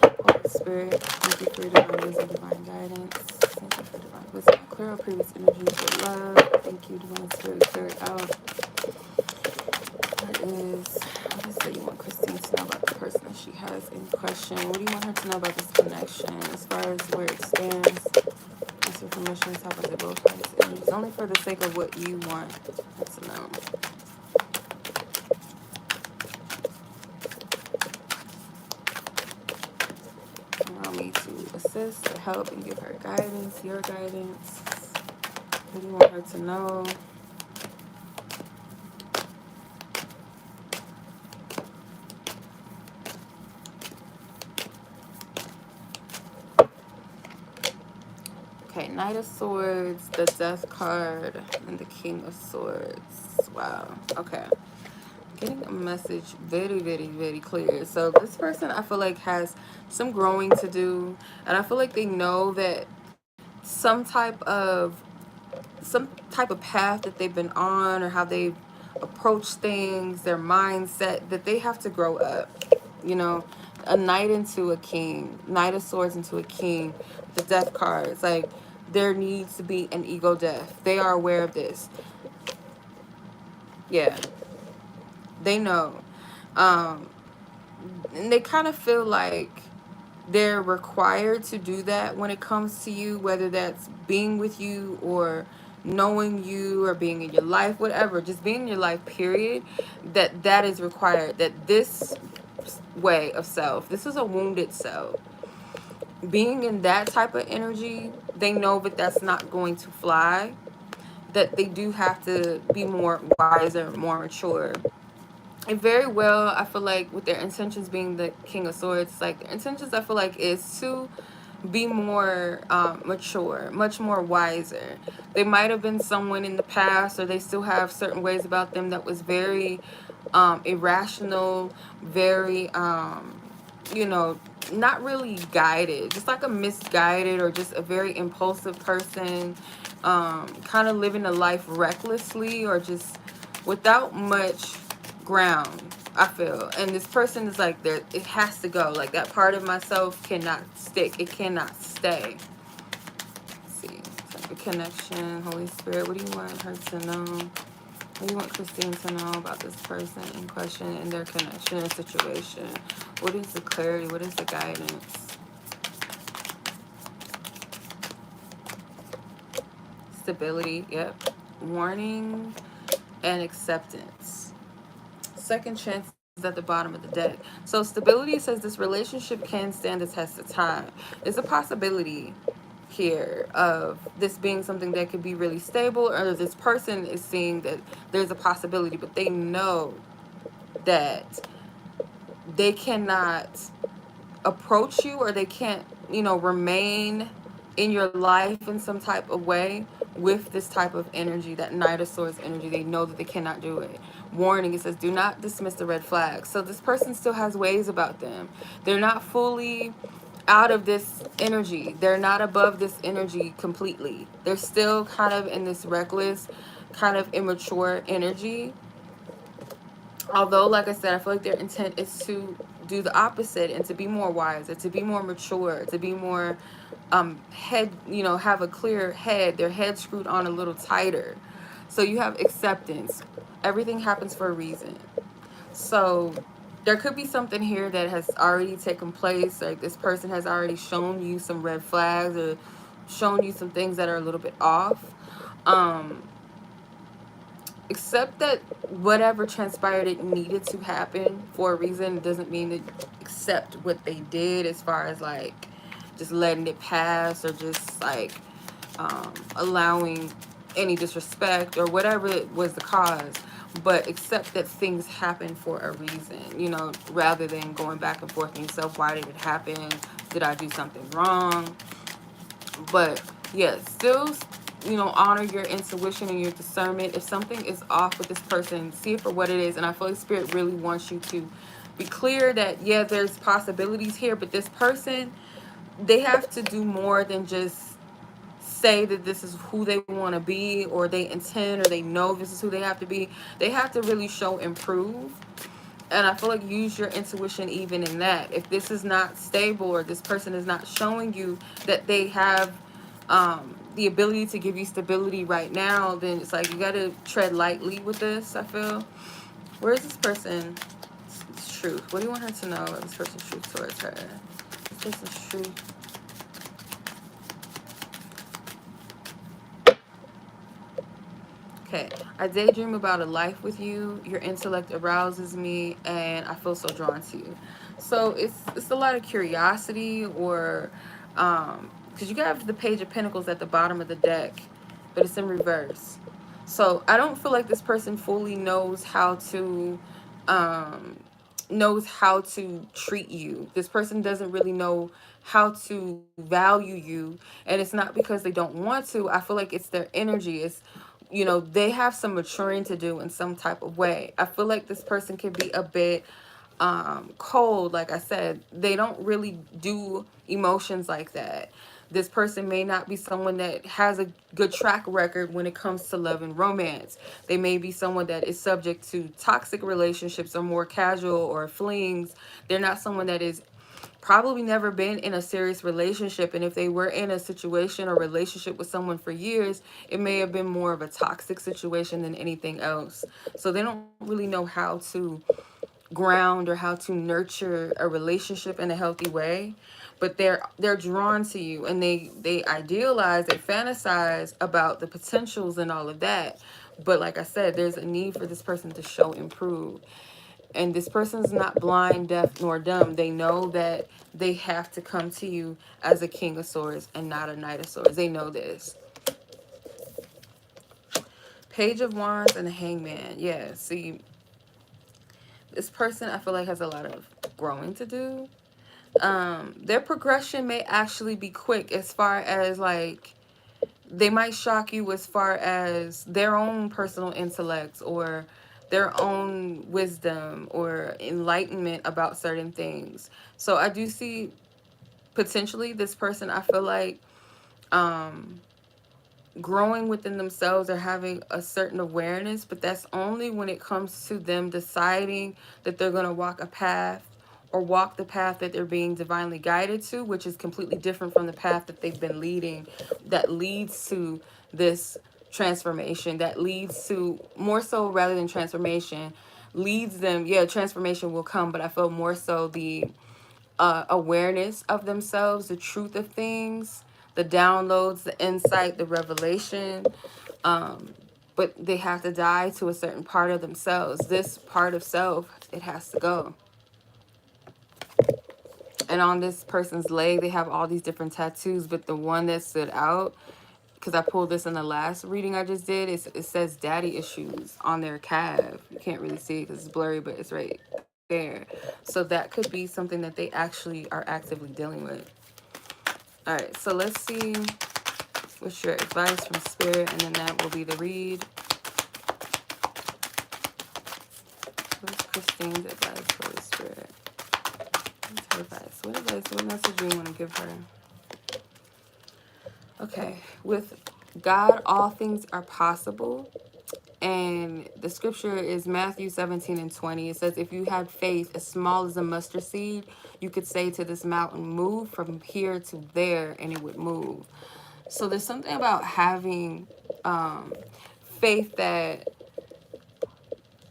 Holy Spirit, thank you for divine wisdom, divine guidance. Thank you for divine wisdom. Clear out previous energies with love. Thank you, divine spirit, clear it out. What is it you want Christine to know about the person that she has in question? What do you want her to know about this connection as far as where it stands? This information is how about they both have this energies, only for the sake of what you want her to know. Allow me to assist, to help, and give her guidance, your guidance. What do you want her to know? Okay, Knight of Swords, the Death card, and the King of Swords. Wow. Okay. Getting a message very, very, very clear. So this person, I feel like, has some growing to do. And I feel like they know that some type of path that they've been on, or how they've approached things, their mindset, that they have to grow up. You know, a knight into a king, Knight of Swords into a king, the Death card. It's like there needs to be an ego death. They are aware of this. Yeah, they know. And they kind of feel like they're required to do that when it comes to you, whether that's being with you or knowing you or being in your life, whatever, just being in your life, period, that is required. That this way of self, this is a wounded self. Being in that type of energy, they know that that's not going to fly, that they do have to be more wiser, more mature. And very well, I feel like with their intentions being the King of Swords, like their intentions, I feel like, is to be more mature, much more wiser. They might have been someone in the past, or they still have certain ways about them that was very irrational, very, you know, not really guided, just like a misguided or just a very impulsive person, kind of living a life recklessly or just without much ground, I feel. And this person is like, there, it has to go. Like, that part of myself cannot stick. It cannot stay. Let's see. So connection, Holy Spirit. What do you want her to know? What do you want Christine to know about this person in question and their connection and situation? What is the clarity? What is the guidance? Stability, yep. Warning and acceptance. Second chance is at the bottom of the deck. So stability says this relationship can stand the test of time. There's a possibility here of this being something that could be really stable, or this person is seeing that there's a possibility, but they know that they cannot approach you, or they can't, remain in your life in some type of way with this type of energy, that Knight of Swords energy. They know that they cannot do it. Warning, it says do not dismiss the red flags. So this person still has ways about them. They're not fully out of this energy. They're not above this energy completely. They're still kind of in this reckless, kind of immature energy. Although, like I said, I feel like their intent is to do the opposite and to be more wise, or to be more mature, to be more head, have a clear head, their head screwed on a little tighter. So you have acceptance. Everything happens for a reason. So there could be something here that has already taken place. Like this person has already shown you some red flags, or shown you some things that are a little bit off. Accept that whatever transpired, it needed to happen for a reason. It doesn't mean that accept what they did as far as like just letting it pass, or just like allowing any disrespect or whatever was the cause. But accept that things happen for a reason, rather than going back and forth in yourself. Why did it happen? Did I do something wrong? But yeah, still, honor your intuition and your discernment. If something is off with this person, see it for what it is. And I feel like Spirit really wants you to be clear that, yeah, there's possibilities here, but this person, they have to do more than just say that this is who they want to be, or they intend, or they know this is who they have to be. They have to really show and prove. And I feel like use your intuition even in that. If this is not stable, or this person is not showing you that they have the ability to give you stability right now, then it's like you got to tread lightly with this, I feel. Where is this person's truth? What do you want her to know about this person's truth towards her? This person's truth. Okay, I daydream about a life with you. Your intellect arouses me, and I feel so drawn to you. So it's a lot of curiosity, or because you have the Page of Pentacles at the bottom of the deck, but it's in reverse. So I don't feel like this person fully knows how to treat you. This person doesn't really know how to value you, and it's not because they don't want to. I feel like it's their energy. It's, they have some maturing to do in some type of way. I feel like this person can be a bit cold. Like I said, they don't really do emotions like that. This person may not be someone that has a good track record when it comes to love and romance. They may be someone that is subject to toxic relationships, or more casual, or flings. They're not someone that is probably never been in a serious relationship. And if they were in a situation or relationship with someone for years, it may have been more of a toxic situation than anything else. So they don't really know how to ground or how to nurture a relationship in a healthy way. But they're drawn to you, and they idealize, they fantasize about the potentials and all of that. But like I said, there's a need for this person to show and prove. And this person's not blind, deaf, nor dumb. They know that they have to come to you as a King of Swords and not a Knight of Swords. They know this. Page of Wands and the Hangman. Yeah, see, this person I feel like has a lot of growing to do. Their progression may actually be quick, as far as like they might shock you as far as their own personal intellect, or their own wisdom, or enlightenment about certain things. So I do see potentially this person, I feel like, growing within themselves, or having a certain awareness, but that's only when it comes to them deciding that they're going to walk a path, or walk the path that they're being divinely guided to, which is completely different from the path that they've been leading, that leads to this transformation, that leads to, more so rather than transformation, leads them, yeah, transformation will come, but I feel more so the awareness of themselves, the truth of things, the downloads, the insight, the revelation. But they have to die to a certain part of themselves. This part of self, it has to go. And on this person's leg, they have all these different tattoos, but the one that stood out, because I pulled this in the last reading I just did, it says daddy issues on their calf. You can't really see it because it's blurry, but it's right there. So that could be something that they actually are actively dealing with. All right, so let's see what's your advice from Spirit, and then that will be the read. What's Christine's advice, Holy Spirit? What's her advice? What message do you want to give her? Okay, with God, all things are possible. And the scripture is Matthew 17:20. It says, if you had faith as small as a mustard seed, you could say to this mountain, move from here to there, and it would move. So there's something about having faith that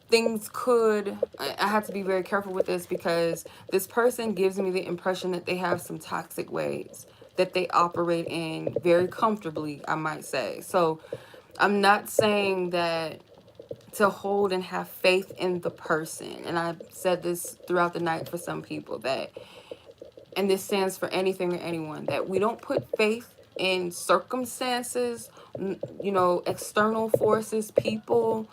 things could, I have to be very careful with this, because this person gives me the impression that they have some toxic ways that they operate in very comfortably, I might say. So I'm not saying that to hold and have faith in the person. And I've said this throughout the night for some people, that, and this stands for anything or anyone, that we don't put faith in circumstances, you know, external forces, people,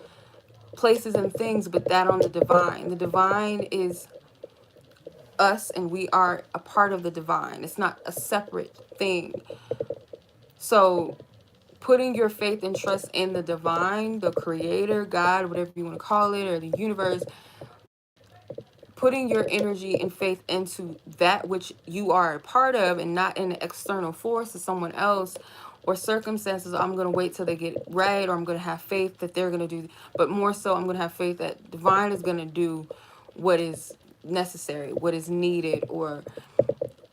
places, and things, but that on the divine. The divine is us, and we are a part of the divine. It's not a separate thing. So putting your faith and trust in the divine, the creator, God, whatever you want to call it, or the universe, putting your energy and faith into that which you are a part of, and not in an external force of someone else or circumstances. I'm going to wait till they get it right, or I'm going to have faith that they're going to do, but more so I'm going to have faith that divine is going to do what is necessary, what is needed, or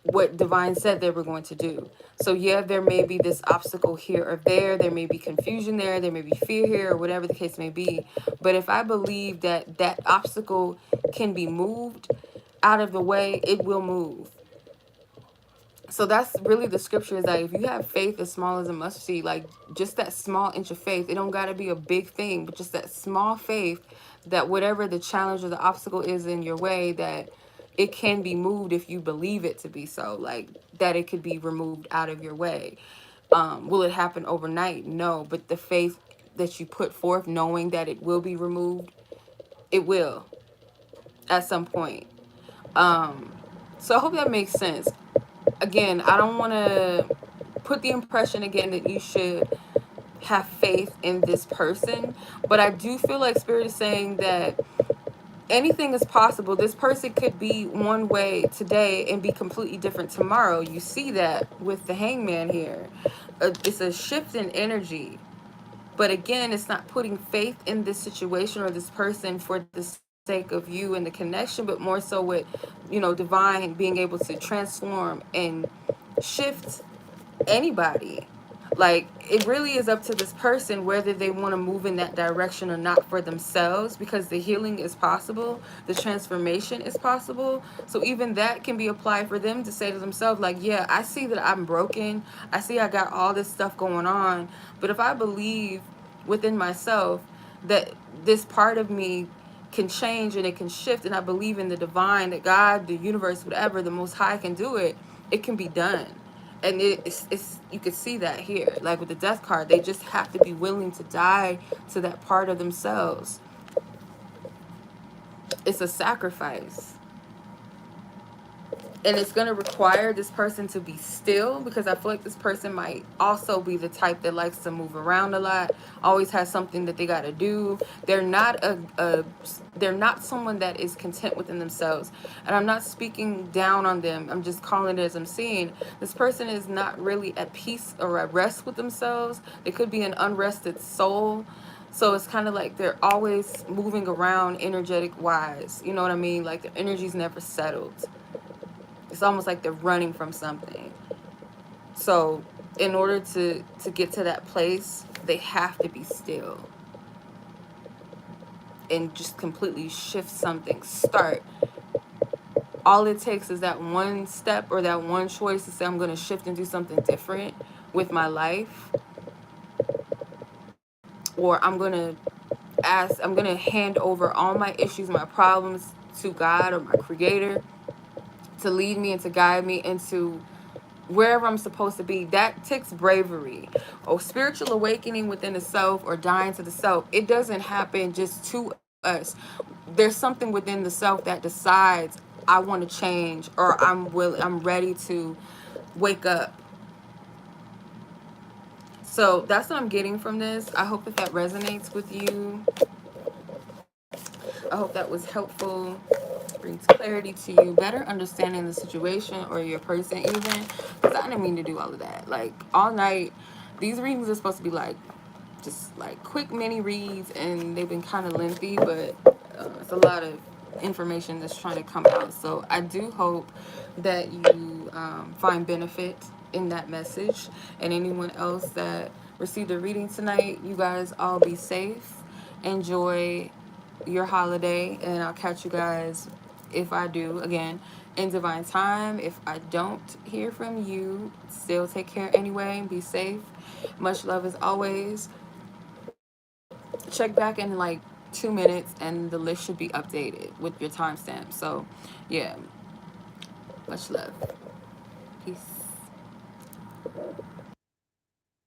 what divine said they were going to do. So yeah, there may be this obstacle here or there may be confusion there may be fear here, or whatever the case may be. But if I believe that that obstacle can be moved out of the way, it will move. So that's really the scripture, is that if you have faith as small as a mustard seed, like just that small inch of faith, it don't got to be a big thing, but just that small faith, that whatever the challenge or the obstacle is in your way, that it can be moved if you believe it to be so, like that it could be removed out of your way. Will it happen overnight? No, but the faith that you put forth, knowing that it will be removed, it will at some point. So I hope that makes sense. Again, I don't want to put the impression again that you should have faith in this person, but I do feel like Spirit is saying that anything is possible. This person could be one way today and be completely different tomorrow. You see that with the Hangman here. It's a shift in energy. But again, it's not putting faith in this situation or this person for the sake of you and the connection, but more so with, you know, divine being able to transform and shift anybody. Like, it really is up to this person whether they want to move in that direction or not for themselves, because the healing is possible, the transformation is possible. So even that can be applied for them to say to themselves, like, yeah, I see that I'm broken, I see I got all this stuff going on, but if I believe within myself that this part of me can change and it can shift, and I believe in the divine, that God, the universe, whatever, the Most High can do it, it can be done. And it's you can see that here, like with the death card, they just have to be willing to die to that part of themselves. It's a sacrifice. And it's going to require this person to be still, because I feel like this person might also be the type that likes to move around a lot, always has something that they got to do. They're not they're not someone that is content within themselves. And I'm not speaking down on them. I'm just calling it as I'm seeing. This person is not really at peace or at rest with themselves. They could be an unrested soul. So it's kind of like they're always moving around energetic wise. You know what I mean? Like their energy's never settled. It's almost like they're running from something. So in order to get to that place, they have to be still and just completely shift something. Start. All it takes is that one step or that one choice to say I'm going to shift and do something different with my life, or I'm going to hand over all my issues, my problems to God or my creator to lead me and to guide me into wherever I'm supposed to be. That takes bravery. Or spiritual awakening within the self or dying to the self, it doesn't happen just to us. There's something within the self that decides I want to change, or I'm ready to wake up. So that's what I'm getting from this. I hope that resonates with you. I hope that was helpful, brings clarity to you, better understanding the situation or your person even. Because I didn't mean to do all of that. Like, all night, these readings are supposed to be like, just like quick mini reads, and they've been kind of lengthy, but it's a lot of information that's trying to come out. So I do hope that you find benefit in that message. And anyone else that received a reading tonight, you guys all be safe. Enjoy your holiday, and I'll catch you guys, if I do, again in divine time. If I don't hear from you, still take care anyway. Be safe. Much love as always. Check back in like 2 minutes and the list should be updated with your timestamp. So yeah, much love. Peace.